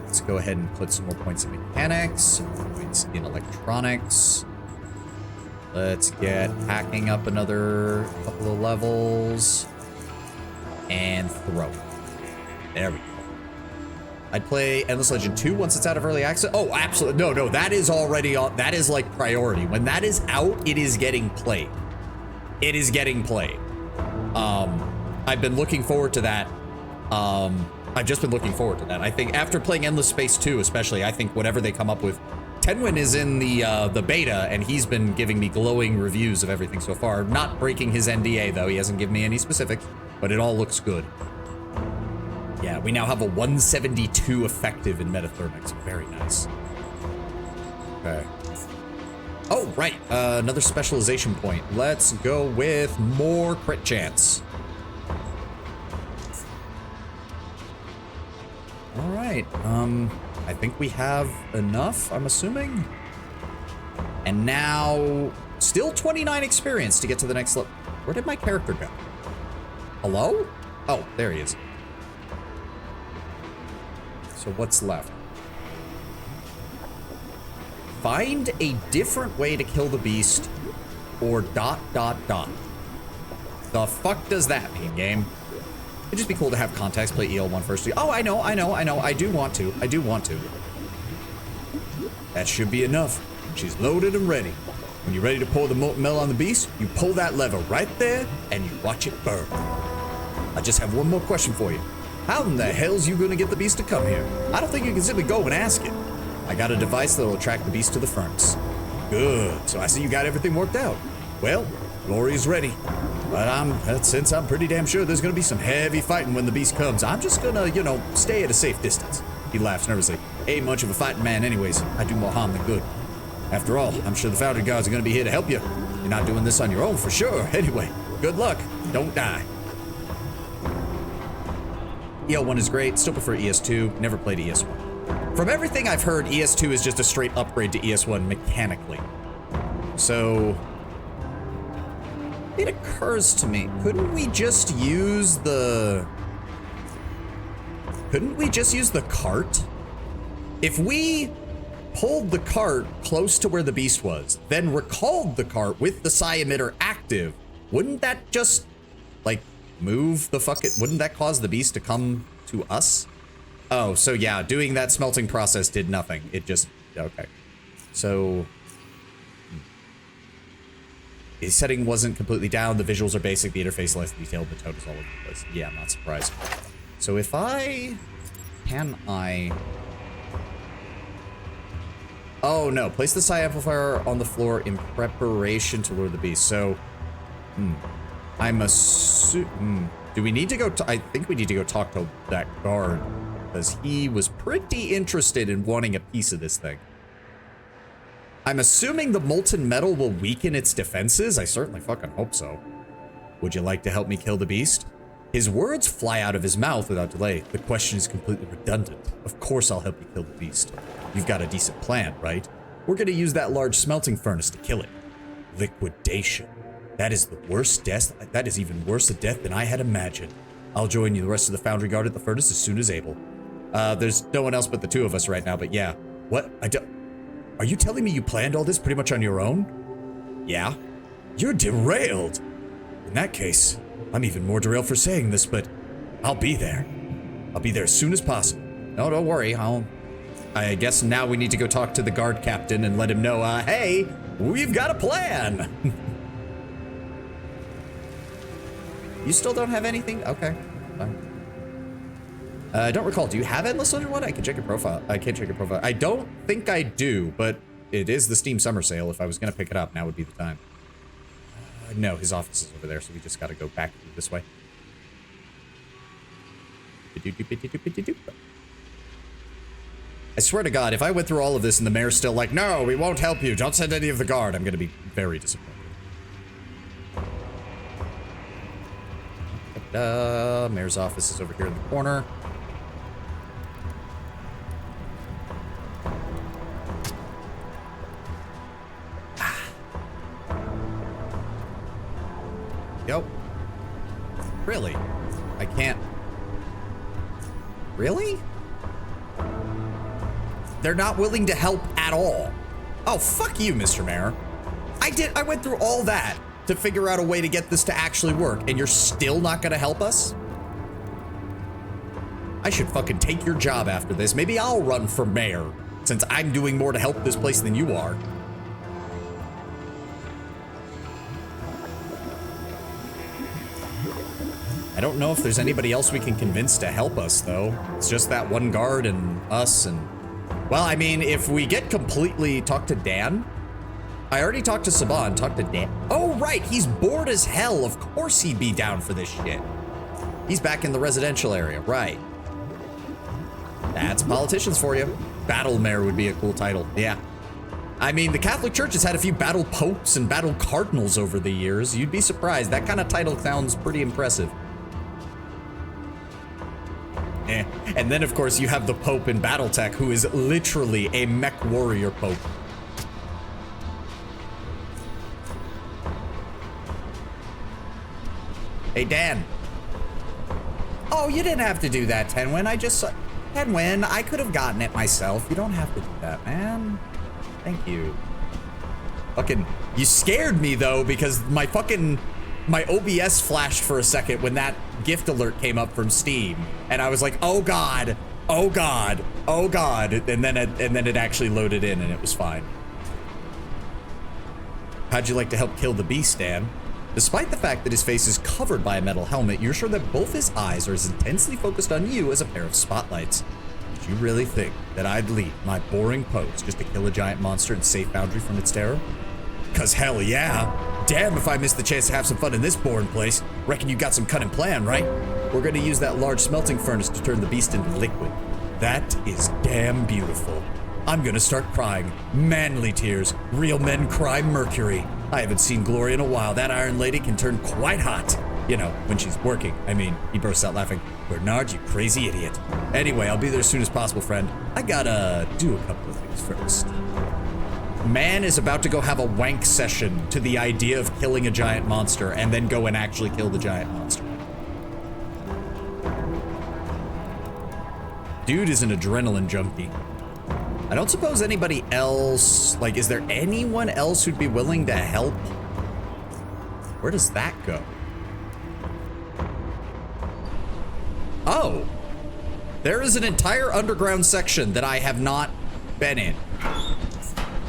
Let's go ahead and put some more points in mechanics, some more points in electronics. Let's get hacking up another couple of levels. And throw. There we go. I'd play Endless Legend 2 once it's out of early access. Oh, absolutely. No, that is already on. That is like priority. When that is out, it is getting played. It is getting played. I've been looking forward to that. I've just been looking forward to that. I think after playing Endless Space 2, especially, I think whatever they come up with. Tenwin is in the beta, and he's been giving me glowing reviews of everything so far. Not breaking his NDA, though. He hasn't given me any specifics, but it all looks good. Yeah, we now have a 172 effective in metathermics. Very nice. Okay. Oh, right. Another specialization point. Let's go with more crit chance. All right. I think we have enough, I'm assuming. And now, still 29 experience to get to the next level. Where did my character go? Hello? Oh, there he is. So what's left? Find a different way to kill the beast, or ... The fuck does that mean, game? It'd just be cool to have contacts play EL1 first. Oh, I know. I do want to. That should be enough. She's loaded and ready. When you're ready to pour the molten metal on the beast, you pull that lever right there, and you watch it burn. I just have one more question for you. How in the hell's you gonna get the beast to come here? I don't think you can simply go and ask it. I got a device that'll attract the beast to the furnace. Good, so I see you got everything worked out. Well, Glory's ready. But since I'm pretty damn sure there's gonna be some heavy fighting when the beast comes, I'm just gonna, stay at a safe distance. He laughs nervously. Ain't much of a fighting man anyways. I do more harm than good. After all, I'm sure the foundry guards are gonna be here to help you. You're not doing this on your own for sure. Anyway, good luck. Don't die. EL1 is great. Still prefer ES2. Never played ES1. From everything I've heard, ES2 is just a straight upgrade to ES1 mechanically. So it occurs to me, couldn't we just use the cart? If we pulled the cart close to where the beast was, then recalled the cart with the psi emitter active, wouldn't that just, like, move the wouldn't that cause the beast to come to us? Oh, so yeah, doing that smelting process did nothing. It just, okay. So, the setting wasn't completely down. The visuals are basic, the interface less detailed, the tone is all over the place. Yeah, I'm not surprised. So if oh no, place the psi amplifier on the floor in preparation to lure the beast. So, I'm assuming, do we need to go, I think we need to go talk to that guard, because he was pretty interested in wanting a piece of this thing. I'm assuming the molten metal will weaken its defenses. I certainly fucking hope so. Would you like to help me kill the beast? His words fly out of his mouth without delay. The question is completely redundant. Of course I'll help you kill the beast. You've got a decent plan, right? We're gonna use that large smelting furnace to kill it. Liquidation. That is the worst death. That is even worse a death than I had imagined. I'll join you, the rest of the foundry guard at the furnace as soon as able. There's no one else but the two of us right now, but yeah. What? Are you telling me you planned all this pretty much on your own? Yeah. You're derailed. In that case, I'm even more derailed for saying this, but I'll be there. I'll be there as soon as possible. No, don't worry. I guess now we need to go talk to the guard captain and let him know, hey, we've got a plan. You still don't have anything? Okay, fine. I don't recall. Do you have Endless Underwater? I can check your profile. I can't check your profile. I don't think I do, but it is the Steam Summer Sale. If I was going to pick it up, now would be the time. No, his office is over there, so we just got to go back this way. I swear to God, if I went through all of this and the mayor's still like, no, we won't help you, don't send any of the guard, I'm going to be very disappointed. Mayor's office is over here in the corner. Yo. Really? I can't. Really? They're not willing to help at all. Oh, fuck you, Mr. Mayor. I went through all that to figure out a way to get this to actually work, and you're still not gonna help us? I should fucking take your job after this. Maybe I'll run for mayor, since I'm doing more to help this place than you are. I don't know if there's anybody else we can convince to help us, though. It's just that one guard and us and... Well, I mean, if we get completely... Talk to Dan? I already talked to Saban. Talk to Dan. Oh, right. He's bored as hell. Of course he'd be down for this shit. He's back in the residential area. Right. That's politicians for you. Battle Mayor would be a cool title. Yeah. I mean, the Catholic Church has had a few battle popes and battle cardinals over the years. You'd be surprised. That kind of title sounds pretty impressive. And then, of course, you have the Pope in Battletech, who is literally a mech warrior Pope. Hey, Dan. Oh, you didn't have to do that, Tenwin. Tenwin, I could have gotten it myself. You don't have to do that, man. Thank you. Fucking, you scared me, though, because my OBS flashed for a second when that gift alert came up from Steam, and I was like, "Oh God, oh God, oh God!" And then it actually loaded in, and it was fine. How'd you like to help kill the beast, Dan? Despite the fact that his face is covered by a metal helmet, you're sure that both his eyes are as intensely focused on you as a pair of spotlights. Did you really think that I'd leave my boring post just to kill a giant monster and save Foundry from its terror? 'Cause hell yeah. Damn if I missed the chance to have some fun in this boring place. Reckon you got some cunning plan, right? We're gonna use that large smelting furnace to turn the beast into liquid. That is damn beautiful. I'm gonna start crying. Manly tears. Real men cry mercury. I haven't seen Glory in a while. That Iron Lady can turn quite hot. You know, when she's working. I mean, he bursts out laughing. Bernard, you crazy idiot. Anyway, I'll be there as soon as possible, friend. I gotta do a couple of things first. Man is about to go have a wank session to the idea of killing a giant monster and then go and actually kill the giant monster. Dude is an adrenaline junkie. I don't suppose anybody else, like, is there anyone else who'd be willing to help? Where does that go? Oh, there is an entire underground section that I have not been in.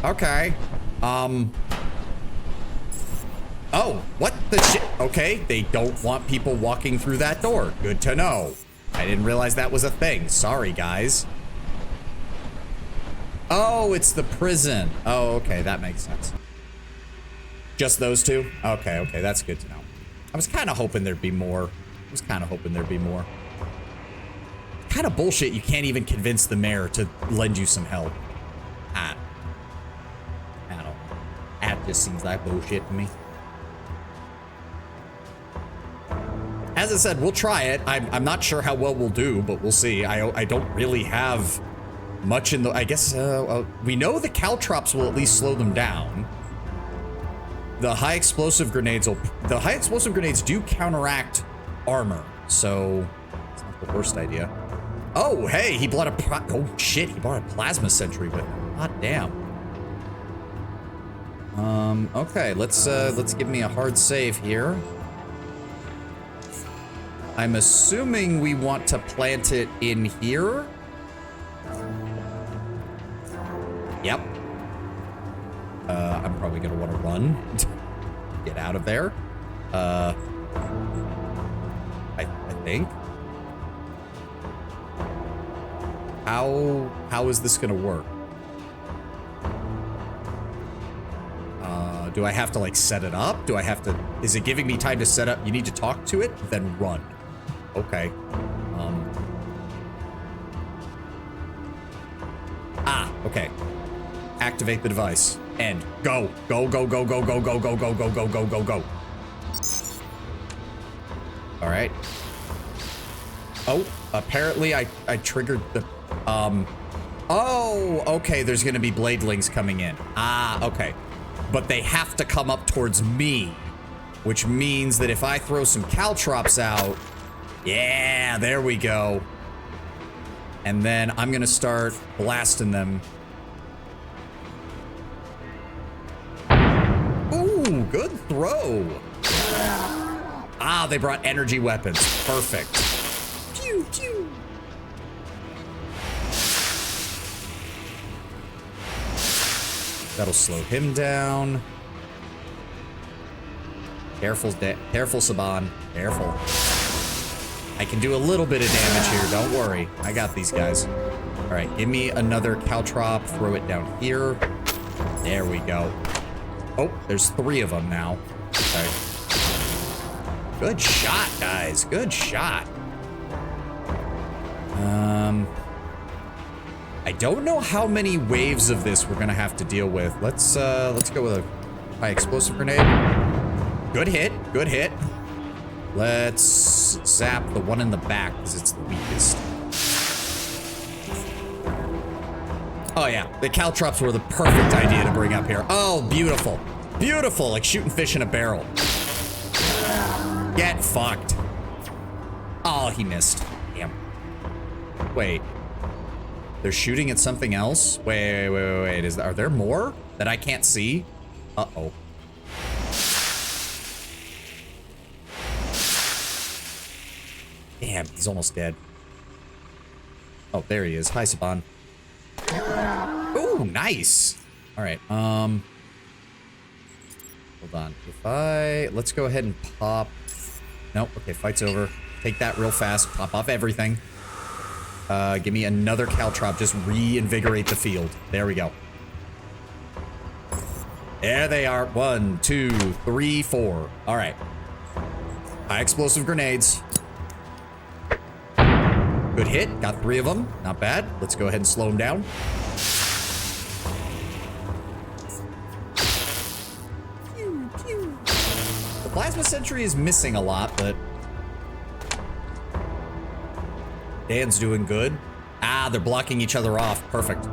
Okay. Oh, what the shit? Okay, they don't want people walking through that door. Good to know. I didn't realize that was a thing. Sorry, guys. Oh, it's the prison. Oh, okay, that makes sense. Just those two? Okay, okay, that's good to know. I was kind of hoping there'd be more. Kind of bullshit you can't even convince the mayor to lend you some help. I don't know. That just seems like bullshit to me. As I said, we'll try it. I'm not sure how well we'll do, but we'll see. I don't really have much in the... I guess we know the caltrops will at least slow them down. The high explosive grenades will... The high explosive grenades do counteract armor, so it's not the worst idea. Oh, hey, he brought a... Oh, shit, he brought a plasma sentry with him. God damn. Okay, let's give me a hard save here. I'm assuming we want to plant it in here. Yep. I'm probably gonna want to run. Get out of there. I think. How is this gonna work? Do I have to like set it up? Do I have to, is it giving me time to set up? You need to talk to it, then run. Okay. Okay. Activate the device. And go. Go, go, go, go, go, go, go, go, go, go, go, go, go. All right. Oh, apparently I triggered the, oh, okay, there's gonna be bladelings coming in. Ah, okay. But they have to come up towards me, which means that if I throw some caltrops out, yeah, there we go. And then I'm gonna start blasting them. Ooh, good throw. Ah, they brought energy weapons. Perfect. Pew, pew. That'll slow him down. Careful, Saban. Careful. I can do a little bit of damage here. Don't worry. I got these guys. All right, give me another caltrop. Throw it down here. There we go. Oh, there's 3 of them now. Okay. Good shot, guys. Good shot. I don't know how many waves of this we're gonna have to deal with. Let's go with a high explosive grenade. Good hit, good hit. Let's zap the one in the back because it's the weakest. Oh yeah, the caltrops were the perfect idea to bring up here. Oh, beautiful. Beautiful, like shooting fish in a barrel. Get fucked. Oh, he missed. Damn. Wait. They're shooting at something else? Wait. Are there more that I can't see? Uh-oh. Damn, he's almost dead. Oh, there he is. Hi, Saban. Ooh, nice. All right, hold on. Let's go ahead and pop. Nope, okay, fight's over. Take that real fast. Pop off everything. Give me another caltrop. Just reinvigorate the field. There we go. There they are. 1, 2, 3, 4. All right. High explosive grenades. Good hit. Got 3 of them. Not bad. Let's go ahead and slow them down. Pew, pew. The plasma sentry is missing a lot, but Dan's doing good. Ah, they're blocking each other off. Perfect.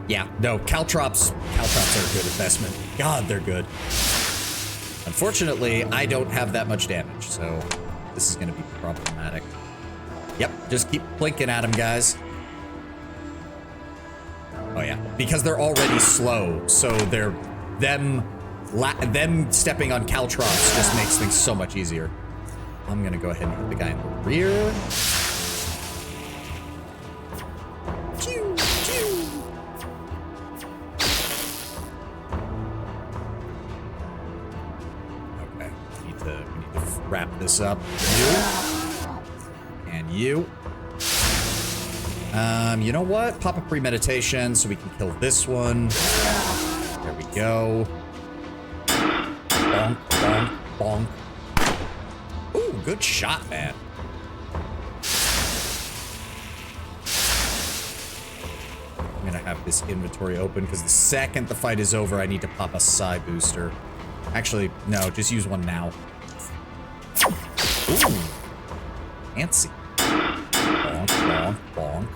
Yeah, no, caltrops are a good investment. God, they're good. Unfortunately, I don't have that much damage, so this is gonna be problematic. Yep, just keep plinking at them, guys. Oh yeah, because they're already slow, so them stepping on caltrops just makes things so much easier. I'm gonna go ahead and hit the guy in the rear. Pew, pew. Okay, we need to wrap this up. You. You know what? Pop a premeditation so we can kill this one. There we go. Bonk, bonk, bonk. Ooh, good shot, man. I'm gonna have this inventory open because the second the fight is over, I need to pop a psi booster. Actually, no, just use one now. Ooh, fancy. Bonk, bonk, bonk.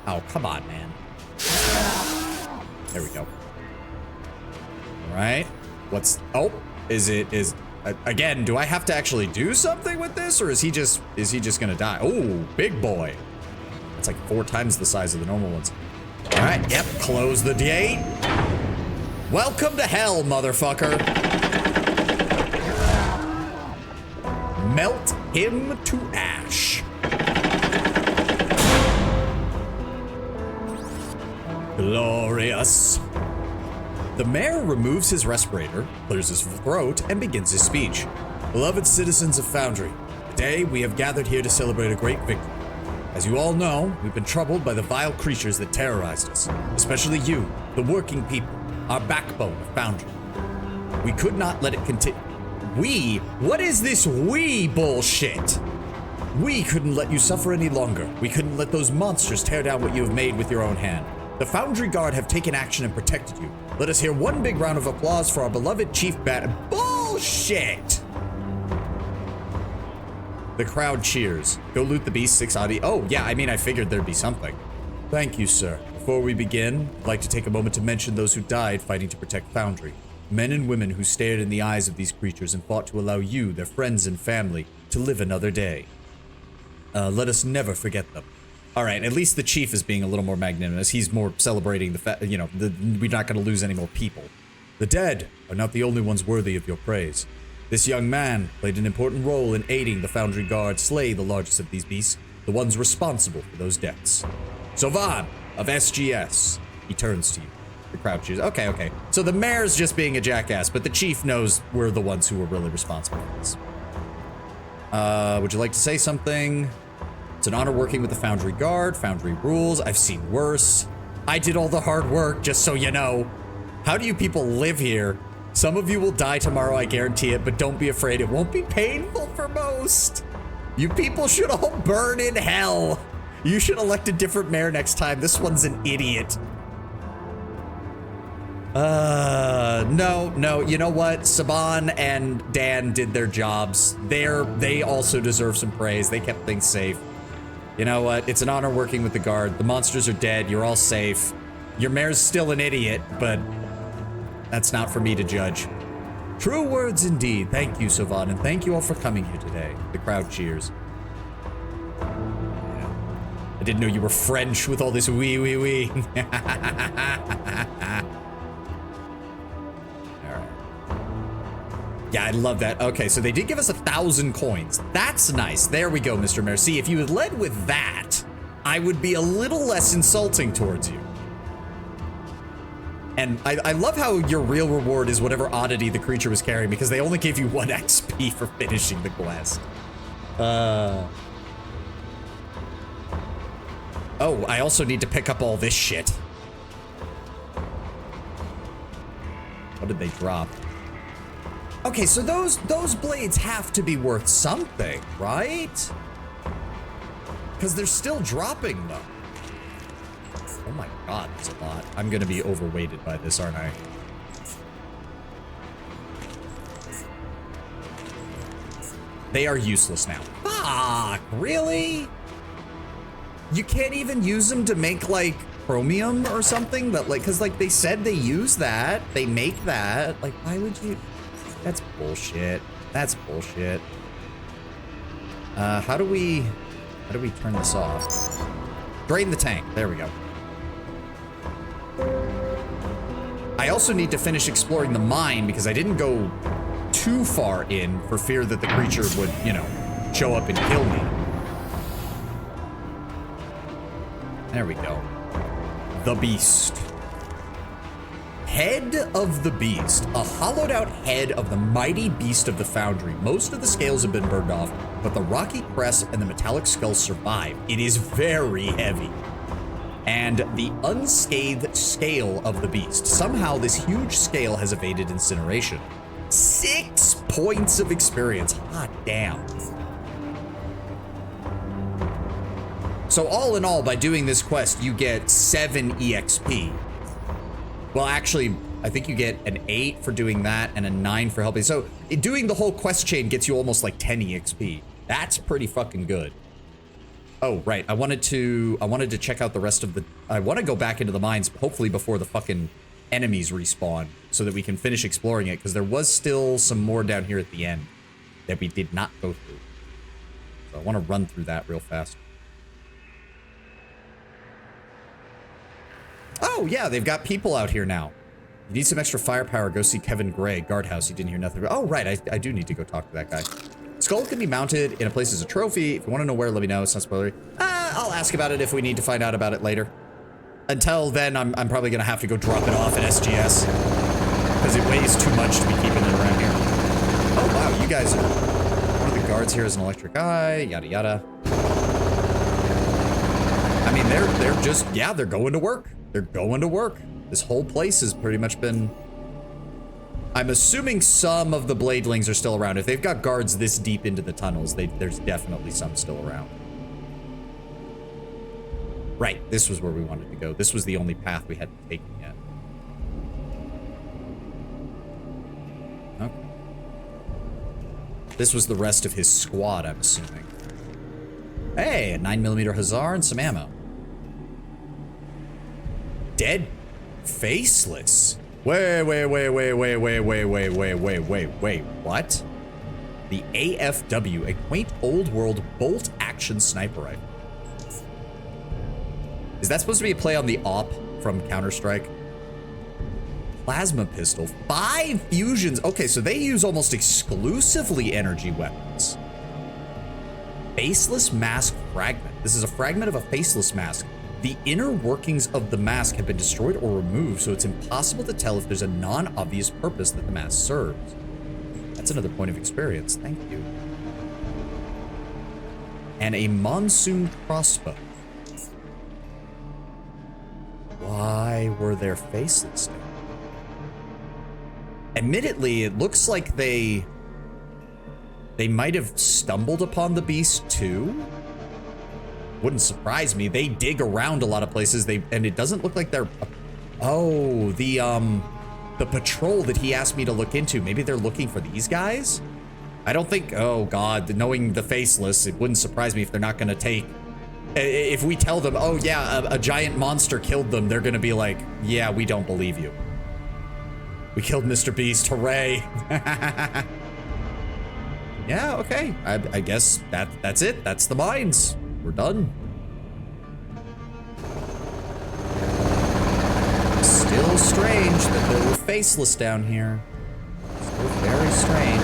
Oh, come on, man. There we go. All right. Again, do I have to actually do something with this, or is he just gonna die? Oh, big boy. That's like 4 times the size of the normal ones. All right, yep, close the gate. Welcome to hell, motherfucker. Melt him to ash. Glorious. The mayor removes his respirator, clears his throat, and begins his speech. Beloved citizens of Foundry, today we have gathered here to celebrate a great victory. As you all know, we've been troubled by the vile creatures that terrorized us, especially you, the working people, our backbone of Foundry. We could not let it continue. We? What is this we bullshit? We couldn't let you suffer any longer. We couldn't let those monsters tear down what you have made with your own hand. The Foundry Guard have taken action and protected you. Let us hear one big round of applause for our beloved Chief Bat. Bullshit! The crowd cheers. Go loot the beast 6 Audi. Oh, yeah, I mean, I figured there'd be something. Thank you, sir. Before we begin, I'd like to take a moment to mention those who died fighting to protect Foundry. Men and women who stared in the eyes of these creatures and fought to allow you, their friends and family, to live another day. Let us never forget them. All right, at least the chief is being a little more magnanimous. He's more celebrating the fact, you know, we're not going to lose any more people. The dead are not the only ones worthy of your praise. This young man played an important role in aiding the Foundry Guard slay the largest of these beasts, the ones responsible for those deaths. Sovan of SGS. He turns to you. The crowd cheers. Okay. So the mayor's just being a jackass, but the chief knows we're the ones who were really responsible for this. Would you like to say something? It's an honor working with the Foundry Guard. Foundry rules. I've seen worse. I did all the hard work, just so you know. How do you people live here? Some of you will die tomorrow, I guarantee it, but don't be afraid. It won't be painful for most. You people should all burn in hell. You should elect a different mayor next time. This one's an idiot. No, you know what? Saban and Dan did their jobs. They also deserve some praise. They kept things safe. You know what? It's an honor working with the guard. The monsters are dead. You're all safe. Your mayor's still an idiot, but that's not for me to judge. True words indeed. Thank you, Savan, and thank you all for coming here today. The crowd cheers. Yeah. I didn't know you were French with all this wee. Yeah, I love that. Okay, so they did give us 1,000 coins. That's nice. There we go, Mr. Mayor. See, if you had led with that, I would be a little less insulting towards you. And I love how your real reward is whatever oddity the creature was carrying, because they only gave you 1 XP for finishing the quest. Oh, I also need to pick up all this shit. What did they drop? Okay, so those blades have to be worth something, right? Because they're still dropping them. Oh my god, that's a lot. I'm gonna be overweighted by this, aren't I? They are useless now. Fuck, really? You can't even use them to make, like, chromium or something? That, like, because, like, they said they use that. They make that. Like, why would you... That's bullshit. That's bullshit. How do we turn this off? Drain the tank. There we go. I also need to finish exploring the mine because I didn't go too far in for fear that the creature would, you know, show up and kill me. There we go. The Beast. Head of the Beast. A hollowed out head of the mighty beast of the Foundry. Most of the scales have been burned off, but the rocky crest and the metallic skull survive. It is very heavy. And the unscathed scale of the beast. Somehow this huge scale has evaded incineration. 6 points of experience. Hot damn. So all in all, by doing this quest, you get 7 EXP. Well, actually, I think you get an 8 for doing that and a 9 for helping. So doing the whole quest chain gets you almost like 10 EXP. That's pretty fucking good. Oh, right. I wanted to check out the rest of the... I want to go back into the mines, hopefully before the fucking enemies respawn, so that we can finish exploring it, because there was still some more down here at the end that we did not go through. So I want to run through that real fast. Oh, yeah, they've got people out here now. You need some extra firepower, go see Kevin Gray, guardhouse. You didn't hear nothing about. Oh, right, I do need to go talk to that guy. Skull can be mounted in a place as a trophy. If you want to know where, let me know. It's not spoilery. I'll ask about it if we need to find out about it later. Until then, I'm probably going to have to go drop it off at SGS. because it weighs too much to be keeping it around here. Oh, wow, you guys are... One of the guards here is an electric eye, yada, yada. I mean, they're just... Yeah, they're going to work. They're going to work. This whole place has pretty much been... I'm assuming some of the bladelings are still around. If they've got guards this deep into the tunnels, there's definitely some still around. Right, this was where we wanted to go. This was the only path we hadn't taken yet. Okay. This was the rest of his squad, I'm assuming. Hey, a 9mm Hussar and some ammo. Dead faceless. Wait, what? The AFW, a quaint old world bolt action sniper rifle. Is that supposed to be a play on the AWP from Counter-Strike? Plasma pistol, 5 fusions. Okay, so they use almost exclusively energy weapons. Faceless mask fragment. This is a fragment of a faceless mask. The inner workings of the mask have been destroyed or removed, so it's impossible to tell if there's a non-obvious purpose that the mask serves. That's another point of experience. Thank you. And a monsoon crossbow. Why were there faceless now? Admittedly, it looks like they might have stumbled upon the beast too. Wouldn't surprise me. They dig around a lot of places. And it doesn't look like they're... Oh, the patrol that he asked me to look into. Maybe they're looking for these guys? I don't think... Oh, God. Knowing the faceless, it wouldn't surprise me if they're not going to take... If we tell them, oh, yeah, a giant monster killed them, they're going to be like, yeah, we don't believe you. We killed Mr. Beast. Hooray. Yeah, okay. I guess that's it. That's the mines. We're done. Still strange that there were faceless down here. Still very strange.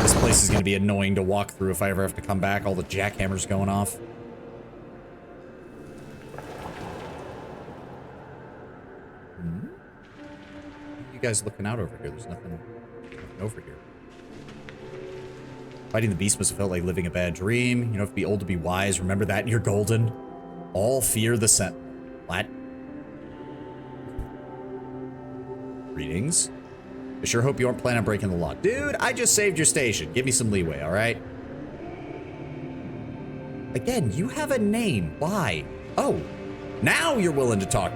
This place is going to be annoying to walk through if I ever have to come back. All the jackhammers going off. Guys looking out over here. There's nothing over here. Fighting the beast must have felt like living a bad dream. You don't have to be old to be wise. Remember that and you're golden. All fear the scent. What? Greetings. I sure hope you aren't planning on breaking the law. Dude, I just saved your station. Give me some leeway, all right? Again, you have a name. Why? Oh, now you're willing to talk.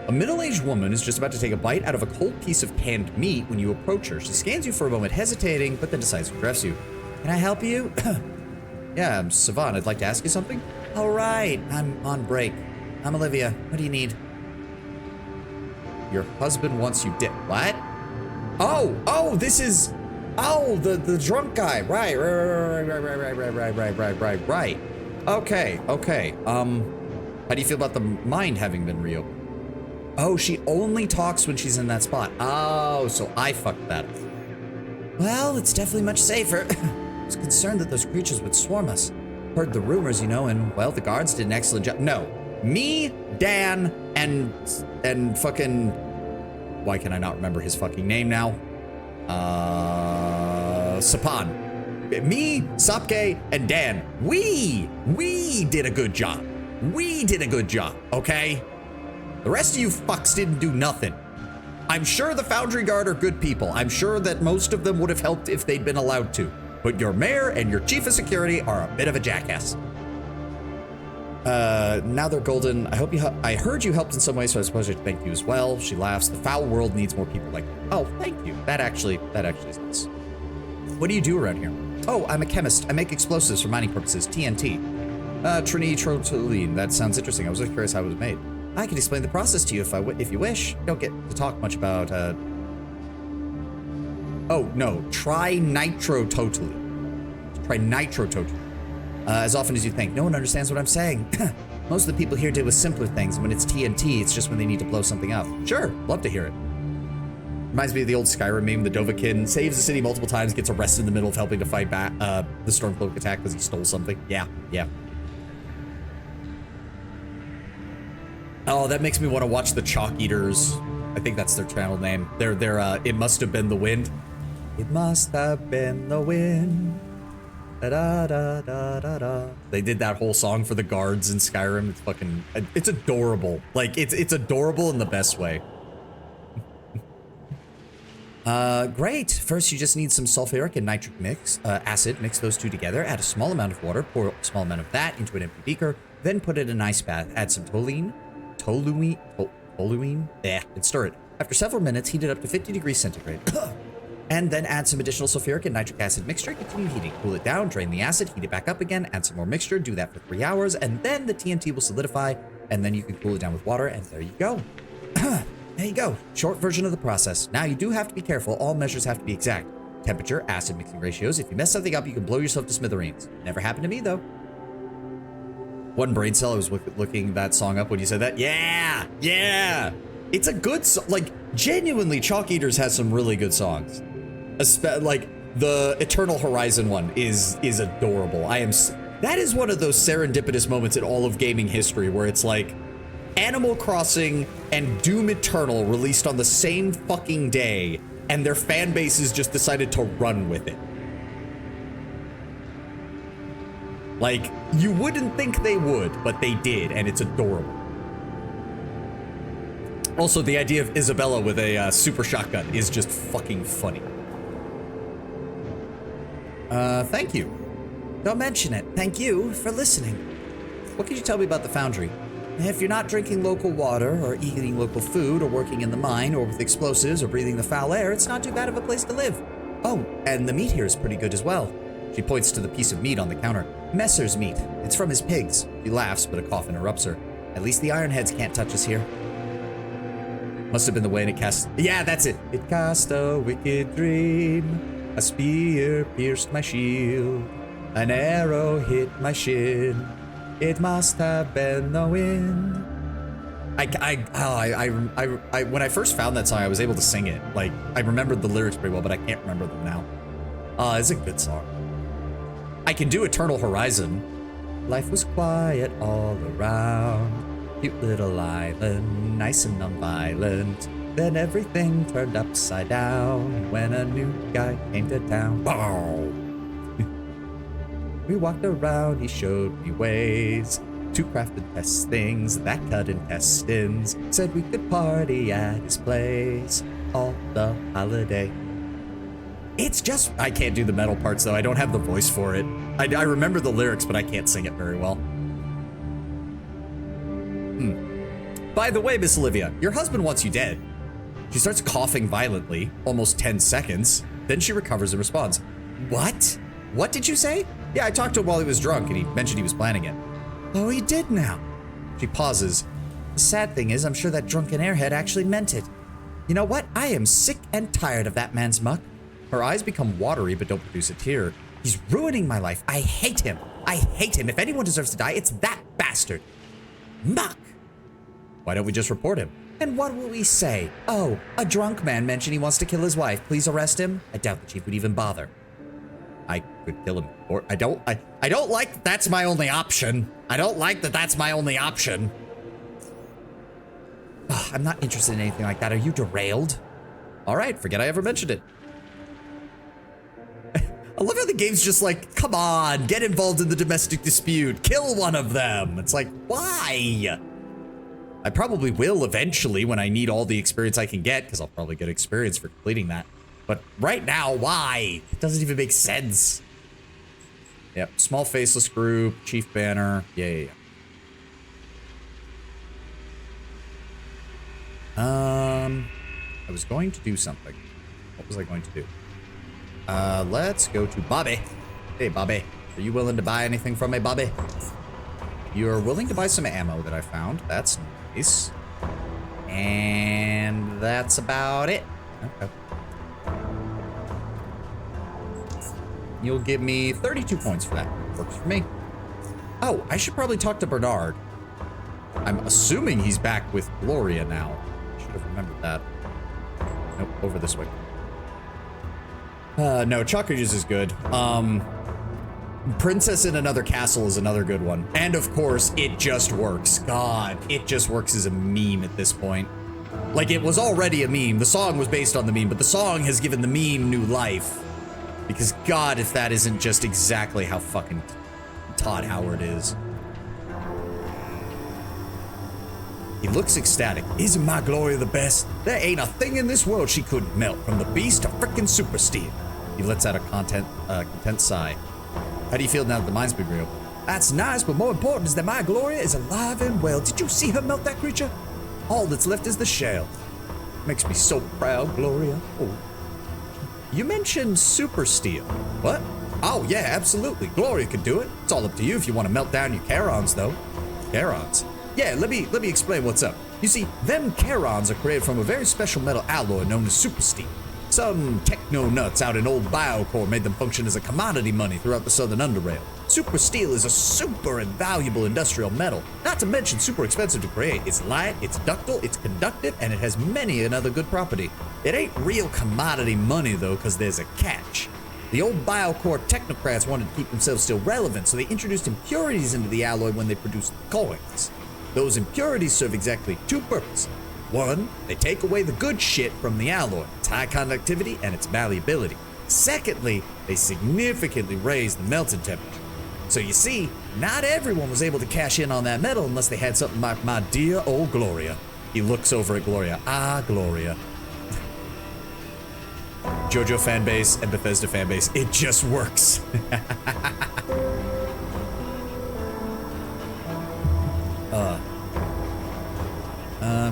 A middle-aged woman is just about to take a bite out of a cold piece of canned meat when you approach her. She scans you for a moment, hesitating, but then decides to address you. Can I help you? Yeah, I'm Savant. I'd like to ask you something. All right, I'm on break. I'm Olivia. What do you need? Your husband wants you dead. What? Oh, this is... Oh, the drunk guy. Right. Okay. How do you feel about the mine having been reopened? Oh, she only talks when she's in that spot. Oh, so I fucked that up. Well, it's definitely much safer. I was concerned that those creatures would swarm us. Heard the rumors, you know, and, well, the guards did an excellent job. No. Me, Dan, and fucking... Why can I not remember his fucking name now? Sapan. Me, Sapke, and Dan. We did a good job. We did a good job, okay? The rest of you fucks didn't do nothing. I'm sure the Foundry Guard are good people. I'm sure that most of them would have helped if they'd been allowed to. But your mayor and your chief of security are a bit of a jackass. Now they're golden. I heard you helped in some way, so I suppose I should thank you as well. She laughs. The foul world needs more people like you. Oh, thank you. That actually is nice. What do you do around here? Oh, I'm a chemist. I make explosives for mining purposes. TNT. Trinitrotoluene. That sounds interesting. I was just curious how it was made. I can explain the process to you if you wish. Don't get to talk much about, Oh, no. Trinitrotoluene. Trinitrotoluene. As often as you think. No one understands what I'm saying. Most of the people here deal with simpler things. When it's TNT, it's just when they need to blow something up. Sure. Love to hear it. Reminds me of the old Skyrim meme. The Dovahkiin saves the city multiple times, gets arrested in the middle of helping to fight back the Stormcloak attack because he stole something. Yeah. Oh, that makes me want to watch the Chalk Eaters. I think that's their channel name. They're It Must Have Been the Wind. It must have been the wind. Da, da, da, da, da, da. They did that whole song for the guards in Skyrim. It's fucking, it's adorable. Like, it's adorable in the best way. Great. First, you just need some sulfuric and nitric acid. Mix those two together. Add a small amount of water. Pour a small amount of that into an empty beaker. Then put it in an ice bath. Add some toluene, and stir it. After several minutes, heat it up to 50 degrees centigrade. And then add some additional sulfuric and nitric acid mixture. Continue heating. Cool it down. Drain the acid. Heat it back up again. Add some more mixture. Do that for 3 hours. And then the TNT will solidify. And then you can cool it down with water. And there you go. There you go. Short version of the process. Now, you do have to be careful. All measures have to be exact. Temperature, acid mixing ratios. If you mess something up, you can blow yourself to smithereens. Never happened to me, though. One brain cell, I was looking that song up when you said that. Yeah! Yeah! It's a good song. Like, genuinely, Chalk Eaters has some really good songs. Like, the Eternal Horizon one is adorable. That is one of those serendipitous moments in all of gaming history where it's like, Animal Crossing and Doom Eternal released on the same fucking day, and their fan bases just decided to run with it. Like, you wouldn't think they would, but they did, and it's adorable. Also, the idea of Isabella with a super shotgun is just fucking funny. Thank you. Don't mention it. Thank you for listening. What could you tell me about the foundry? If you're not drinking local water, or eating local food, or working in the mine, or with explosives, or breathing the foul air, it's not too bad of a place to live. Oh, and the meat here is pretty good as well. She points to the piece of meat on the counter. Messer's meat. It's from his pigs. She laughs, but a cough interrupts her. At least the Ironheads can't touch us here. Must have been the way it cast. Yeah, that's it. It cast a wicked dream. A spear pierced my shield. An arrow hit my shin. It must have been the wind. When I first found that song, I was able to sing it. Like, I remembered the lyrics pretty well, but I can't remember them now. It's a good song. I can do Eternal Horizon. Life was quiet all around. Cute little island, nice and non-violent. Then everything turned upside down when a new guy came to town. Bow. We walked around, he showed me ways to craft and test things that cut intestines. Said we could party at his place all the holiday. It's just, I can't do the metal parts though. I don't have the voice for it. I remember the lyrics, but I can't sing it very well. By the way, Miss Olivia, your husband wants you dead. She starts coughing violently, almost 10 seconds. Then she recovers and responds. What? What did you say? Yeah, I talked to him while he was drunk, and he mentioned he was planning it. Oh, he did now. She pauses. The sad thing is, I'm sure that drunken airhead actually meant it. You know what? I am sick and tired of that man's muck. Her eyes become watery, but don't produce a tear. He's ruining my life. I hate him. I hate him. If anyone deserves to die, it's that bastard. Muck. Why don't we just report him? And what will we say? Oh, a drunk man mentioned he wants to kill his wife. Please arrest him. I doubt the chief would even bother. I could kill him, or I don't like that that's my only option. I don't like that that's my only option. Ugh, I'm not interested in anything like that. Are you derailed? All right, forget I ever mentioned it. I love how the game's just like, come on, get involved in the domestic dispute. Kill one of them. It's like, why? I probably will eventually when I need all the experience I can get, because I'll probably get experience for completing that. But right now, why? It doesn't even make sense. Yep, small faceless group, chief banner, yay. I was going to do something. What was I going to do? Let's go to Bobby. Hey, Bobby, are you willing to buy anything from me, Bobby? You're willing to buy some ammo that I found. That's nice. And that's about it. Okay. You'll give me 32 points for that. Works for me. Oh, I should probably talk to Bernard. I'm assuming he's back with Gloria now. Should have remembered that. Nope, over this way. No, Chalk Eaters is good. Princess in Another Castle is another good one. And of course, It Just Works. God, It Just Works is a meme at this point. Like, it was already a meme. The song was based on the meme, but the song has given the meme new life. Because God, if that isn't just exactly how fucking Todd Howard is. He looks ecstatic. Isn't my Gloria the best? There ain't a thing in this world she couldn't melt, from the beast to frickin' super steel. He lets out a content sigh. How do you feel now that the mine's been real? That's nice, but more important is that my Gloria is alive and well. Did you see her melt that creature? All that's left is the shell. Makes me so proud, Gloria. Oh. You mentioned super steel. What? Oh, yeah, absolutely. Gloria could do it. It's all up to you if you want to melt down your Charons, though. Charons? Yeah, let me explain what's up. You see, them Charons are created from a very special metal alloy known as super steel. Some techno nuts out in old Biocore made them function as a commodity money throughout the southern Underrail. Super steel is a super invaluable industrial metal, not to mention super expensive to create. It's light, it's ductile, it's conductive, and it has many another good property. It ain't real commodity money though, because there's a catch. The old Biocore technocrats wanted to keep themselves still relevant, so they introduced impurities into the alloy when they produced coins. Those impurities serve exactly two purposes. One, they take away the good shit from the alloy, its high conductivity and its malleability. Secondly, they significantly raise the melting temperature. So you see, not everyone was able to cash in on that metal unless they had something like my dear old Gloria. He looks over at Gloria. Ah, Gloria. JoJo fanbase and Bethesda fanbase, it just works.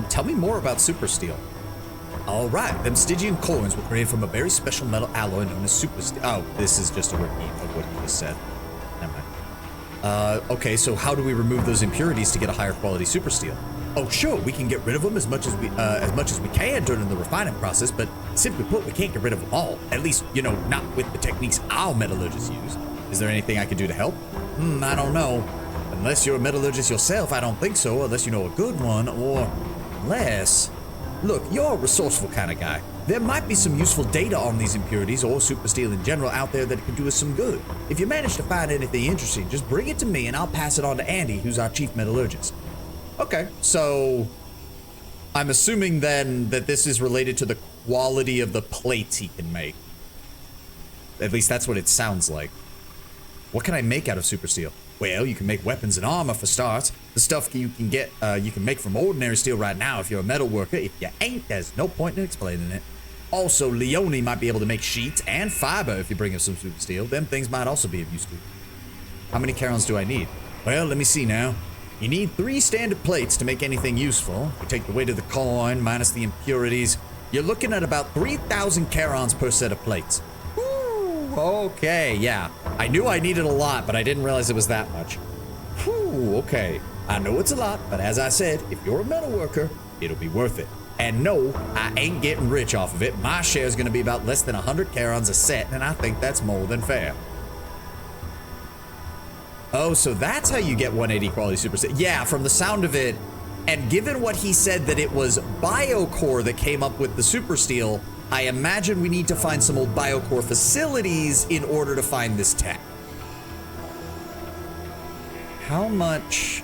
Tell me more about super steel. All right, them Stygian coins were created from a very special metal alloy known as super steel. Oh, this is just a repeat of what you just said. Never mind. Okay, so how do we remove those impurities to get a higher quality super steel? Oh, sure, we can get rid of them as much as we can during the refining process, but simply put, we can't get rid of them all. At least, you know, not with the techniques our metallurgists use. Is there anything I can do to help? I don't know. Unless you're a metallurgist yourself, I don't think so, unless you know a good one, or unless... Look, you're a resourceful kind of guy. There might be some useful data on these impurities or super steel in general out there that could do us some good. If you manage to find anything interesting, just bring it to me and I'll pass it on to Andy, who's our chief metallurgist. Okay, so I'm assuming then that this is related to the quality of the plates he can make. At least that's what it sounds like. What can I make out of super steel? Well, you can make weapons and armor for starts. The stuff you can get, you can make from ordinary steel right now if you're a metal worker. If you ain't, there's no point in explaining it. Also, Leone might be able to make sheets and fiber if you bring us some super steel. Them things might also be of use to you. How many Charons do I need? Well, let me see now. You need 3 standard plates to make anything useful. You take the weight of the coin minus the impurities. You're looking at about 3,000 Charons per set of plates. Okay, yeah. I knew I needed a lot, but I didn't realize it was that much. Whew, okay. I know it's a lot, but as I said, if you're a metal worker, it'll be worth it. And no, I ain't getting rich off of it. My share is going to be about less than 100 Charons a set, and I think that's more than fair. Oh, so that's how you get 180 quality super set. Yeah, from the sound of it, and given what he said that it was Biocore that came up with the super steel, I imagine we need to find some old Biocore facilities in order to find this tech. How much?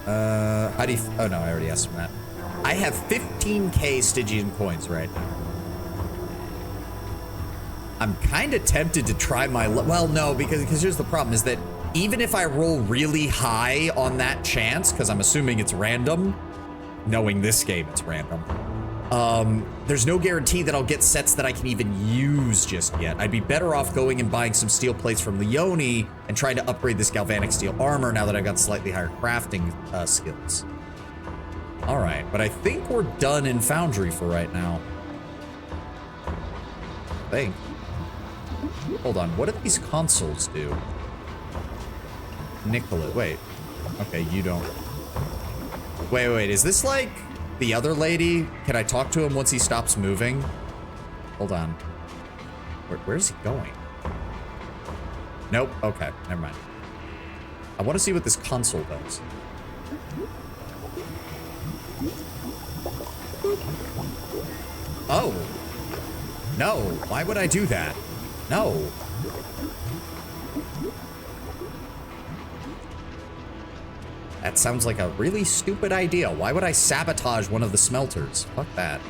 How do you? Oh no, I already asked him that. I have 15k Stygian coins right now. I'm kind of tempted to try my. Well, no, because here's the problem: is that even if I roll really high on that chance, because I'm assuming it's random, knowing this game it's random. There's no guarantee that I'll get sets that I can even use just yet. I'd be better off going and buying some steel plates from Leone and trying to upgrade this galvanic steel armor now that I've got slightly higher crafting skills. All right, but I think we're done in Foundry for right now. I think. Hold on, what do these consoles do? Nicola, wait. Okay, you don't. Wait, is this like the other lady? Can I talk to him once he stops moving? Hold on. Where's he going? Nope. Okay, never mind. I want to see what this console does. Oh. No. Why would I do that? No. That sounds like a really stupid idea. Why would I sabotage one of the smelters? Fuck that.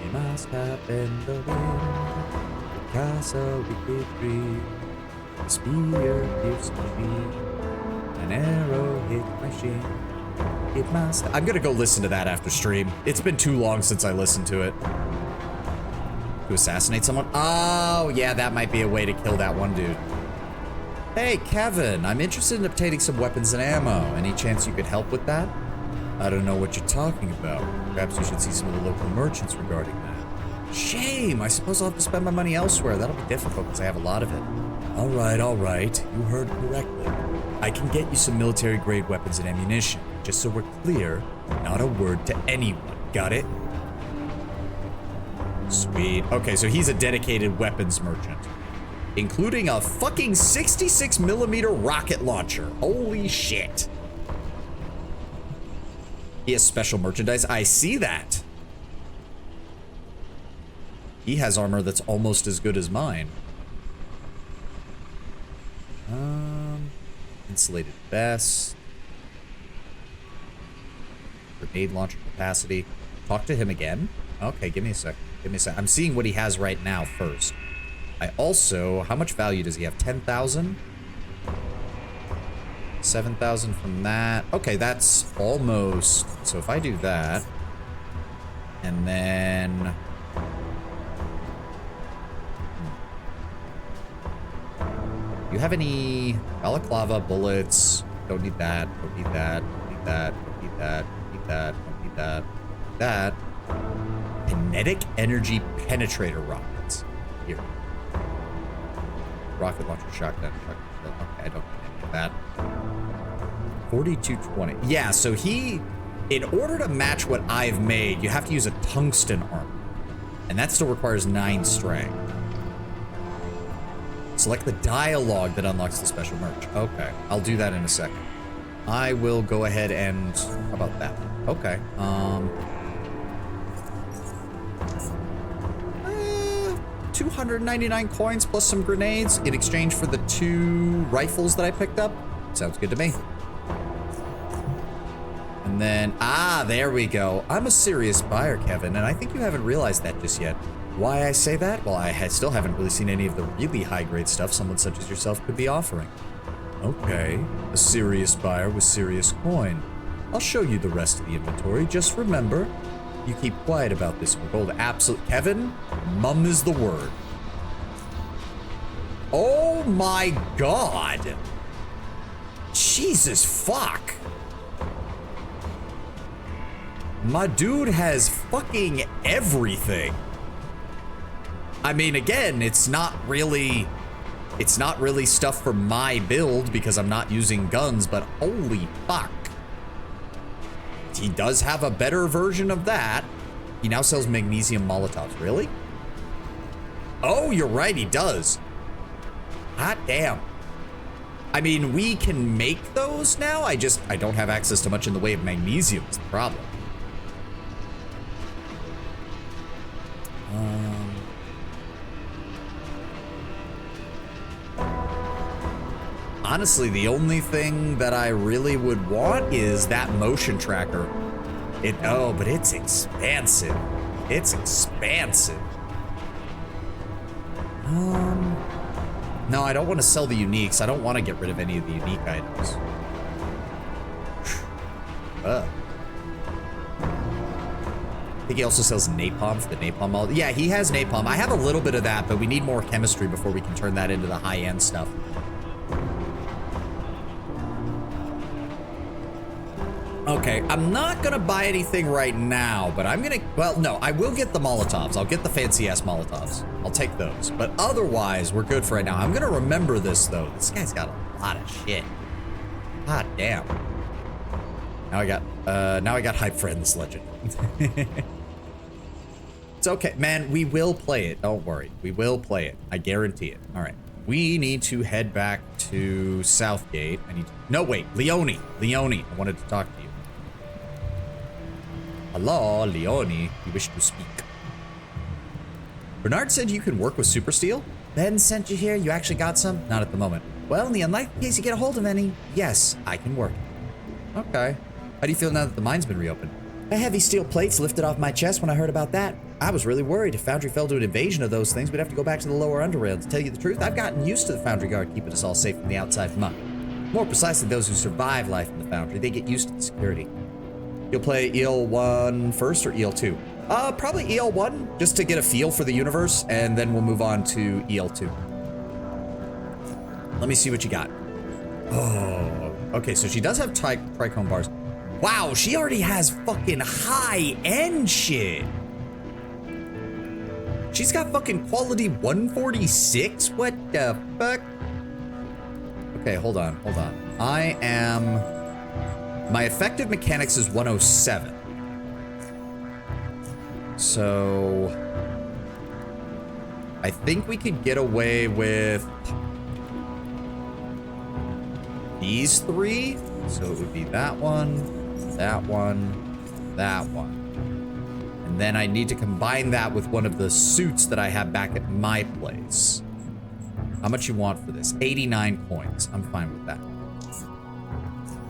We must have been the wind, the castle we could dream. The spear pierced my tree, an arrow hit my shin. It must. I'm gonna go listen to that after stream. It's been too long since I listened to it. To assassinate someone? Oh, yeah, that might be a way to kill that one dude. Hey, Kevin, I'm interested in obtaining some weapons and ammo. Any chance you could help with that? I don't know what you're talking about. Perhaps you should see some of the local merchants regarding that. Shame! I suppose I'll have to spend my money elsewhere. That'll be difficult because I have a lot of it. All right. You heard correctly. I can get you some military-grade weapons and ammunition. Just so we're clear, not a word to anyone. Got it? Sweet. Okay, so he's a dedicated weapons merchant. Including a fucking 66mm rocket launcher. Holy shit. He has special merchandise. I see that. He has armor that's almost as good as mine. Insulated vest. Grenade launcher capacity. Talk to him again? Okay, give me a sec. I'm seeing what he has right now first. I also, how much value does he have? 10,000? 7,000 from that. Okay, that's almost, so if I do that, and then, you have any balaclava, bullets? Don't need that, don't need that, don't need that, don't need that, don't need that, don't need that, that. Kinetic energy penetrator rockets. Here. Rocket launcher, shotgun. Okay, I don't need any of that. 4220. Yeah, so he, in order to match what I've made, you have to use a tungsten armor. And that still requires 9 strength. Select the dialogue that unlocks the special merch. Okay, I'll do that in a second. I will go ahead and, how about that? Okay, 299 coins plus some grenades in exchange for the 2 rifles that I picked up. Sounds good to me. And then, there we go. I'm a serious buyer, Kevin, and I think you haven't realized that just yet. Why I say that? Well, I still haven't really seen any of the really high-grade stuff someone such as yourself could be offering. Okay, a serious buyer with serious coin. I'll show you the rest of the inventory. Just remember, you keep quiet about this for gold. Absolute. Kevin, mum is the word. Oh my god. Jesus fuck. My dude has fucking everything. I mean, again, it's not really stuff for my build because I'm not using guns, but holy fuck. He does have a better version of that. He now sells magnesium Molotovs. Really? Oh, you're right, he does. Hot damn. I mean, we can make those now. I don't have access to much in the way of magnesium is the problem. Honestly, the only thing that I really would want is that motion tracker. But it's expansive. It's expansive. No, I don't want to sell the uniques. I don't want to get rid of any of the unique items. I think he also sells napalm for the napalm. Yeah, he has napalm. I have a little bit of that, but we need more chemistry before we can turn that into the high-end stuff. Okay, I'm not gonna buy anything right now, but I'm gonna, well, no, I will get the Molotovs. I'll get the fancy-ass Molotovs. I'll take those. But otherwise, we're good for right now. I'm gonna remember this, though. This guy's got a lot of shit. God damn. Now I got hype for Endless Legend. It's okay, man, we will play it. Don't worry. We will play it. I guarantee it. All right. We need to head back to Southgate. No, wait, Leone. Leone, I wanted to talk to you. Hello, Leone. You wish to speak. Bernard said you can work with super steel. Ben sent you here. You actually got some? Not at the moment. Well, in the unlikely case you get a hold of any, yes, I can work. Okay. How do you feel now that the mine's been reopened? A heavy steel plate's lifted off my chest when I heard about that. I was really worried if Foundry fell to an invasion of those things, we'd have to go back to the lower Underrail. To tell you the truth, I've gotten used to the Foundry Guard keeping us all safe from the outside muck. More precisely, those who survive life in the Foundry, they get used to the security. You'll play EL1 first or EL2? Probably EL1, just to get a feel for the universe, and then we'll move on to EL2. Let me see what you got. Oh, okay, so she does have tricone bars. Wow, she already has fucking high-end shit. She's got fucking quality 146? What the fuck? Okay, hold on. My effective mechanics is 107. So I think we could get away with these three. So it would be that one, that one, that one. And then I need to combine that with one of the suits that I have back at my place. How much you want for this? 89 coins. I'm fine with that.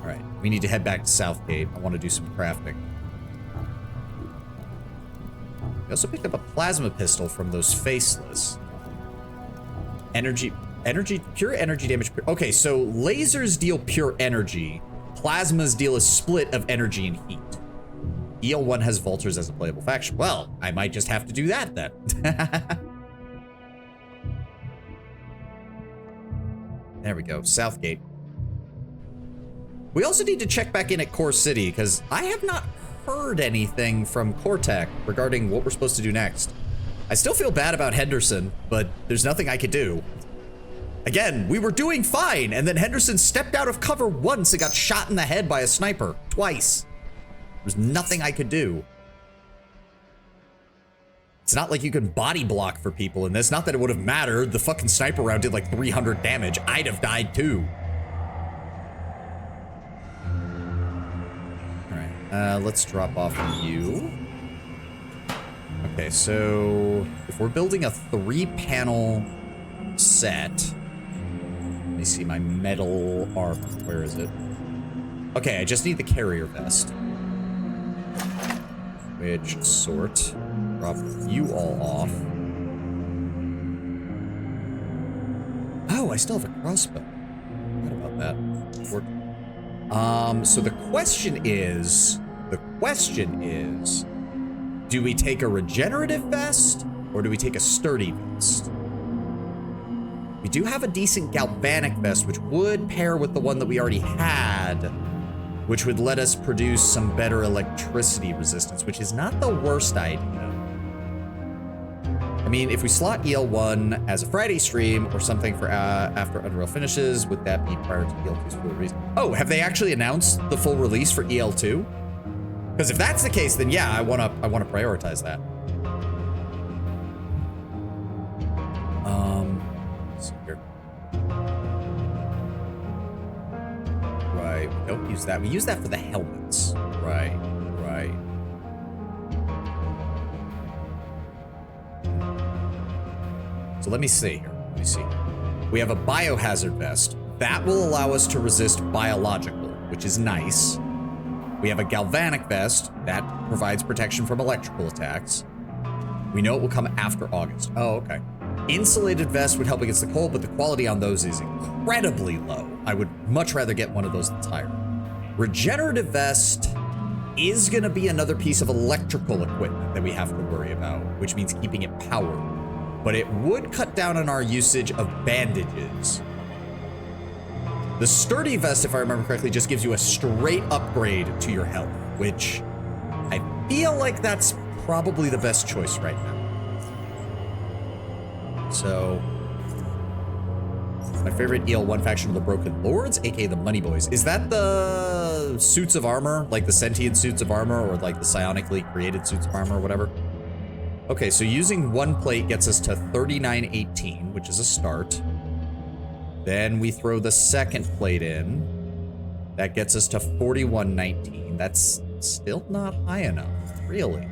All right, we need to head back to Southgate. I want to do some crafting. We also picked up a plasma pistol from those faceless. Pure energy damage. Okay, so lasers deal pure energy. Plasmas deal a split of energy and heat. EL1 has Vultures as a playable faction. Well, I might just have to do that then. There we go, Southgate. We also need to check back in at Core City, because I have not heard anything from Cortec regarding what we're supposed to do next. I still feel bad about Henderson, but there's nothing I could do. Again, we were doing fine, and then Henderson stepped out of cover once and got shot in the head by a sniper, twice. There's nothing I could do. It's not like you can body block for people in this. Not that it would have mattered. The fucking sniper round did like 300 damage. I'd have died too. All right, let's drop off you. Okay, so if we're building a 3-panel set, let me see my metal armor. Where is it? Okay, I just need the carrier vest. Which sort? Drop you all off. Oh, I still have a crossbow. What about that? So the question is, do we take a regenerative vest or do we take a sturdy vest? We do have a decent galvanic vest, which would pair with the one that we already had, which would let us produce some better electricity resistance, which is not the worst idea. I mean, if we slot EL1 as a Friday stream or something for after Underrail finishes, would that be prior to EL2's full release? Oh, have they actually announced the full release for EL2? Because if that's the case, then yeah, I wanna prioritize that. Let's see here. Right, we don't use that. We use that for the helmets. Right. So let me see here. We have a biohazard vest. That will allow us to resist biological, which is nice. We have a galvanic vest. That provides protection from electrical attacks. We know it will come after August. Oh, okay. Insulated vest would help against the cold, but the quality on those is incredibly low. I would much rather get one of those that's higher. Regenerative vest is going to be another piece of electrical equipment that we have to worry about, which means keeping it powered. But it would cut down on our usage of bandages. The sturdy vest, if I remember correctly, just gives you a straight upgrade to your health, which I feel like that's probably the best choice right now. So, my favorite EL1 faction are the Broken Lords, aka the Money Boys. Is that the suits of armor, like the sentient suits of armor, or like the psionically created suits of armor, or whatever? Okay, so using one plate gets us to 3918, which is a start. Then we throw the second plate in. That gets us to 4119. That's still not high enough, really.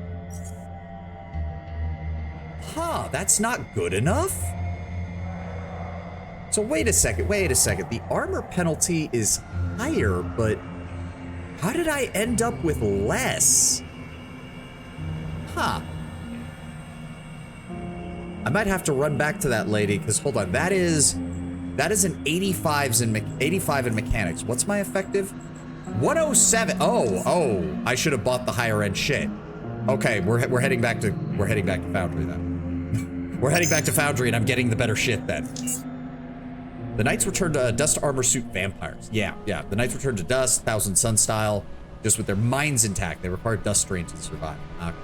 Huh, that's not good enough? So wait a second. The armor penalty is higher, but how did I end up with less? Huh. I might have to run back to that lady, because hold on, that is an 85 in mechanics. What's my effective? 107. Oh, I should have bought the higher end shit. Okay, we're heading back to Foundry then. We're heading back to Foundry and I'm getting the better shit then. The Knights return to Dust Armor Suit Vampires. Yeah. The Knights return to Dust, Thousand Sun style, just with their minds intact. They require Dust Strain to survive. Okay.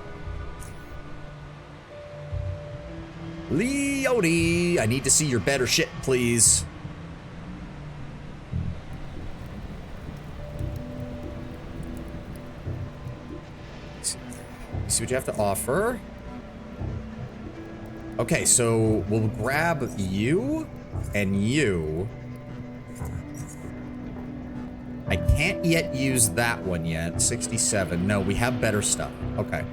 Leone, I need to see your better shit, please. Let's see what you have to offer. Okay, so we'll grab you and you. I can't yet use that one yet. 67. No, we have better stuff. Okay.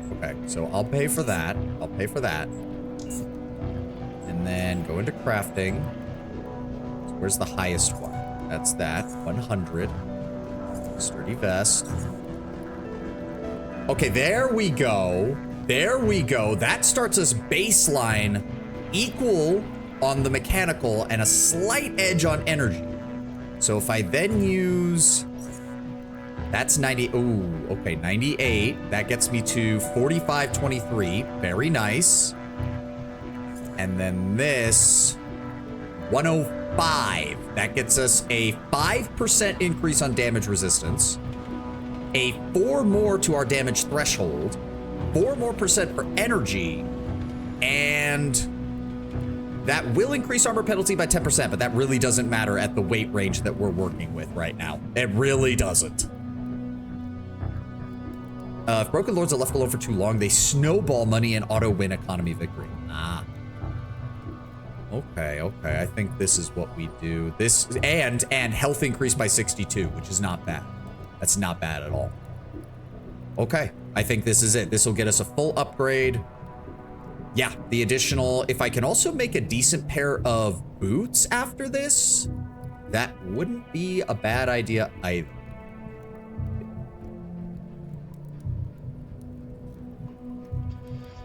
So I'll pay for that. And then go into crafting. So where's the highest one? That's that. 100. Sturdy vest. Okay, there we go. That starts us baseline equal on the mechanical and a slight edge on energy. So if I then use... That's 90... Ooh, okay, 98. That gets me to 45.23. Very nice. And then this... 105. That gets us a 5% increase on damage resistance. A 4 more to our damage threshold. 4 more percent for energy. And... that will increase armor penalty by 10%, but that really doesn't matter at the weight range that we're working with right now. It really doesn't. If Broken Lords are left alone for too long, they snowball money and auto-win economy victory. Ah. Okay. I think this is what we do. This, and health increase by 62, which is not bad. That's not bad at all. Okay, I think this is it. This will get us a full upgrade. Yeah, the additional, if I can also make a decent pair of boots after this, that wouldn't be a bad idea either.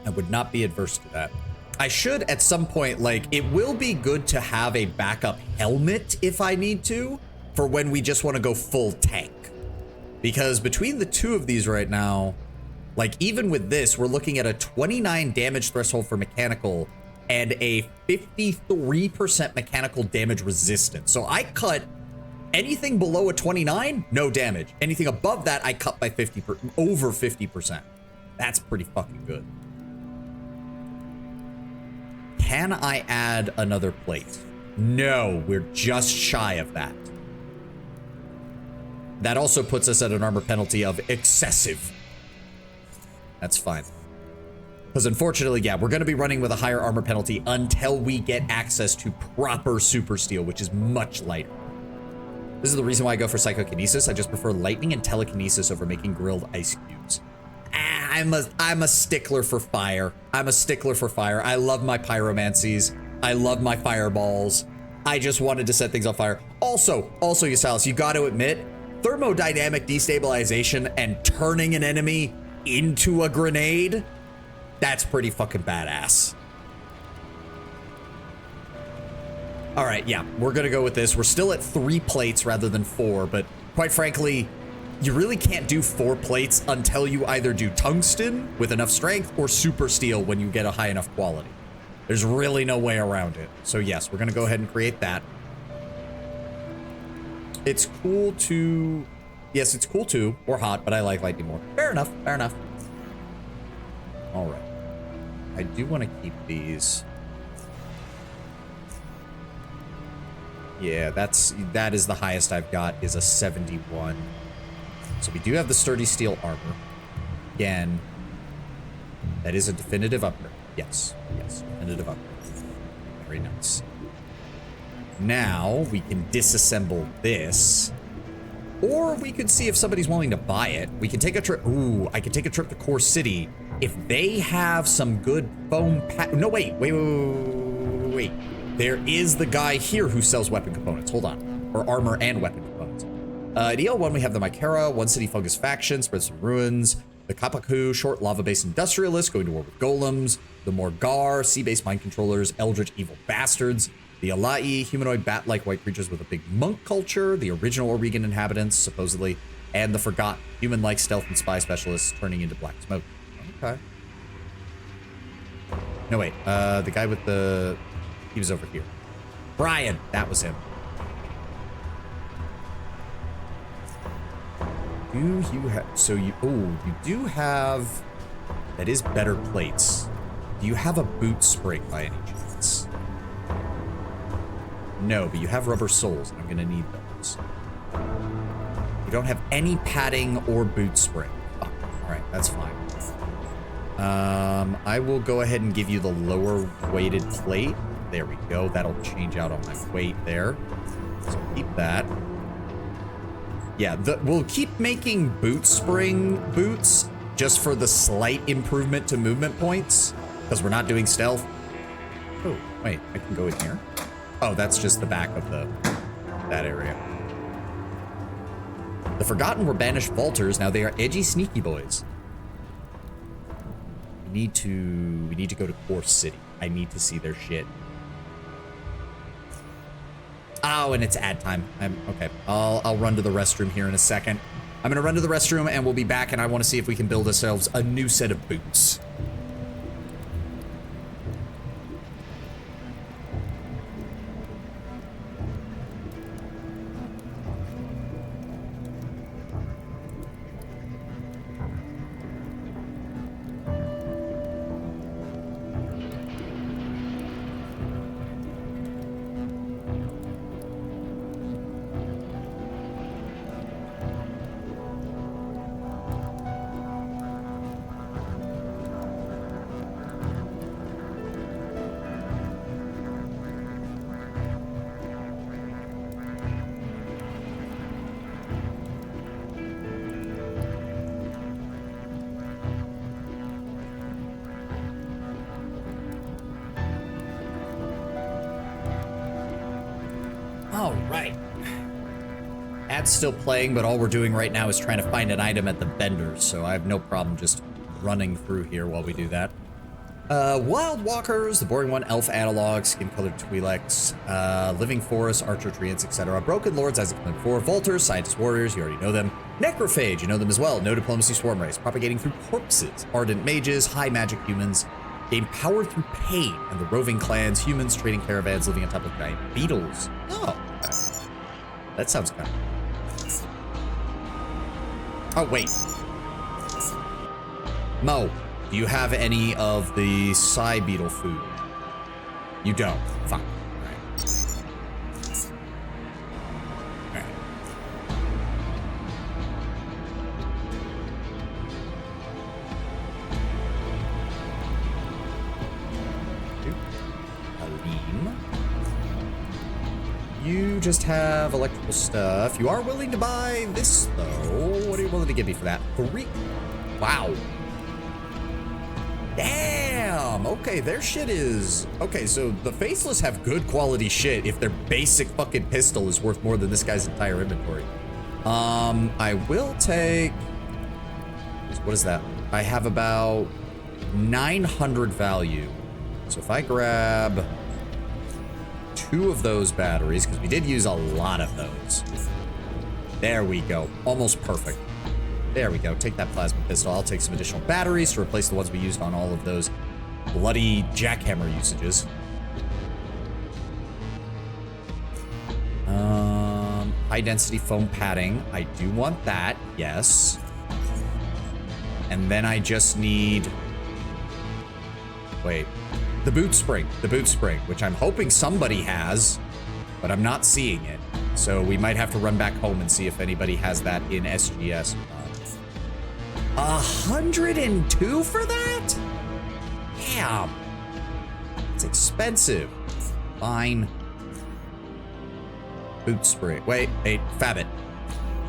I would not be adverse to that. I should at some point, like, it will be good to have a backup helmet if I need to, for when we just want to go full tank. Because between the two of these right now, like, even with this, we're looking at a 29 damage threshold for mechanical and a 53% mechanical damage resistance. So I cut anything below a 29, no damage. Anything above that, I cut by over 50%. That's pretty fucking good. Can I add another plate? No, we're just shy of that. That also puts us at an armor penalty of excessive. That's fine. Because unfortunately, yeah, we're going to be running with a higher armor penalty until we get access to proper super steel, which is much lighter. This is the reason why I go for psychokinesis. I just prefer lightning and telekinesis over making grilled ice cubes. I'm a stickler for fire. I love my pyromancies. I love my fireballs. I just wanted to set things on fire. Also, Yusalis, you got to admit, thermodynamic destabilization and turning an enemy into a grenade, that's pretty fucking badass. All right, yeah, we're gonna go with this. We're still at 3 plates rather than 4, but quite frankly, you really can't do 4 plates until you either do tungsten with enough strength or super steel when you get a high enough quality. There's really no way around it. So yes, we're gonna go ahead and create that. It's cool to... Yes, it's cool too, or hot, but I like lightning more. Fair enough. All right. I do want to keep these. Yeah, that is the highest I've got, is a 71. So we do have the sturdy steel armor. Again, that is a definitive upgrade. Yes, definitive upgrade. Very nice. Now we can disassemble this. Or we could see if somebody's willing to buy it. We can take a trip. Ooh, I could take a trip to Core City. If they have some good foam No, wait. there is the guy here who sells weapon components. Hold on. Or armor and weapon components. At EL1, we have the Mycera, One City Fungus faction, spreads some ruins. The Kapaku, short lava-based industrialists going to war with golems. The Morgar, sea-based mind controllers, eldritch evil bastards. The Alai, humanoid bat-like white creatures with a big monk culture. The original Oregon inhabitants, supposedly. And the Forgotten, human-like stealth and spy specialists turning into black smoke. Okay. No, wait. The guy with the... He was over here. Brian, that was him. Do you have... So you... Oh, you do have... That is better plates. Do you have a boot spring by any chance? No, but you have rubber soles, and I'm going to need those. You don't have any padding or boot spring. Oh, all right, that's fine. I will go ahead and give you the lower weighted plate. There we go. That'll change out on my weight there. So keep that. Yeah, we'll keep making boot spring boots just for the slight improvement to movement points because we're not doing stealth. Oh, wait, I can go in here. Oh, that's just the back of that area. The Forgotten were banished vaulters. Now they are edgy, sneaky boys. We need to go to Core City. I need to see their shit. Oh, and it's ad time. Okay. I'll run to the restroom here in a second. I'm gonna run to the restroom and we'll be back, and I want to see if we can build ourselves a new set of boots. All right. Ad's still playing, but all we're doing right now is trying to find an item at the vendors, so I have no problem just running through here while we do that. Wild Walkers, the boring one, Elf Analog, Skin-Colored Twi'leks, Living Forest, Archer Treants, etc. Broken Lords, Isaac Flint 4, Vaulters, Scientist Warriors, you already know them. Necrophage, you know them as well. No Diplomacy Swarm Race, propagating through corpses. Ardent Mages, High Magic Humans, gain power through pain, and the Roving Clans, humans, trading caravans, living on top of giant beetles. Oh, okay. That sounds kind of... Oh, wait. Mo, do you have any of the Psy Beetle food? You don't. Fine. All right. All right. Alim. You just have electrical stuff. You are willing to buy this, though. What are you willing to give me for that? 3. Wow. Damn. Okay, their shit is... Okay, so the Faceless have good quality shit if their basic fucking pistol is worth more than this guy's entire inventory. I will take... What is that? I have about 900 value. So if I grab 2 of those batteries, because we did use a lot of those. There we go. Almost perfect. There we go. Take that plasma pistol. I'll take some additional batteries to replace the ones we used on all of those bloody jackhammer usages. High density foam padding. I do want that. Yes. And then I just need... Wait. The boot spring. The boot spring, which I'm hoping somebody has, but I'm not seeing it. So we might have to run back home and see if anybody has that in SGS. 102 for that? Damn. It's expensive. Fine. Boot spring. Wait, Fabbit.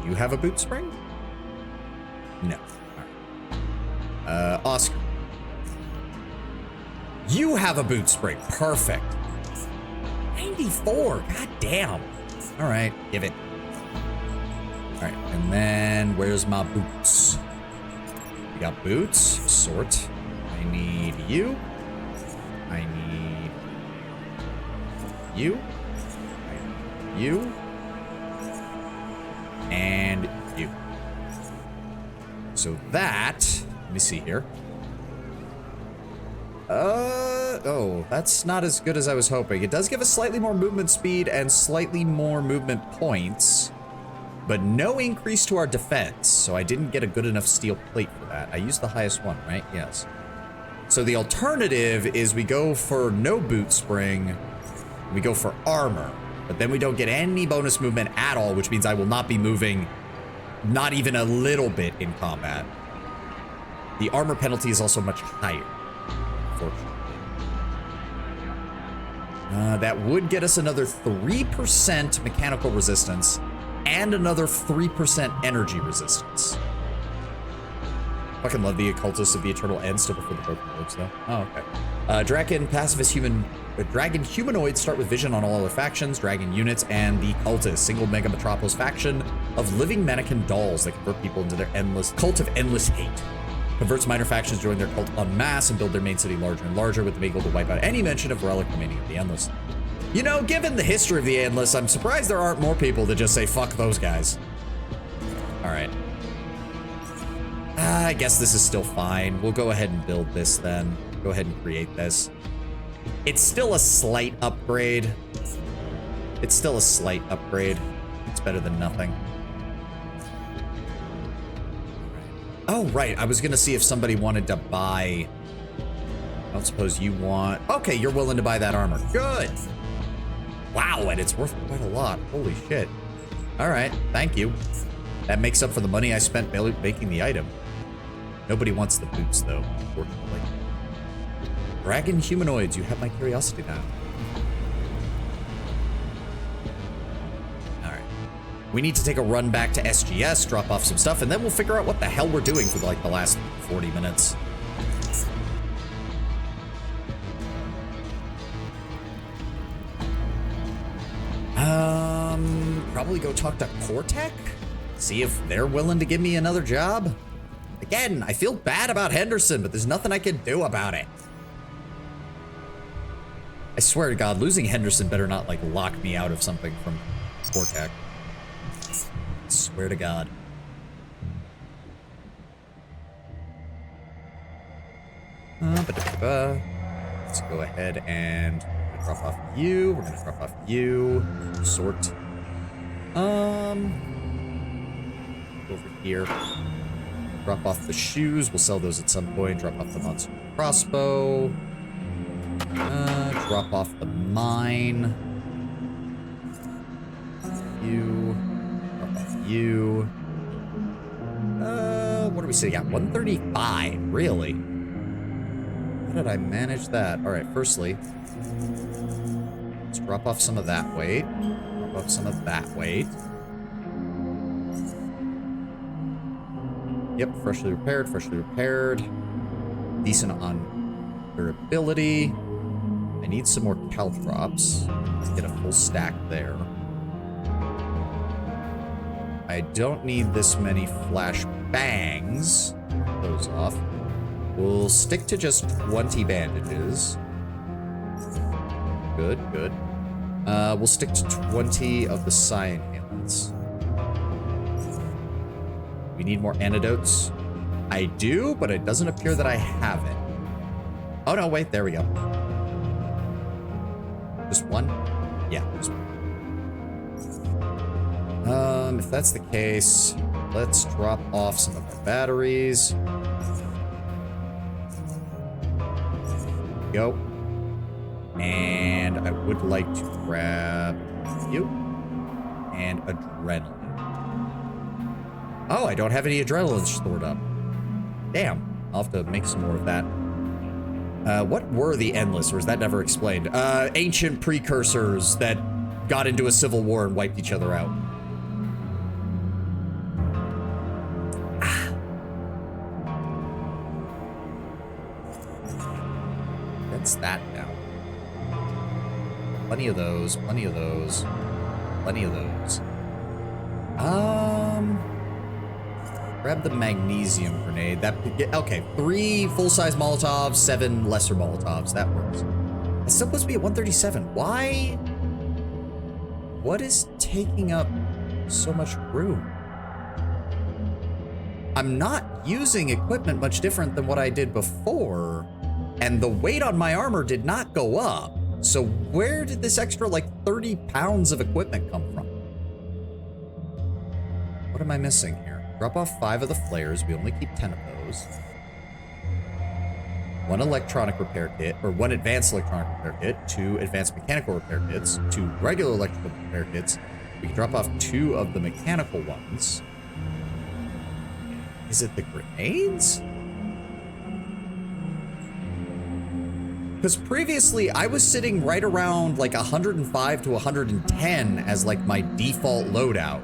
You have a boot spring? No. All right. Oscar. You have a boot spring. Perfect. 94. God damn. All right, give it. All right, and then where's my boots? We got boots. Sort. I need you. I need you. I need you. And you. So that, let me see here. Oh, that's not as good as I was hoping. It does give us slightly more movement speed and slightly more movement points, but no increase to our defense, so I didn't get a good enough steel plate for that. I used the highest one, right? Yes. So the alternative is we go for no boot spring, we go for armor, but then we don't get any bonus movement at all, which means I will not be moving not even a little bit in combat. The armor penalty is also much higher, unfortunately. That would get us another 3% mechanical resistance and another 3% energy resistance. Fucking love the occultists of the eternal end still before the broken words, though. Oh, okay. Dragon pacifist human. Dragon humanoids start with vision on all other factions, dragon units, and the cultists, single mega metropolis faction of living mannequin dolls that convert people into their endless cult of endless hate. Converts minor factions to join their cult en masse and build their main city larger and larger with the main goal to wipe out any mention of relic remaining of the endless. You know, given the history of the endless, I'm surprised there aren't more people that just say fuck those guys. All right. I guess this is still fine. We'll go ahead and build this then. Go ahead and create this. It's still a slight upgrade. It's still a slight upgrade. It's better than nothing. Oh, right. I was going to see if somebody wanted to buy... I don't suppose you want... Okay, you're willing to buy that armor. Good. Wow, and it's worth quite a lot. Holy shit. All right. Thank you. That makes up for the money I spent making the item. Nobody wants the boots, though, unfortunately. Dragon humanoids, you have my curiosity now. All right. We need to take a run back to SGS, drop off some stuff, and then we'll figure out what the hell we're doing for, like, the last 40 minutes. Probably go talk to Cortec? See if they're willing to give me another job? Again, I feel bad about Henderson, but there's nothing I can do about it. I swear to God, losing Henderson better not, like, lock me out of something from Cortec. I swear to God. Let's go ahead and drop off you. We're gonna drop off you. Sort. Over here. Drop off the shoes. We'll sell those at some point. Drop off the monster crossbow. Drop off the mine. You. Drop off you. What are we sitting at? 135. Really? How did I manage that? All right, firstly, let's drop off some of that weight. Drop off some of that weight. Yep, freshly repaired, freshly repaired. Decent on durability. I need some more caltrops. Let's get a full stack there. I don't need this many flash bangs. Those off. We'll stick to just 20 bandages. Good, good. We'll stick to 20 of the cyan inhalants. We need more antidotes. I do, but it doesn't appear that I have it. Oh, no, wait, there we go. Just one? Yeah, just one. If that's the case, let's drop off some of our batteries. Go. And I would like to grab you and adrenaline. Oh, I don't have any adrenaline stored up. Damn. I'll have to make some more of that. What were the Endless, or is that never explained? Ancient precursors that got into a civil war and wiped each other out. That's that now. Plenty of those. Plenty of those. Plenty of those. Grab the magnesium grenade. That okay. 3 full-size Molotovs, 7 lesser Molotovs. That works. It's supposed to be at 137. Why? What is taking up so much room? I'm not using equipment much different than what I did before, and the weight on my armor did not go up. So where did this extra like 30 pounds of equipment come from? What am I missing here? Drop off 5 of the flares. We only keep 10 of those. 1 electronic repair kit, or 1 advanced electronic repair kit, 2 advanced mechanical repair kits, 2 regular electrical repair kits. We can drop off 2 of the mechanical ones. Is it the grenades? Because previously I was sitting right around like 105 to 110 as like my default loadout.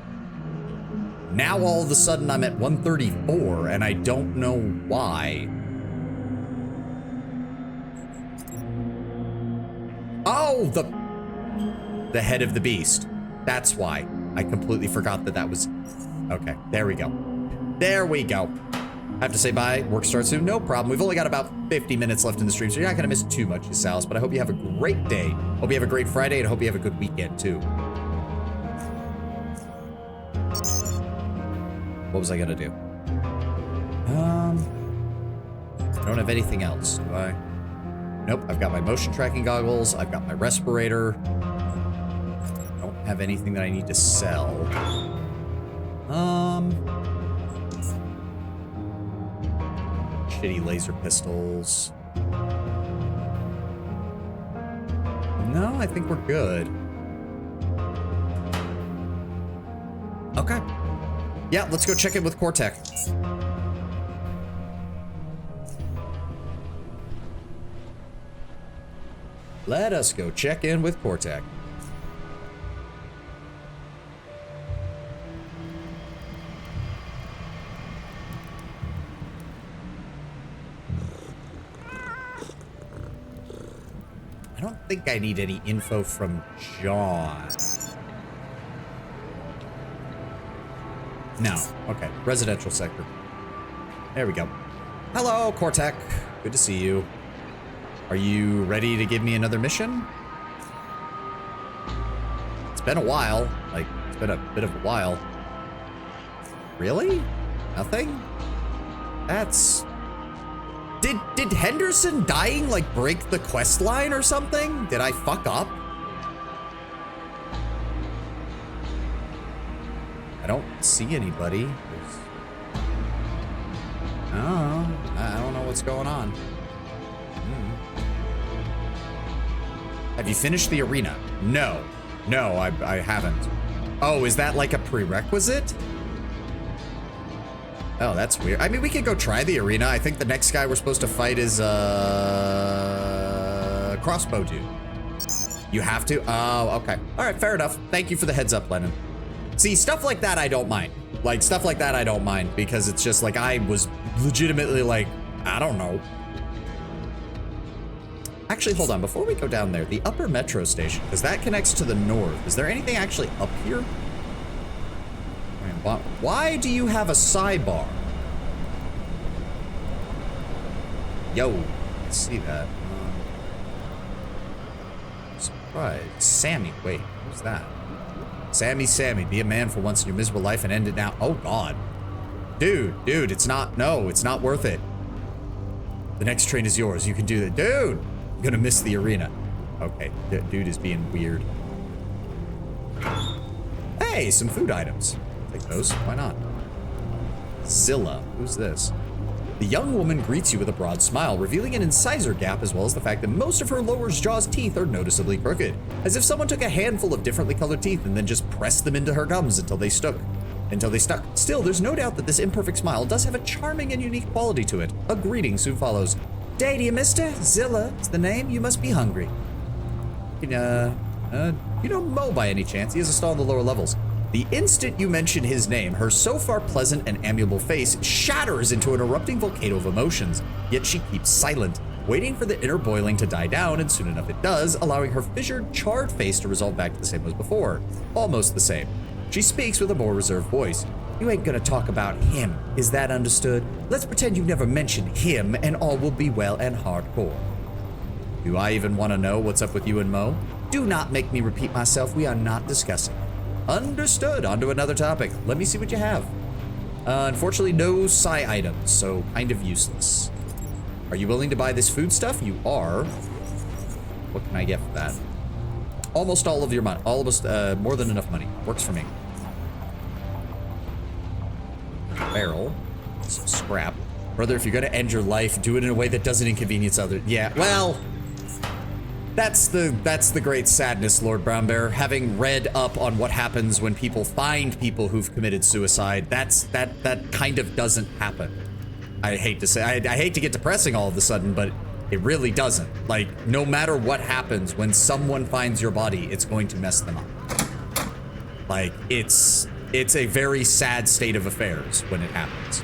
Now all of a sudden I'm at 134 and I don't know why. Oh, the head of the beast. That's why. I completely forgot that that was... Okay, there we go. There we go. I have to say bye. Work starts soon. No problem. We've only got about 50 minutes left in the stream, so you're not going to miss too much, Salis, but I hope you have a great day. Hope you have a great Friday, and I hope you have a good weekend, too. What was I going to do? I don't have anything else, do I? Nope, I've got my motion tracking goggles. I've got my respirator. I don't have anything that I need to sell. Shitty laser pistols. No, I think we're good. Okay. Yeah, let's go check in with Cortec. Let us go check in with Cortec. I don't think I need any info from John. No. Okay. Residential sector. There we go. Hello, Cortec. Good to see you. Are you ready to give me another mission? It's been a while. Like, it's been a bit of a while. Really? Nothing? That's... Did Henderson dying, like, break the quest line or something? Did I fuck up? I don't see anybody. I don't know what's going on. Have you finished the arena? No. No, I haven't. Oh, is that like a prerequisite? Oh, that's weird. I mean, we could go try the arena. I think the next guy we're supposed to fight is, crossbow dude. You have to? Oh, okay. All right, fair enough. Thank you for the heads up, Lennon. See, stuff like that I don't mind. Like, stuff like that I don't mind because it's just like I was legitimately like, I don't know. Actually, hold on. Before we go down there, the upper metro station, because that connects to the north. Is there anything actually up here? Why do you have a sidebar? Yo, let's see that. Surprise. Sammy, wait, who's that? Sammy, be a man for once in your miserable life and end it now. Oh, God. Dude, it's not, no, it's not worth it. The next train is yours. You can do that. Dude, I'm gonna miss the arena. Okay, dude is being weird. Hey, some food items. Take those, why not? Zilla, who's this? The young woman greets you with a broad smile, revealing an incisor gap as well as the fact that most of her lower jaw's teeth are noticeably crooked, as if someone took a handful of differently colored teeth and then just pressed them into her gums until they stuck. Still, there's no doubt that this imperfect smile does have a charming and unique quality to it. A greeting soon follows. Day to you, mister. Zilla is the name. You must be hungry. You know Mo by any chance? He has a stall in the lower levels. The instant you mention his name, her so far pleasant and amiable face shatters into an erupting volcano of emotions, yet she keeps silent. waiting for the inner boiling to die down, and soon enough it does, allowing her fissured, charred face to resolve back to the same as before. Almost the same. She speaks with a more reserved voice. You ain't gonna talk about him, is that understood? Let's pretend you never mentioned him, and all will be well and hardcore. Do I even want to know what's up with you and Mo? Do not make me repeat myself, we are not discussing. Understood, on to another topic. Let me see what you have. Unfortunately, no psi items, so kind of useless. Are you willing to buy this food stuff? You are. What can I get for that? Almost all of your money. Almost more than enough money. Works for me. Barrel. Some scrap. Brother, if you're gonna end your life, do it in a way that doesn't inconvenience others. Yeah, well, that's the great sadness, Lord Brownbear. Having read up on what happens when people find people who've committed suicide, that kind of doesn't happen. I hate to say, I hate to get depressing all of a sudden, but it really doesn't. Like, no matter what happens, when someone finds your body, it's going to mess them up. Like, it's a very sad state of affairs when it happens.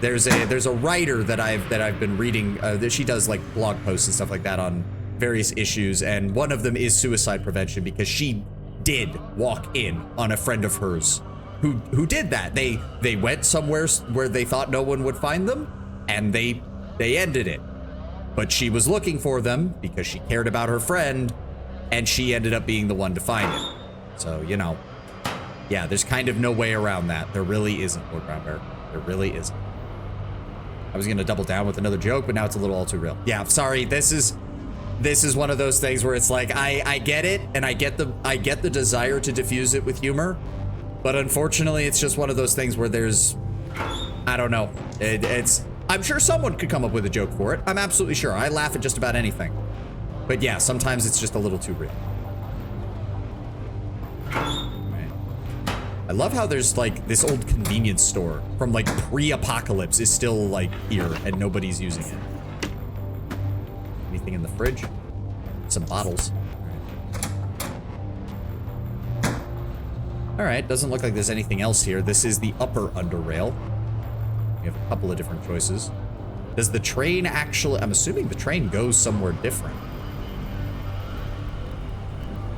There's a writer that I've been reading, that she does like blog posts and stuff like that on various issues, and one of them is suicide prevention, because she did walk in on a friend of hers who did that. They went somewhere where they thought no one would find them, and they ended it. But she was looking for them because she cared about her friend, and she ended up being the one to find it. So, you know, yeah, there's kind of no way around that. There really isn't, Lord Brownbear. There really isn't. I was gonna double down with another joke, but now it's a little all too real. Yeah, sorry. This is one of those things where it's like I get it, and I get the desire to diffuse it with humor, but unfortunately, it's just one of those things where there's, I don't know. It's I'm sure someone could come up with a joke for it. I'm absolutely sure. I laugh at just about anything. But yeah, sometimes it's just a little too real. Right. I love how there's like this old convenience store from like pre-apocalypse is still like here and nobody's using it. Anything in the fridge? Some bottles. All right, doesn't look like there's anything else here. This is the upper Underrail. We have a couple of different choices. Does the train actually... I'm assuming the train goes somewhere different.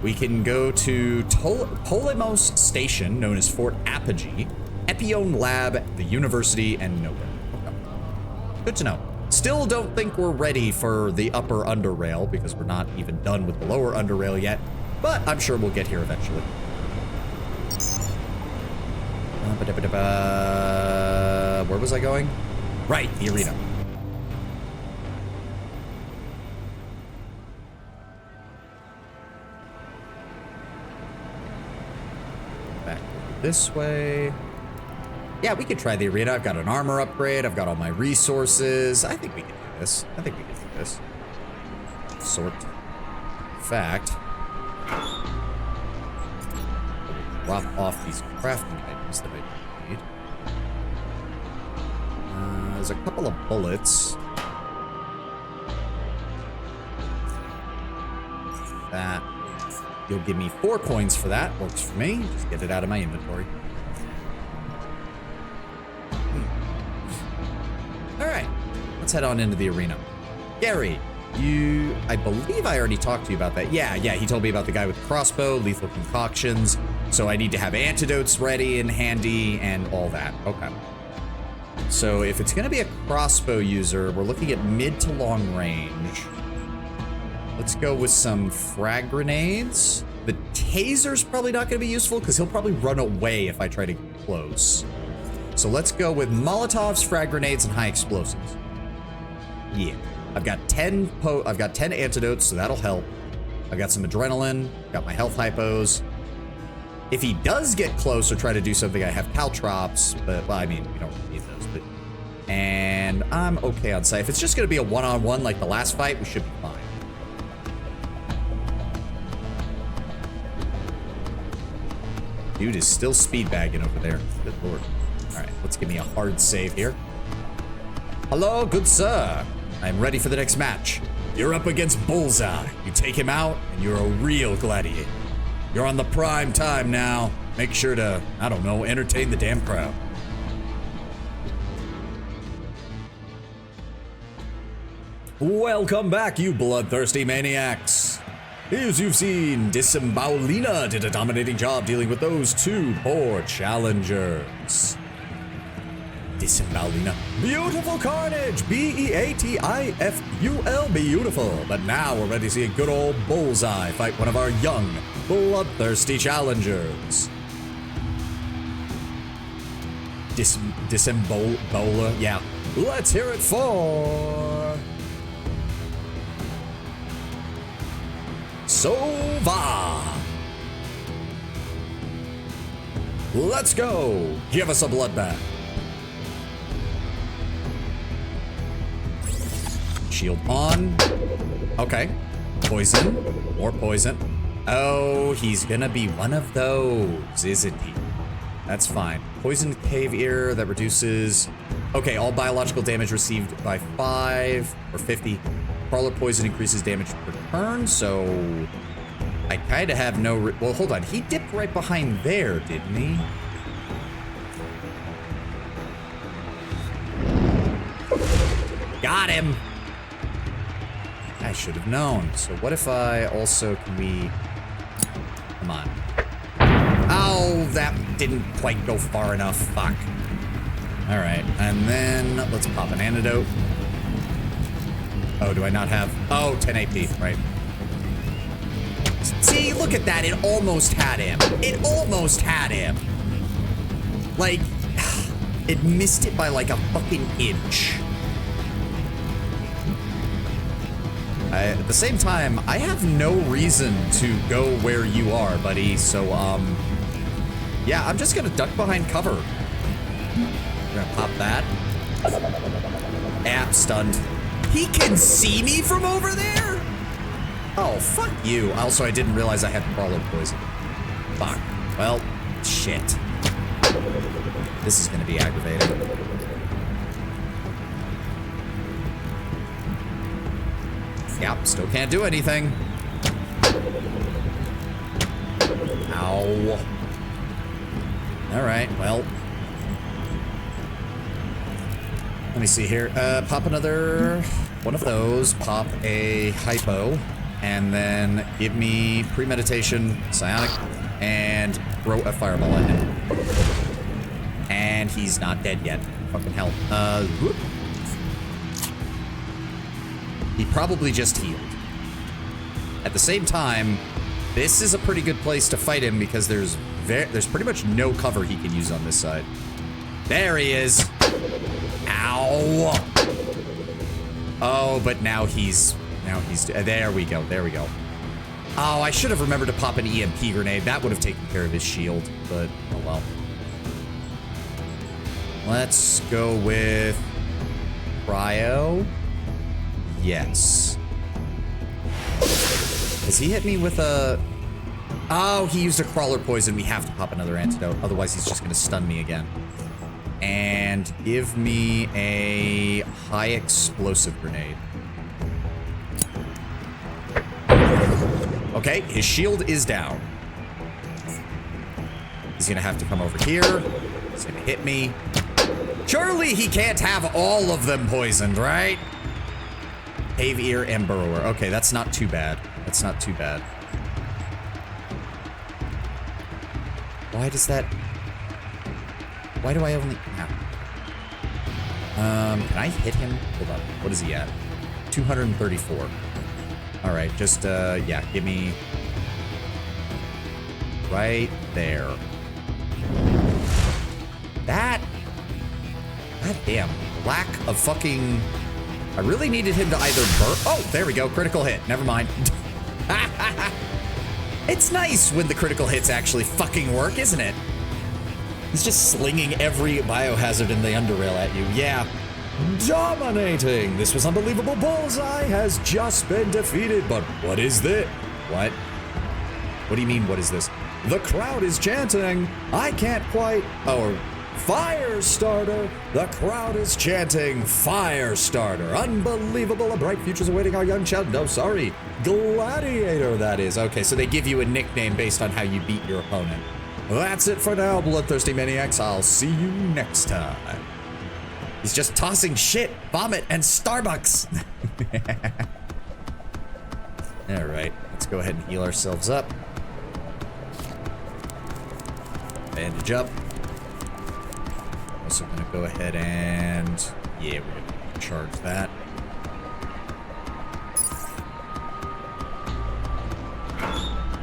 We can go to Polemos Station, known as Fort Apogee, Epione Lab, the University, and nowhere. Okay. Good to know. Still don't think we're ready for the upper Underrail, because we're not even done with the lower Underrail yet, but I'm sure we'll get here eventually. Where was I going? Right, the arena. Back this way. Yeah, we could try the arena. I've got an armor upgrade. I've got all my resources. I think we can do this. I think we can do this. Sort. In fact, drop off these crafting items that I need. There's a couple of bullets. That. You'll give me 4 coins for that. Works for me. Just get it out of my inventory. All right. Let's head on into the arena. Gary, I believe I already talked to you about that. Yeah, he told me about the guy with the crossbow, lethal concoctions. So I need to have antidotes ready and handy and all that. Okay. So if it's going to be a crossbow user, we're looking at mid to long range. Let's go with some frag grenades. The taser's probably not going to be useful because he'll probably run away if I try to get close. So let's go with Molotovs, frag grenades, and high explosives. Yeah. I've got 10 antidotes, so that'll help. I've got some adrenaline, got my health hypos. If he does get close or try to do something, I have caltrops, but, well, I mean, we don't really need those, but... And I'm okay on sight. If it's just going to be a one-on-one like the last fight, we should be fine. Dude is still speed bagging over there. Good lord. All right, let's give me a hard save here. Hello, good sir. I'm ready for the next match. You're up against Bullseye. You take him out, and you're a real gladiator. You're on the prime time now. Make sure to, I don't know, entertain the damn crowd. Welcome back, you bloodthirsty maniacs. As you've seen, Disembowlina did a dominating job dealing with those two poor challengers. Disembowlina. Beautiful carnage! B-E-A-T-I-F-U-L, beautiful. But now we're ready to see a good old Bullseye fight one of our young, bloodthirsty challengers. Disembowler, yeah. Let's hear it for... Sova! Let's go! Give us a bloodbath. Shield on. Okay. Poison. More poison. Oh, he's gonna be one of those, isn't he? That's fine. Poison cave ear that reduces... Okay, all biological damage received by 5 or 50. Crawler poison increases damage per turn, so... I kinda have no... Well, hold on. He dipped right behind there, didn't he? Got him! I should have known. So what if I also... Can we... Come on. Oh, that didn't quite go far enough. Fuck. Alright, and then let's pop an antidote. Oh, do I not have... Oh, 10 AP, right. See, look at that. It almost had him. It almost had him. Like, it missed it by like a fucking inch. At the same time, I have no reason to go where you are, buddy. So, yeah, I'm just gonna duck behind cover. We're gonna pop that. App stunned. He can see me from over there? Oh, fuck you. Also, I didn't realize I had crawler poison. Fuck. Well, shit. This is gonna be aggravating. Yep, still can't do anything. Ow. Alright, well. Let me see here. Pop another one of those. Pop a hypo. And then give me premeditation, psionic, and throw a fireball at him. And he's not dead yet. Fucking hell. Whoop. He probably just healed. At the same time, this is a pretty good place to fight him because there's pretty much no cover he can use on this side. There he is. Ow. Oh, but now he's there we go. There we go. Oh, I should have remembered to pop an EMP grenade. That would have taken care of his shield, but oh well. Let's go with cryo. Yes. Has he hit me with a... Oh, he used a crawler poison. We have to pop another antidote. Otherwise, he's just going to stun me again. And give me a high explosive grenade. Okay, his shield is down. He's going to have to come over here. He's going to hit me. Surely he can't have all of them poisoned, right? Cave ear and burrower. Okay, that's not too bad. That's not too bad. Why does that... Why do I only... Nah. Can I hit him? Hold on. What is he at? 234. Alright, just, yeah, give me... Right there. That... God damn. Lack of fucking... I really needed him to either burn... Oh, there we go. Critical hit. Never mind. It's nice when the critical hits actually fucking work, isn't it? He's just slinging every biohazard in the Underrail at you. Yeah. Dominating! This was unbelievable. Bullseye has just been defeated, but what is this? What? What do you mean, what is this? The crowd is chanting. I can't quite... Oh, Firestarter! The crowd is chanting Firestarter. Unbelievable. A bright future's awaiting our young child. No, sorry. Gladiator, that is. Okay, so they give you a nickname based on how you beat your opponent. That's it for now, bloodthirsty maniacs. I'll see you next time. He's just tossing shit, vomit, and Starbucks. All right, let's go ahead and heal ourselves up. Bandage up. Also gonna go ahead and, yeah, we're gonna charge that.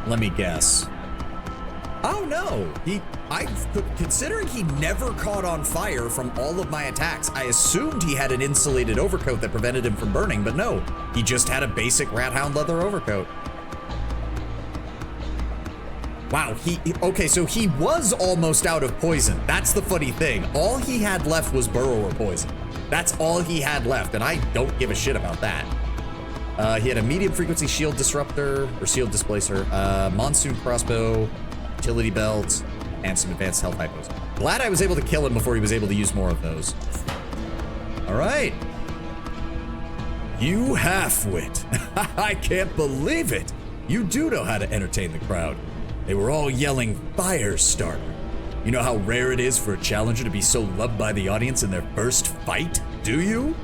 Let me guess. Oh no, considering he never caught on fire from all of my attacks, I assumed he had an insulated overcoat that prevented him from burning, but no, he just had a basic rat hound leather overcoat. Wow, okay, so he was almost out of poison. That's the funny thing. All he had left was burrower poison. That's all he had left, and I don't give a shit about that. He had a medium frequency shield disruptor, or shield displacer, monsoon crossbow, utility belt, and some advanced health hypos. Glad I was able to kill him before he was able to use more of those. All right. You half-wit. I can't believe it. You do know how to entertain the crowd. They were all yelling fire starter. You know how rare it is for a challenger to be so loved by the audience in their first fight, do you?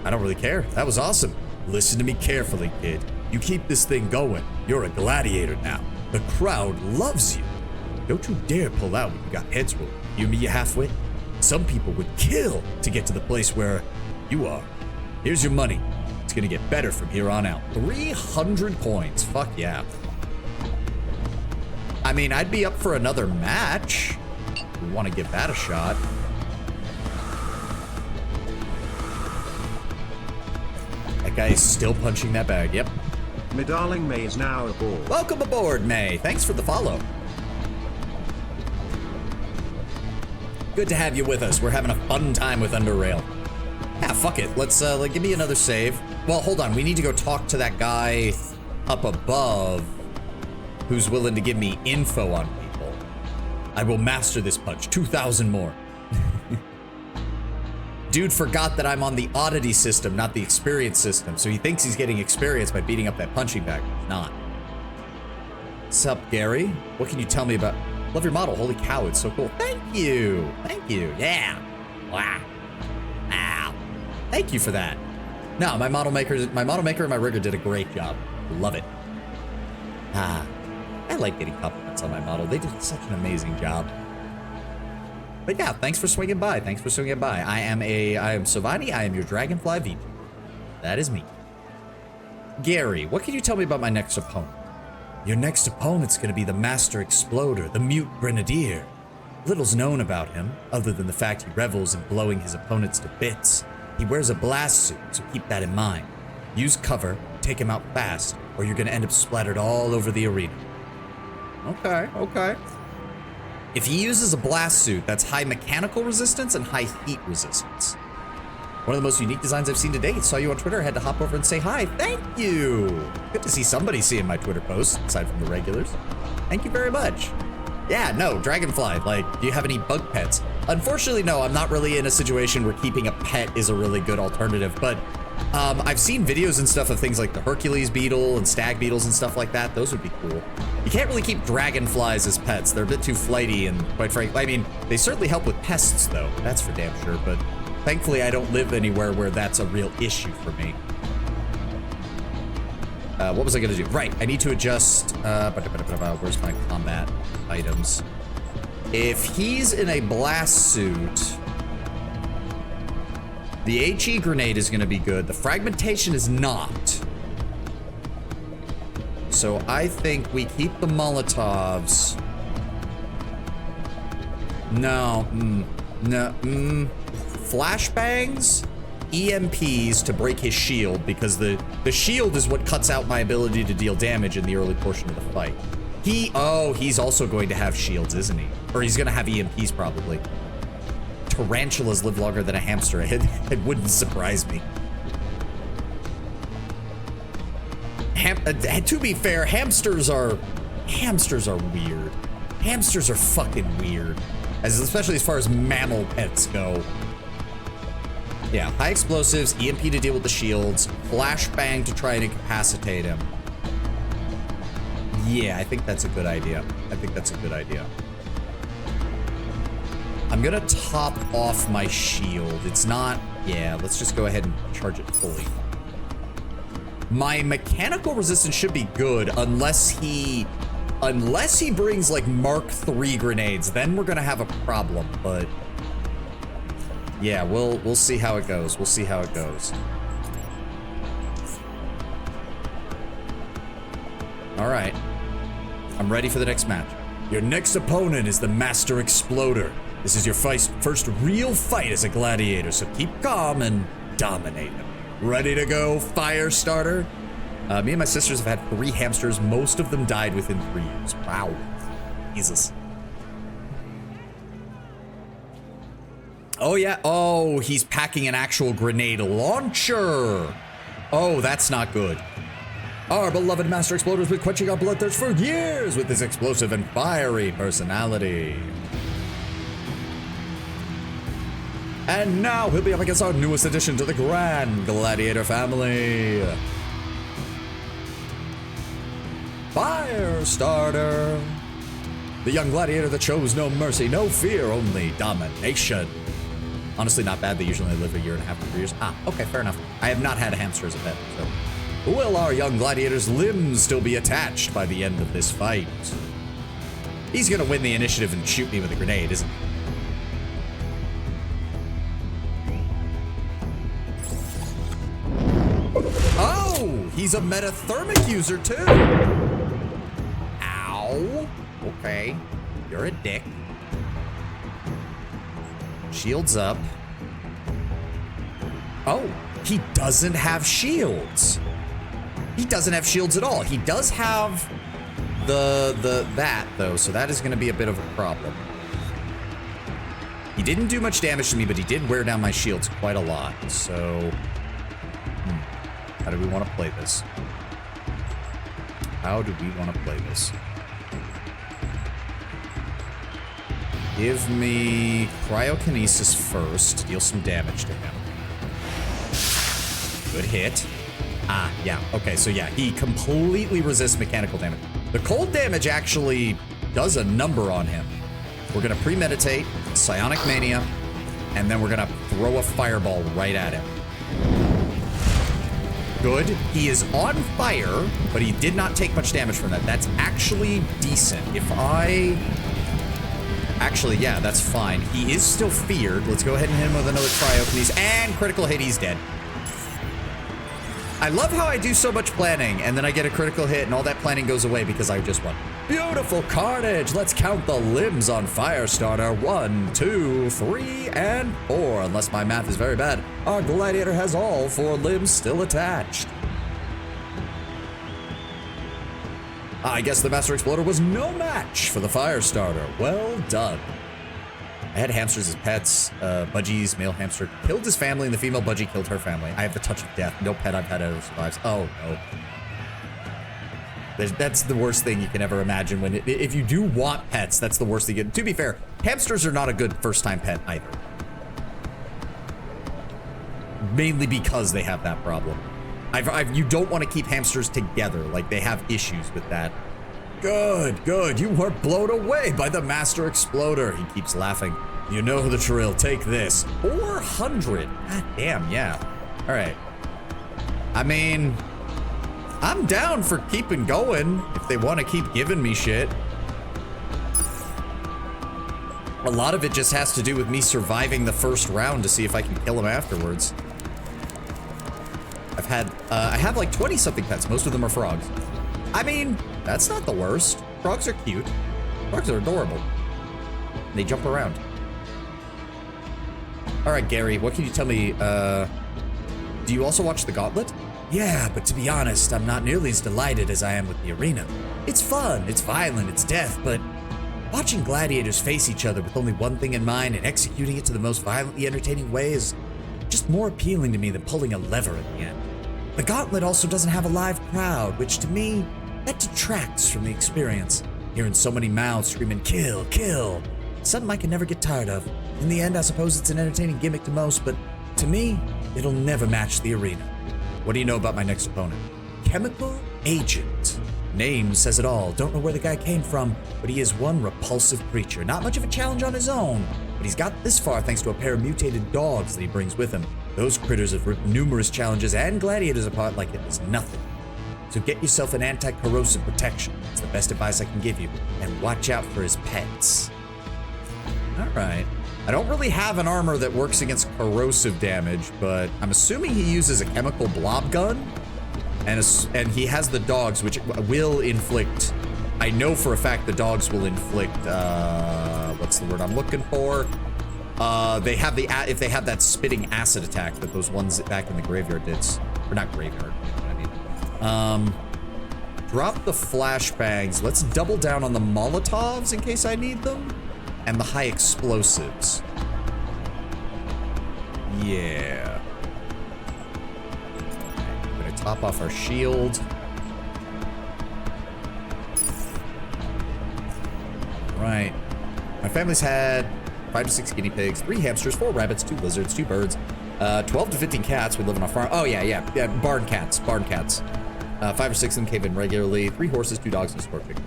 I don't really care. That was awesome. Listen to me carefully, kid. You keep this thing going. You're a gladiator now. The crowd loves you. Don't you dare pull out when you got heads rolled. You me, you half-wit? Some people would kill to get to the place where you are. Here's your money. It's gonna get better from here on out. 300 coins. Fuck yeah. I mean, I'd be up for another match. We want to give that a shot. That guy is still punching that bag. Yep. My darling May is now aboard. Welcome aboard, May. Thanks for the follow. Good to have you with us. We're having a fun time with Underrail. Yeah, fuck it. Let's give me another save. Well, hold on. We need to go talk to that guy up above who's willing to give me info on people. I will master this punch. 2,000 more. Dude forgot that I'm on the oddity system, not the experience system, so he thinks he's getting experience by beating up that punching bag. He's not. Sup, Gary? What can you tell me about... Love your model. Holy cow, it's so cool. Thank you. Thank you. Yeah. Wow. Wow. Thank you for that. No, my model maker and my rigger did a great job. Love it. Ah, I like getting compliments on my model. They did such an amazing job. But yeah, thanks for swinging by. Thanks for swinging by. I am Sovani. I am your Dragonfly VP. That is me. Gary, what can you tell me about my next opponent? Your next opponent's gonna be the Master Exploder, the Mute Grenadier. Little's known about him, other than the fact he revels in blowing his opponents to bits. He wears a blast suit, so keep that in mind. Use cover, take him out fast, or you're gonna end up splattered all over the arena. Okay, okay. If he uses a blast suit, that's high mechanical resistance and high heat resistance. One of the most unique designs I've seen to date. Saw you on Twitter, had to hop over and say hi. Thank you. Good to see somebody seeing my Twitter posts, aside from the regulars. Thank you very much. Yeah, no, Dragonfly, like, do you have any bug pets? Unfortunately, no, I'm not really in a situation where keeping a pet is a really good alternative, but I've seen videos and stuff of things like the Hercules beetle and stag beetles and stuff like that. Those would be cool. You can't really keep dragonflies as pets. They're a bit too flighty and, quite frankly, I mean, they certainly help with pests, though. That's for damn sure, but thankfully I don't live anywhere where that's a real issue for me. What was I gonna do? Right, I need to adjust, where's my combat items? If he's in a blast suit, the HE grenade is gonna be good. The fragmentation is not. So I think we keep the Molotovs. No, flashbangs, EMPs to break his shield, because the shield is what cuts out my ability to deal damage in the early portion of the fight. He's also going to have shields, isn't he? Or he's gonna have EMPs probably. Tarantulas live longer than a hamster. It wouldn't surprise me. To be fair, hamsters are weird. Hamsters are fucking weird, especially as far as mammal pets go. Yeah, high explosives, EMP to deal with the shields, flashbang to try and incapacitate him. Yeah, I think that's a good idea. I'm I'm gonna top off my shield. It's not... Yeah, let's just go ahead and charge it fully. My mechanical resistance should be good unless he brings like Mark III grenades. Then we're gonna have a problem, but yeah, we'll see how it goes. We'll see how it goes. All right, I'm ready for the next match. Your next opponent is the Master Exploder. This is your first real fight as a gladiator, so keep calm and dominate him. Ready to go, Firestarter? Me and my sisters have had 3 hamsters. Most of them died within 3 years. Wow. Jesus. Oh, yeah. Oh, he's packing an actual grenade launcher. Oh, that's not good. Our beloved Master Exploder has been quenching our bloodthirst for years with his explosive and fiery personality. And now he'll be up against our newest addition to the Grand Gladiator family. Firestarter. The young gladiator that shows no mercy, no fear, only domination. Honestly, not bad. They usually live 1.5 years to 3 years. Ah, okay, fair enough. I have not had a hamster as a pet, so. Will our young gladiator's limbs still be attached by the end of this fight? He's gonna win the initiative and shoot me with a grenade, isn't he? Oh, he's a metathermic user too. Ow. Okay, you're a dick. Shields up. Oh, he doesn't have shields. He doesn't have shields at all. He does have that though, so that is going to be a bit of a problem. He didn't do much damage to me, but he did wear down my shields quite a lot. So, how do we want to play this? How do we want to play this? Give me cryokinesis first. Deal some damage to him. Good hit. Ah, yeah. Okay, so yeah, he completely resists mechanical damage. The cold damage actually does a number on him. We're gonna premeditate, psionic mania, and then we're gonna throw a fireball right at him. Good. He is on fire, but he did not take much damage from that. That's actually decent. Actually, yeah, that's fine. He is still feared. Let's go ahead and hit him with another cryokinesis, and critical hit, he's dead. I love how I do so much planning, and then I get a critical hit, and all that planning goes away because I just won. Beautiful carnage! Let's count the limbs on Firestarter. 1, 2, 3, and 4. Unless my math is very bad, our gladiator has all 4 limbs still attached. I guess the Master Exploder was no match for the Firestarter. Well done. I had hamsters as pets. Budgie's male hamster killed his family, and the female Budgie killed her family. I have the touch of death. No pet I've had ever survives. Oh, no. That's the worst thing you can ever imagine. If you do want pets, that's the worst thing. To be fair, hamsters are not a good first-time pet either. Mainly because they have that problem. You don't want to keep hamsters together. Like, they have issues with that. Good, good. You were blown away by the Master Exploder. He keeps laughing. You know the drill. Take this. 400. God damn, yeah. All right. I mean, I'm down for keeping going if they want to keep giving me shit. A lot of it just has to do with me surviving the first round to see if I can kill him afterwards. I have like 20-something pets. Most of them are frogs. I mean, that's not the worst. Frogs are cute. Frogs are adorable. They jump around. All right, Gary, what can you tell me? Do you also watch The Gauntlet? Yeah, but to be honest, I'm not nearly as delighted as I am with the arena. It's fun, it's violent, it's death, but watching gladiators face each other with only one thing in mind and executing it to the most violently entertaining way is just more appealing to me than pulling a lever at the end. The Gauntlet also doesn't have a live crowd, which to me, that detracts from the experience. Hearing so many mouths screaming, kill, kill, something I can never get tired of. In the end, I suppose it's an entertaining gimmick to most, but to me, it'll never match the arena. What do you know about my next opponent? Chemical Agent. Name says it all. Don't know where the guy came from, but he is one repulsive creature. Not much of a challenge on his own, but he's got this far thanks to a pair of mutated dogs that he brings with him. Those critters have ripped numerous challenges and gladiators apart like it was nothing. So get yourself an anti-corrosive protection. It's the best advice I can give you. And watch out for his pets. All right. I don't really have an armor that works against corrosive damage, but I'm assuming he uses a chemical blob gun. And he has the dogs, which will inflict... I know for a fact the dogs will inflict... what's the word I'm looking for? They have if they have that spitting acid attack that those ones back in the graveyard did. Or not graveyard. Drop the flashbangs. Let's double down on the Molotovs in case I need them. And the high explosives. Yeah. Okay, I'm gonna top off our shield. Right. My family's had 5 to 6 guinea pigs, 3 hamsters, 4 rabbits, 2 lizards, 2 birds, 12 to 15 cats. We live on a farm. Oh, yeah. Barn cats. 5 or 6 of them cave in regularly. 3 horses, 2 dogs, and a scorpion.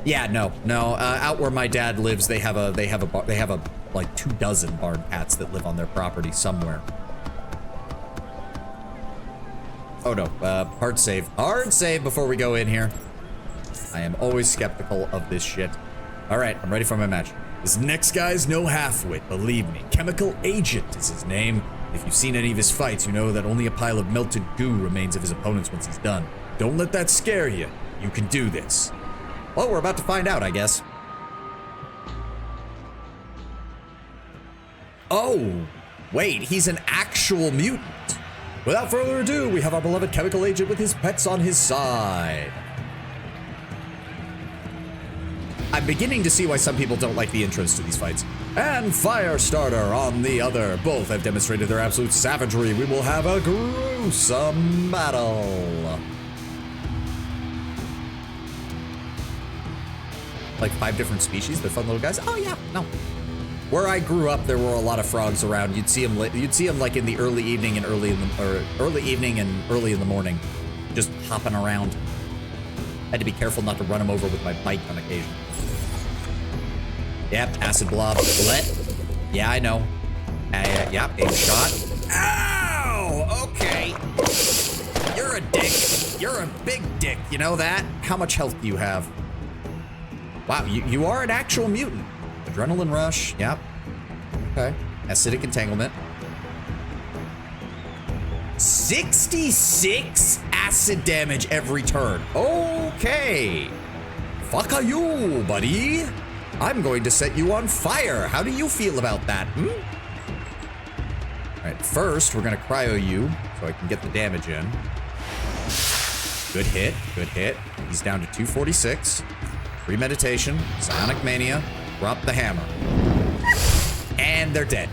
Yeah, no. Out where my dad lives, they have like 2 dozen barn cats that live on their property somewhere. Oh no, hard save. Hard save before we go in here. I am always skeptical of this shit. All right, I'm ready for my match. This next guy's no half-wit, believe me. Chemical Agent is his name. If you've seen any of his fights, you know that only a pile of melted goo remains of his opponents once he's done. Don't let that scare you. You can do this. Well, we're about to find out, I guess. Oh, wait, he's an actual mutant. Without further ado, we have our beloved Chemical Agent with his pets on his side. I'm beginning to see why some people don't like the intros to these fights. And Firestarter on the other. Both have demonstrated their absolute savagery. We will have a gruesome battle. Like 5 different species. They're fun little guys. Oh yeah, no. Where I grew up, there were a lot of frogs around. You'd see them like in the early evening and early in the morning, just hopping around. Had to be careful not to run them over with my bike on occasion. Yep, acid blob. Let. Yeah, I know. Yep, aim shot. Ow! Okay. You're a dick. You're a big dick. You know that? How much health do you have? Wow, you are an actual mutant. Adrenaline rush. Yep. Okay. Acidic entanglement. 66 acid damage every turn. Okay. Fuck you, buddy. I'm going to set you on fire. How do you feel about that, All right, first, we're going to cryo you so I can get the damage in. Good hit, good hit. He's down to 246. Premeditation, Psionic Mania, drop the hammer. And they're dead.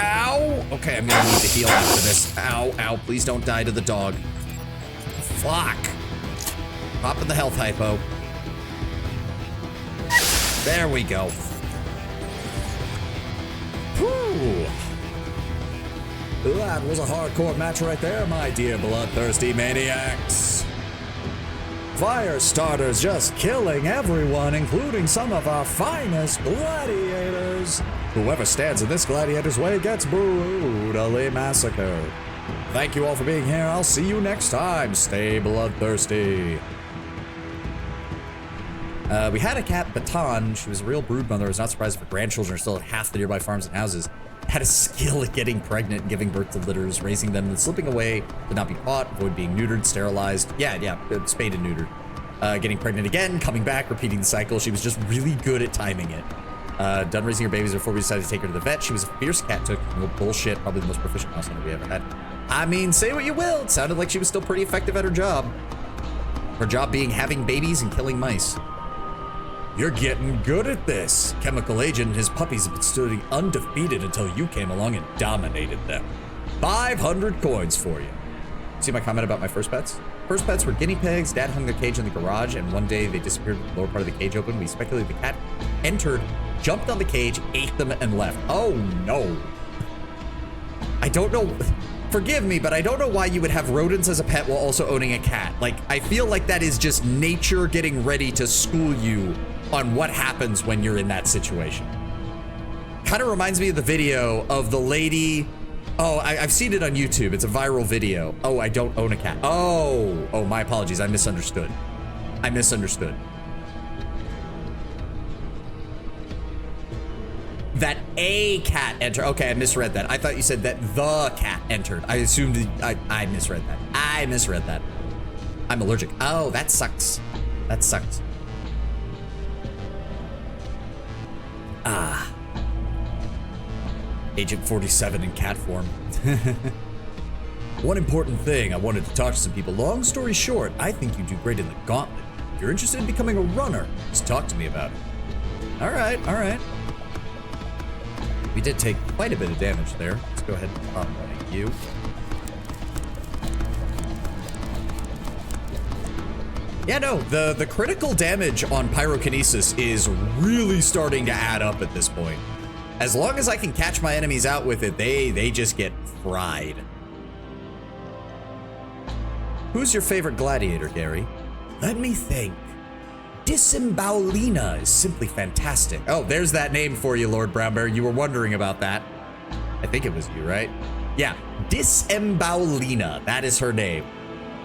Ow! Okay, I'm gonna need to heal after this. Ow, ow, please don't die to the dog. Fuck. Popping the health hypo. There we go. Whew. That was a hardcore match right there, my dear bloodthirsty maniacs. Firestarter's just killing everyone, including some of our finest gladiators. Whoever stands in this gladiator's way gets brutally massacred. Thank you all for being here. I'll see you next time. Stay bloodthirsty. We had a cat, Baton. She was a real brood mother. I was not surprised if her grandchildren are still at half the nearby farms and houses. Had a skill at getting pregnant and giving birth to litters, raising them and slipping away to not be caught, avoid being neutered, sterilized. Yeah, spayed and neutered. Getting pregnant again, coming back, repeating the cycle. She was just really good at timing it. Done raising her babies before we decided to take her to the vet. She was a fierce cat took. No bullshit. Probably the most proficient house hunter we ever had. I mean, say what you will. It sounded like she was still pretty effective at her job. Her job being having babies and killing mice. You're getting good at this. Chemical Agent and his puppies have been stood undefeated until you came along and dominated them. 500 coins for you. See my comment about my first pets? First pets were guinea pigs. Dad hung their cage in the garage, and one day they disappeared with the lower part of the cage open. We speculated the cat entered, jumped on the cage, ate them, and left. Oh no. I don't know. forgive me, but I don't know why you would have rodents as a pet while also owning a cat. Like, I feel like that is just nature getting ready to school you on what happens when you're in that situation. Kind of reminds me of the video of the lady. Oh, I've seen it on YouTube. It's a viral video. Oh, I don't own a cat. Oh, my apologies. I misunderstood. That a cat entered. Okay, I misread that. I thought you said that the cat entered. I assumed I misread that. I'm allergic. Oh, that sucks. Ah. Agent 47 in cat form. One important thing I wanted to talk to some people. Long story short, I think you do great in the gauntlet. If you're interested in becoming a runner, just talk to me about it. All right. We did take quite a bit of damage there. Let's go ahead and pop you. Yeah, no, the critical damage on pyrokinesis is really starting to add up at this point. As long as I can catch my enemies out with it, they just get fried. Who's your favorite gladiator, Gary? Let me think. Disembowelina is simply fantastic. Oh, there's that name for you, Lord Brownbear. You were wondering about that. I think it was you, right? Yeah, Disembowelina. That is her name.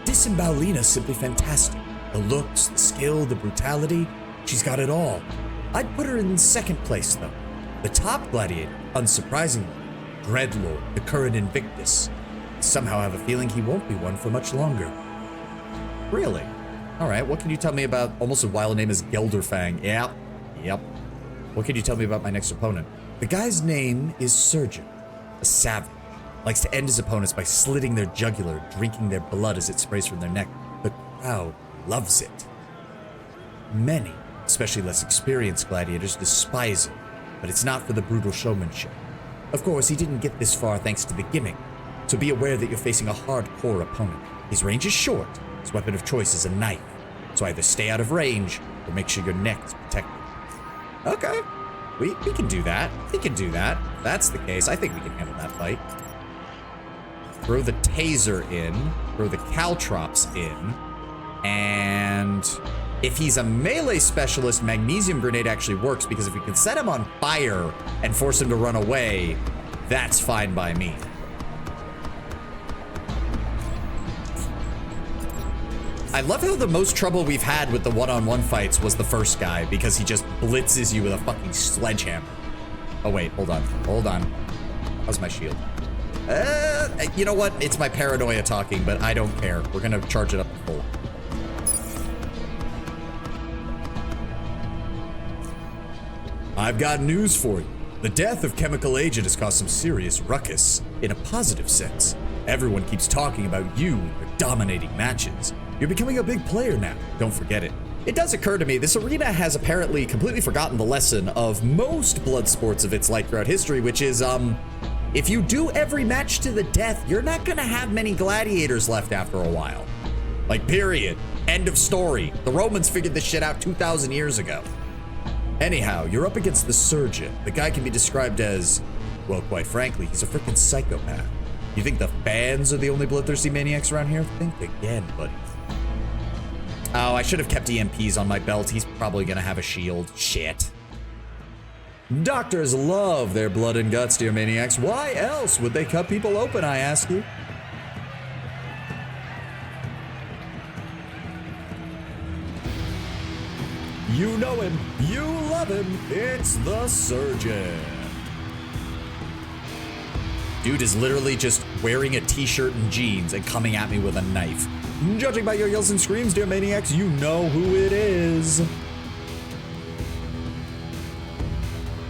Disembowelina is simply fantastic. The looks, the skill, the brutality. She's got it all. I'd put her in second place, though. The top gladiator, unsurprisingly, Dreadlord, the current Invictus. I somehow have a feeling he won't be one for much longer. Really? All right, what can you tell me about almost a wild name is Gelderfang? Yep. What can you tell me about my next opponent? The guy's name is Surgeon, a savage. Likes to end his opponents by slitting their jugular, drinking their blood as it sprays from their neck. The crowd loves it. Many, especially less experienced gladiators, despise him, but it's not for the brutal showmanship. Of course, he didn't get this far thanks to the gimmick, so be aware that you're facing a hardcore opponent. His range is short. His weapon of choice is a knife, so either stay out of range or make sure your neck is protected. Okay, we can do that. If that's the case, I think we can handle that fight. Throw the taser in, throw the caltrops in, and if he's a melee specialist, magnesium grenade actually works because if we can set him on fire and force him to run away, that's fine by me. I love how the most trouble we've had with the one-on-one fights was the first guy because he just blitzes you with a fucking sledgehammer. Oh wait, hold on. How's my shield? You know what? It's my paranoia talking, but I don't care. We're gonna charge it up to full. I've got news for you. The death of Chemical Agent has caused some serious ruckus, in a positive sense. Everyone keeps talking about you and your dominating matches. You're becoming a big player now, don't forget it. It does occur to me, this arena has apparently completely forgotten the lesson of most blood sports of its like throughout history, which is, if you do every match to the death, you're not gonna have many gladiators left after a while. Like, period. End of story. The Romans figured this shit out 2,000 years ago. Anyhow, you're up against the Surgeon. The guy can be described as, well, quite frankly, he's a freaking psychopath. You think the fans are the only bloodthirsty maniacs around here? Think again, buddy. Oh, I should have kept EMPs on my belt. He's probably gonna have a shield. Shit. Doctors love their blood and guts, dear maniacs. Why else would they cut people open, I ask you? You know him. You love him. It's the Surgeon. Dude is literally just wearing a t-shirt and jeans and coming at me with a knife. Judging by your yells and screams, dear maniacs, you know who it is.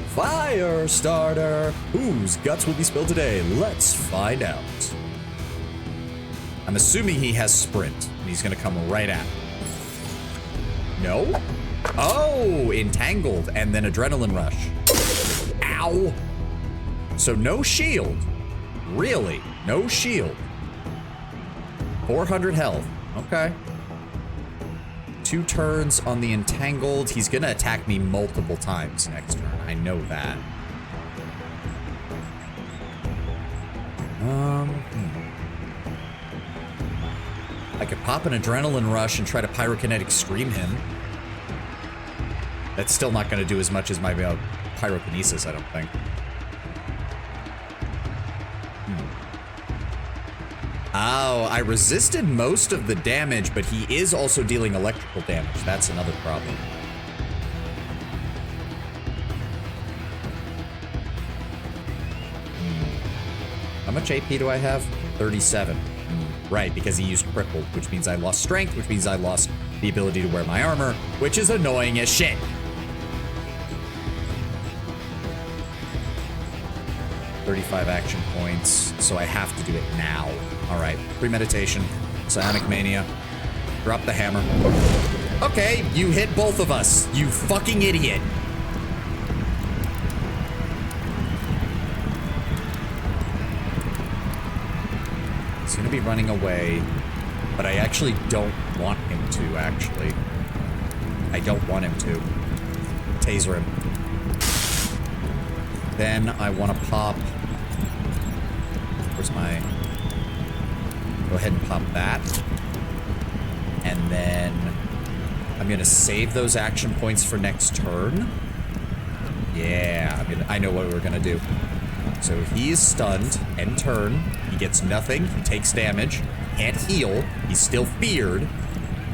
Fire starter. Whose guts will be spilled today? Let's find out. I'm assuming he has sprint, and he's gonna come right at me. No? Oh, entangled, and then adrenaline rush. Ow. So no shield. Really? No shield. 400 health. Okay. 2 turns on the entangled. He's gonna attack me multiple times next turn. I know that. could pop an adrenaline rush and try to pyrokinetic scream him. That's still not going to do as much as my pyrokinesis, I don't think. Oh, I resisted most of the damage, but he is also dealing electrical damage. That's another problem. How much AP do I have? 37. Right, because he used crippled, which means I lost strength, which means I lost the ability to wear my armor, which is annoying as shit. $35 action points, so I have to do it now. All right, premeditation, psionic mania, drop the hammer. Okay, you hit both of us, you fucking idiot. He's gonna be running away, but I actually don't want him to, actually. I don't want him to. Taser him. Then I want to pop... Where's my... Go ahead and pop that. And then I'm going to save those action points for next turn. Yeah, I know what we're going to do. So he is stunned. End turn. He gets nothing. He takes damage. Can't heal. He's still feared.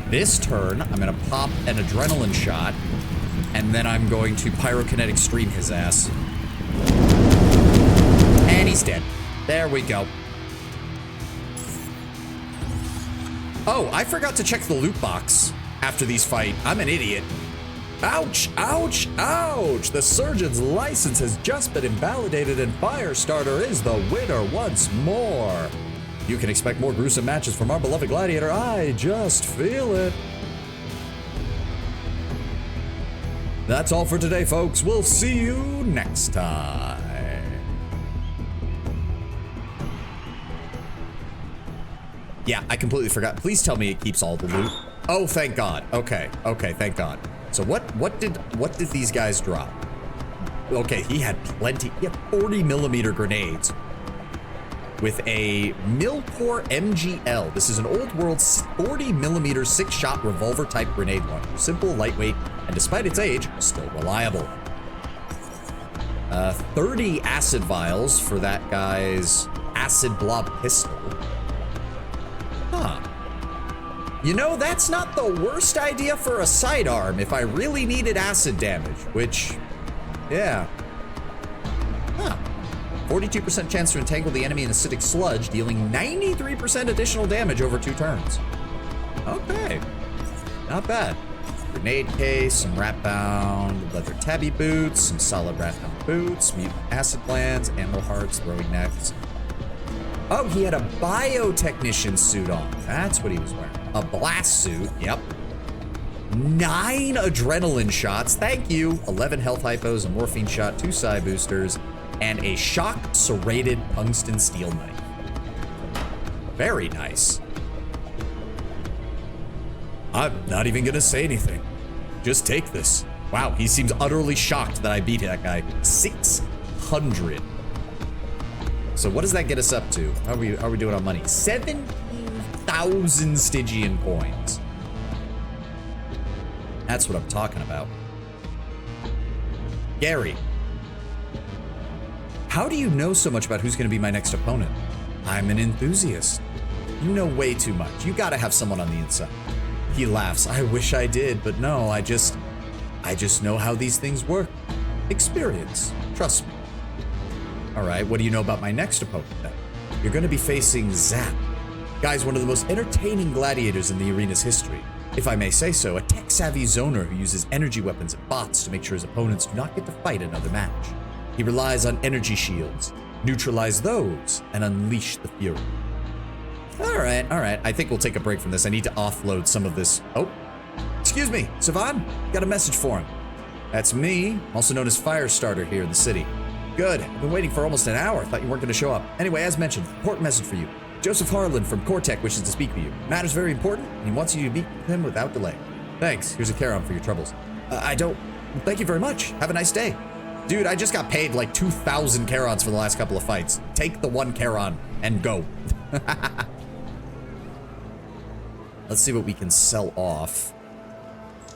This turn, I'm going to pop an adrenaline shot. And then I'm going to pyrokinetic stream his ass. And he's dead. There we go. Oh, I forgot to check the loot box after these fight. I'm an idiot. Ouch, ouch, ouch. The surgeon's license has just been invalidated and Firestarter is the winner once more. You can expect more gruesome matches from our beloved gladiator. I just feel it. That's all for today, folks. We'll see you next time. Yeah, I completely forgot. Please tell me it keeps all the loot. Oh, thank God. Okay, okay, thank God. So what did these guys drop? Okay, he had plenty. He had 40mm grenades with a Milcore MGL. This is an old world 40mm 6-shot revolver type grenade launcher. Simple, lightweight, and despite its age, still reliable. 30 acid vials for that guy's acid blob pistol. Huh. You know, that's not the worst idea for a sidearm if I really needed acid damage, which, yeah. Huh. 42% chance to entangle the enemy in acidic sludge, dealing 93% additional damage over 2 turns. Okay. Not bad. Grenade case, some rat-bound leather tabby boots, some solid rat-bound boots, mutant acid glands, animal hearts, throwing necks. Oh, he had a biotechnician suit on. That's what he was wearing. A blast suit, yep. 9 adrenaline shots, thank you. 11 health hypos, a morphine shot, 2 psi boosters, and a shock serrated tungsten steel knife. Very nice. I'm not even gonna say anything. Just take this. Wow, he seems utterly shocked that I beat that guy. 600. So what does that get us up to? How are we doing on money? 17,000 Stygian coins. That's what I'm talking about. Gary, how do you know so much about who's going to be my next opponent? I'm an enthusiast. You know way too much. You gotta have someone on the inside. He laughs. I wish I did, but no, I just know how these things work. Experience. Trust me. All right, what do you know about my next opponent then? You're going to be facing Zap. Guy's one of the most entertaining gladiators in the arena's history. If I may say so, a tech-savvy zoner who uses energy weapons and bots to make sure his opponents do not get to fight another match. He relies on energy shields. Neutralize those and unleash the fury. All right. I think we'll take a break from this. I need to offload some of this. Oh, excuse me, Savan, got a message for him. That's me, also known as Firestarter here in the city. Good. I've been waiting for almost an hour. Thought you weren't going to show up. Anyway, as mentioned, important message for you. Joseph Harlan from Cortec wishes to speak with you. Matter's very important, and he wants you to meet him without delay. Thanks. Here's a Charon for your troubles. Thank you very much. Have a nice day. Dude, I just got paid like 2,000 Charons for the last couple of fights. Take the 1 Charon and go. Let's see what we can sell off.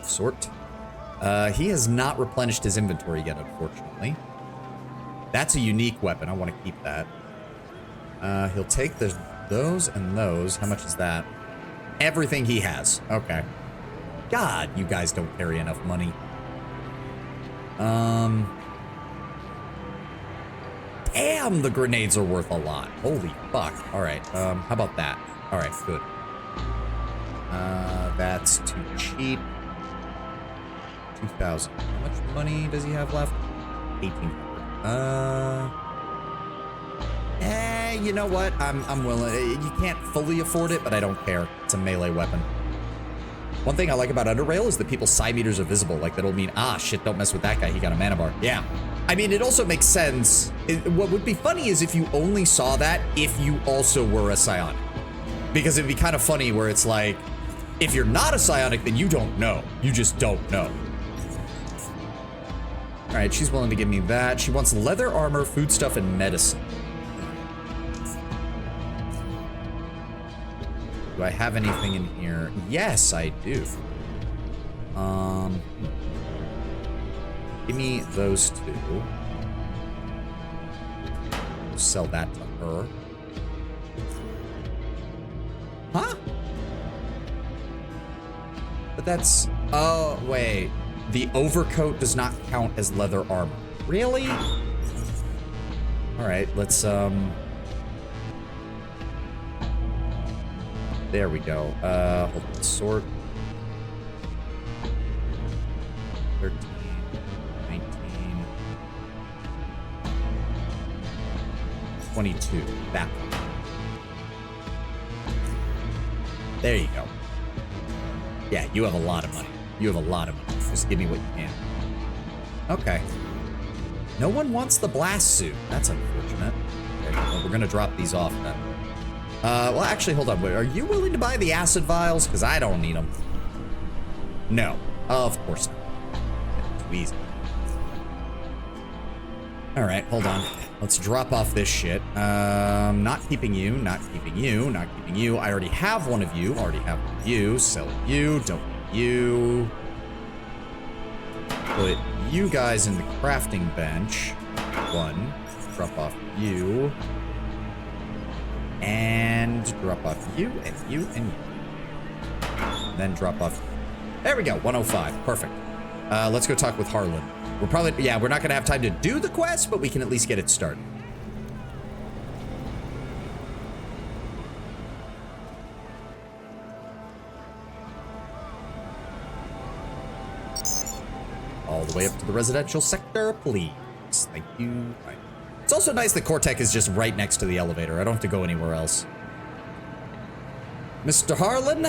Sort. He has not replenished his inventory yet, unfortunately. That's a unique weapon. I want to keep that. He'll take those and those. How much is that? Everything he has. Okay. God, you guys don't carry enough money. Damn, the grenades are worth a lot. Holy fuck. All right. How about that? All right, good. That's too cheap. 2,000. How much money does he have left? 1,800. You know what? I'm willing. You can't fully afford it, but I don't care. It's a melee weapon. One thing I like about Underrail is that people's psi meters are visible. Like, that'll mean, ah, shit, don't mess with that guy. He got a mana bar. Yeah. I mean, it also makes sense. What would be funny is if you only saw that if you also were a psionic. Because it'd be kind of funny where it's like, if you're not a psionic, then you don't know. You just don't know. All right, she's willing to give me that. She wants leather armor, foodstuff, and medicine. Do I have anything in here? Yes, I do. Give me those two. Sell that to her. Huh? But that's... Oh, wait. The overcoat does not count as leather armor. Really? All right, let's, there we go. Hold on, sort. 13, 19, 22. That one. There you go. Yeah, you have a lot of money. You have a lot of money. Just give me what you can. Okay. No one wants the blast suit. That's unfortunate. Okay, well, we're gonna drop these off then. Well, actually, hold on. Wait, are you willing to buy the acid vials? Because I don't need them. No. Of course not. Too easy. All right, hold on. Let's drop off this shit. Not keeping you, not keeping you, not keeping you. I already have one of you. Already have one of you. Sell you. Don't need you. Put you guys in the crafting bench. One. Drop off you. And drop off you, and you, and you. And then drop off. There we go, 105. Perfect. Let's go talk with Harlan. We're probably, yeah, we're not gonna have time to do the quest, but we can at least get it started. All the way up to the residential sector, please. Thank you. Right. It's also nice that Cortec is just right next to the elevator. I don't have to go anywhere else. Mr. Harlan,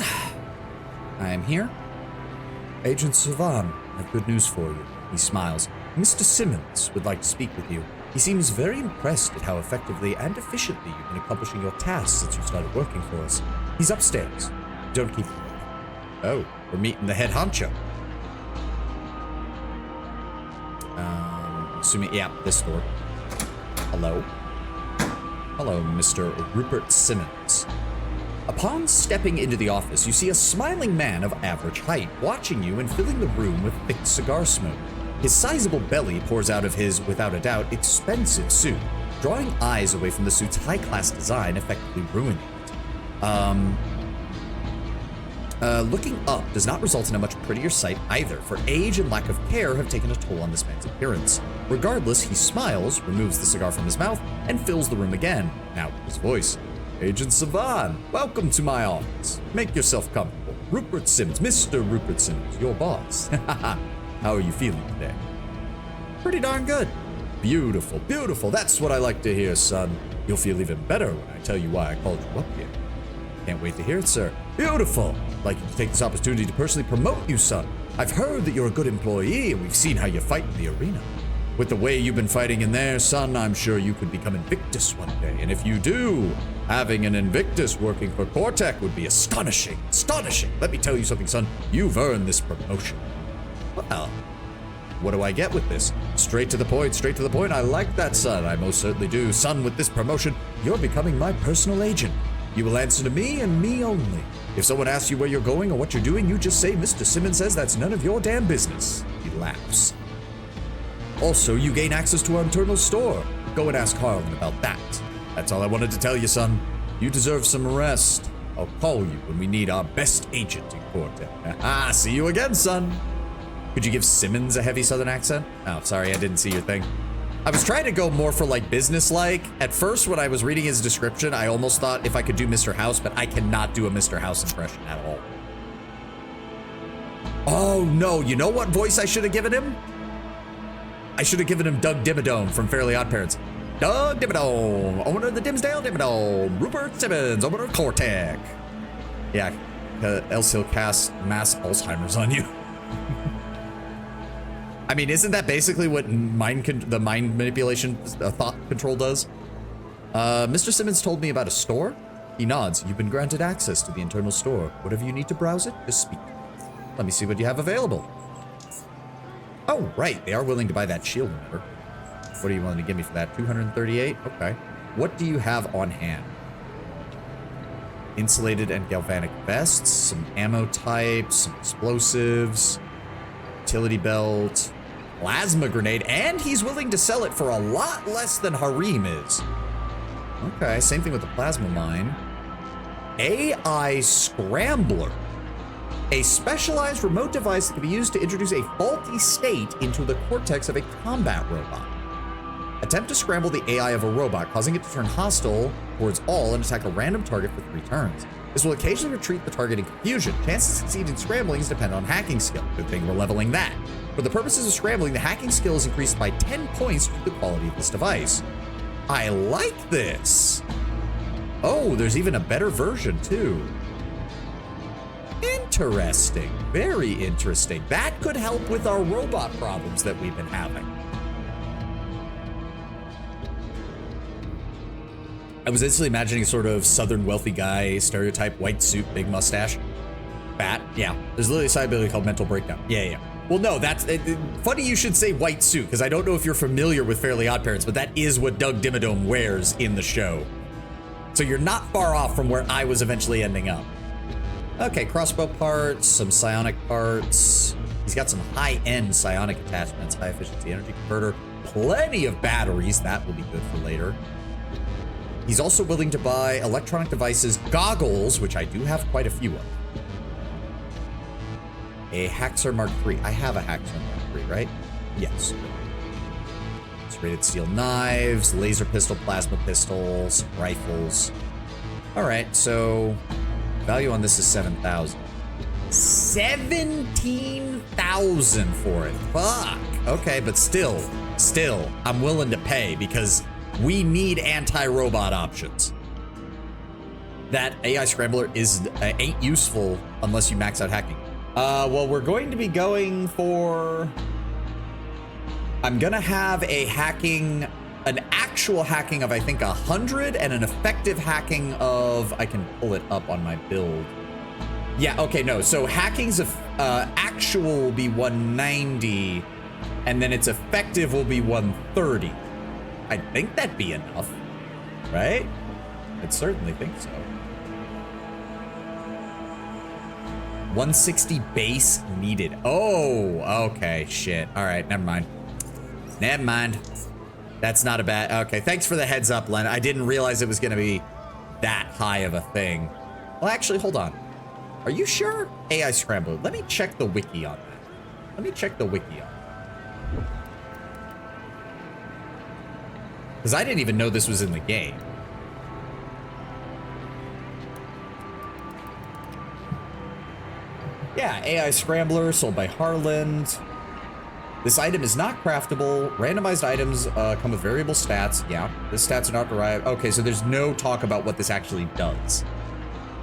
I am here. Agent Savan, I have good news for you. He smiles. Mr. Simmons would like to speak with you. He seems very impressed at how effectively and efficiently you've been accomplishing your tasks since you started working for us. He's upstairs. Don't keep him waiting. Oh, we're meeting the head honcho. Assuming, yeah, this door. Hello? Hello, Mr. Rupert Simmons. Upon stepping into the office, you see a smiling man of average height watching you and filling the room with thick cigar smoke. His sizable belly pours out of his, without a doubt, expensive suit, drawing eyes away from the suit's high-class design, effectively ruining it. Looking up does not result in a much prettier sight either, for age and lack of care have taken a toll on this man's appearance. Regardless, he smiles, removes the cigar from his mouth, and fills the room again, now with his voice. Agent Savan, welcome to my office. Make yourself comfortable. Rupert Simmons, Mr. Rupert Simmons, your boss. How are you feeling today? Pretty darn good. Beautiful, beautiful. That's what I like to hear, son. You'll feel even better when I tell you why I called you up here. Can't wait to hear it, sir. Beautiful. I'd like you to take this opportunity to personally promote you, son. I've heard that you're a good employee, and we've seen how you fight in the arena. With the way you've been fighting in there, son, I'm sure you could become Invictus one day. And if you do, having an Invictus working for Cortec would be astonishing. Astonishing. Let me tell you something, son. You've earned this promotion. Well, what do I get with this? Straight to the point, straight to the point. I like that, son. I most certainly do. Son, with this promotion, you're becoming my personal agent. You will answer to me and me only. If someone asks you where you're going or what you're doing, you just say, Mr. Simmons says that's none of your damn business. He laughs. Also, you gain access to our internal store. Go and ask Harlan about that. That's all I wanted to tell you, son. You deserve some rest. I'll call you when we need our best agent in Cortex. See you again, son. Could you give Simmons a heavy southern accent? Oh, sorry, I didn't see your thing. I was trying to go more for like business-like. At first, when I was reading his description, I almost thought if I could do Mr. House, but I cannot do a Mr. House impression at all. Oh no, you know what voice I should have given him? I should have given him Doug Dimmadome from Fairly Odd Parents. Doug Dimmadome, owner of the Dimsdale Dimmadome. Rupert Simmons, owner of Cortex. Yeah, else he'll cast mass Alzheimer's on you. I mean, isn't that basically what the mind manipulation thought control does? Mr. Simmons told me about a store. He nods. You've been granted access to the internal store. Whatever you need to browse it, just speak. Let me see what you have available. Oh, right. They are willing to buy that shield emitter. What are you willing to give me for that? 238? Okay. What do you have on hand? Insulated and galvanic vests, some ammo types, some explosives, utility belt, plasma grenade, and he's willing to sell it for a lot less than Harim is. Okay, same thing with the plasma mine. AI Scrambler. A specialized remote device that can be used to introduce a faulty state into the cortex of a combat robot. Attempt to scramble the AI of a robot, causing it to turn hostile towards all and attack a random target for 3 turns. This will occasionally retreat the target in confusion. Chance to succeed in scrambling is dependent on hacking skill. Good thing we're leveling that. For the purposes of scrambling, the hacking skill is increased by 10 points due to the quality of this device. I like this. Oh, there's even a better version too. Interesting. Very interesting. That could help with our robot problems that we've been having. I was instantly imagining a sort of southern wealthy guy, stereotype, white suit, big mustache. Fat, yeah. There's literally a side ability called Mental Breakdown. Yeah. Well, no, that's funny you should say white suit, because I don't know if you're familiar with Fairly Odd Parents, but that is what Doug Dimmadome wears in the show. So you're not far off from where I was eventually ending up. Okay, crossbow parts, some psionic parts. He's got some high-end psionic attachments, high-efficiency energy converter, plenty of batteries. That will be good for later. He's also willing to buy electronic devices, goggles, which I do have quite a few of. A Haxor Mark III. I have a Haxor Mark III, right? Yes. Serrated steel knives, laser pistol, plasma pistols, rifles. All right, so value on this is 7,000. 17,000 for it. Fuck. Okay, but still, I'm willing to pay because we need anti-robot options. That AI Scrambler ain't useful unless you max out hacking. Well, we're going to be going for... I'm gonna have a hacking, an actual hacking of I think 100 and an effective hacking of, I can pull it up on my build. Yeah, okay, no, so hacking's actual will be 190 and then its effective will be 130. I think that'd be enough, right? I'd certainly think so. 160 base needed. Oh, okay, shit. All right, never mind. Never mind. That's not a bad, okay, thanks for the heads up, Len. I didn't realize it was gonna be that high of a thing. Well, actually, hold on. Are you sure? AI Scrambler. Let me check the wiki on that. Let me check the wiki on that. Because I didn't even know this was in the game. Yeah, AI Scrambler, sold by Harland. This item is not craftable. Randomized items come with variable stats. Yeah, the stats are not derived. Okay, so there's no talk about what this actually does.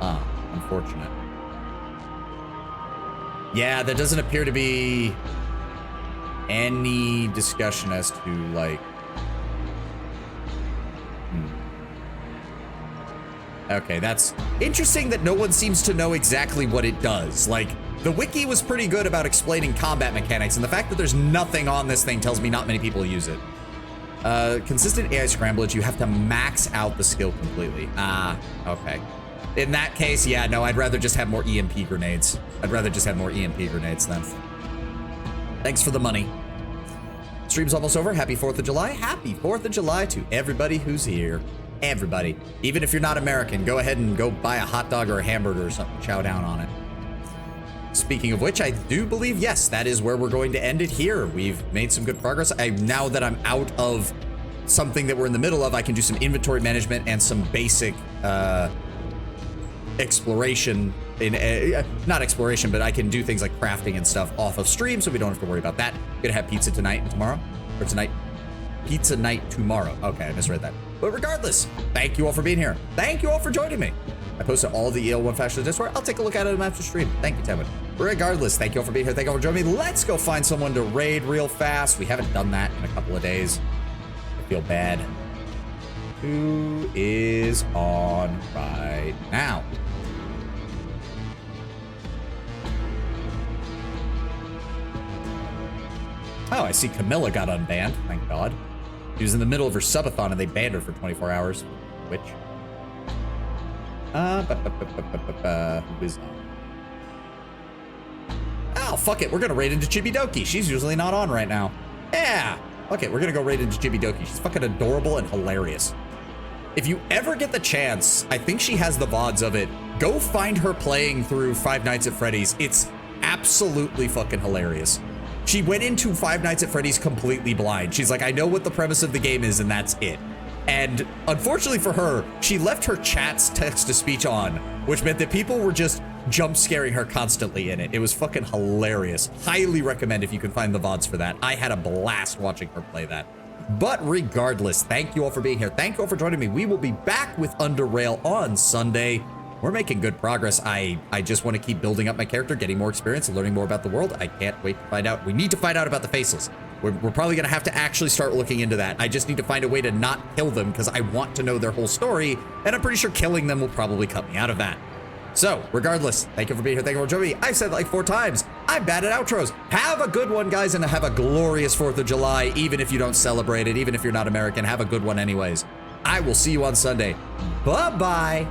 Unfortunate. Yeah, there doesn't appear to be any discussion as to, like... Okay, that's interesting that no one seems to know exactly what it does. Like, the wiki was pretty good about explaining combat mechanics, and the fact that there's nothing on this thing tells me not many people use it. Consistent AI scramblage, you have to max out the skill completely. Ah, okay. In that case, yeah, no, I'd rather just have more EMP grenades. I'd rather just have more EMP grenades then. Thanks for the money. Stream's almost over. Happy 4th of July. Happy 4th of July to everybody who's here. Everybody. Even if you're not American, go ahead and go buy a hot dog or a hamburger or something. Chow down on it. Speaking of which, I do believe, yes, that is where we're going to end it here. We've made some good progress. Now that I'm out of something that we're in the middle of, I can do some inventory management and some basic exploration. Not exploration, but I can do things like crafting and stuff off of stream, so we don't have to worry about that. Gonna have pizza tonight and tomorrow. Or tonight. Pizza night tomorrow. Okay, I misread that. But regardless, thank you all for being here. Thank you all for joining me. I posted all the EL1 Fashion Discord. I'll take a look at it after stream. Thank you, Tamwood. Regardless, thank you all for being here. Thank you all for joining me. Let's go find someone to raid real fast. We haven't done that in a couple of days. I feel bad. Who is on right now? Oh, I see Camilla got unbanned. Thank God. She was in the middle of her subathon and they banned her for 24 hours. Which? Who is on? Oh, fuck it. We're gonna raid into Chibidoki. She's usually not on right now. Yeah. Okay, we're gonna go raid into Chibidoki. She's fucking adorable and hilarious. If you ever get the chance, I think she has the VODs of it. Go find her playing through Five Nights at Freddy's. It's absolutely fucking hilarious. She went into Five Nights at Freddy's completely blind. She's like, I know what the premise of the game is, and that's it. And unfortunately for her, she left her chat's text-to-speech on, which meant that people were just jump scaring her constantly in it. It was fucking hilarious. Highly recommend if you can find the VODs for that. I had a blast watching her play that. But regardless, thank you all for being here. Thank you all for joining me. We will be back with Underrail on Sunday. We're making good progress. I just want to keep building up my character, getting more experience, and learning more about the world. I can't wait to find out. We need to find out about the faceless. We're probably going to have to actually start looking into that. I just need to find a way to not kill them because I want to know their whole story, and I'm pretty sure killing them will probably cut me out of that. So, regardless, thank you for being here. Thank you for joining me. I've said it like 4 times. I'm bad at outros. Have a good one, guys, and have a glorious 4th of July, even if you don't celebrate it, even if you're not American. Have a good one anyways. I will see you on Sunday. Bye-bye.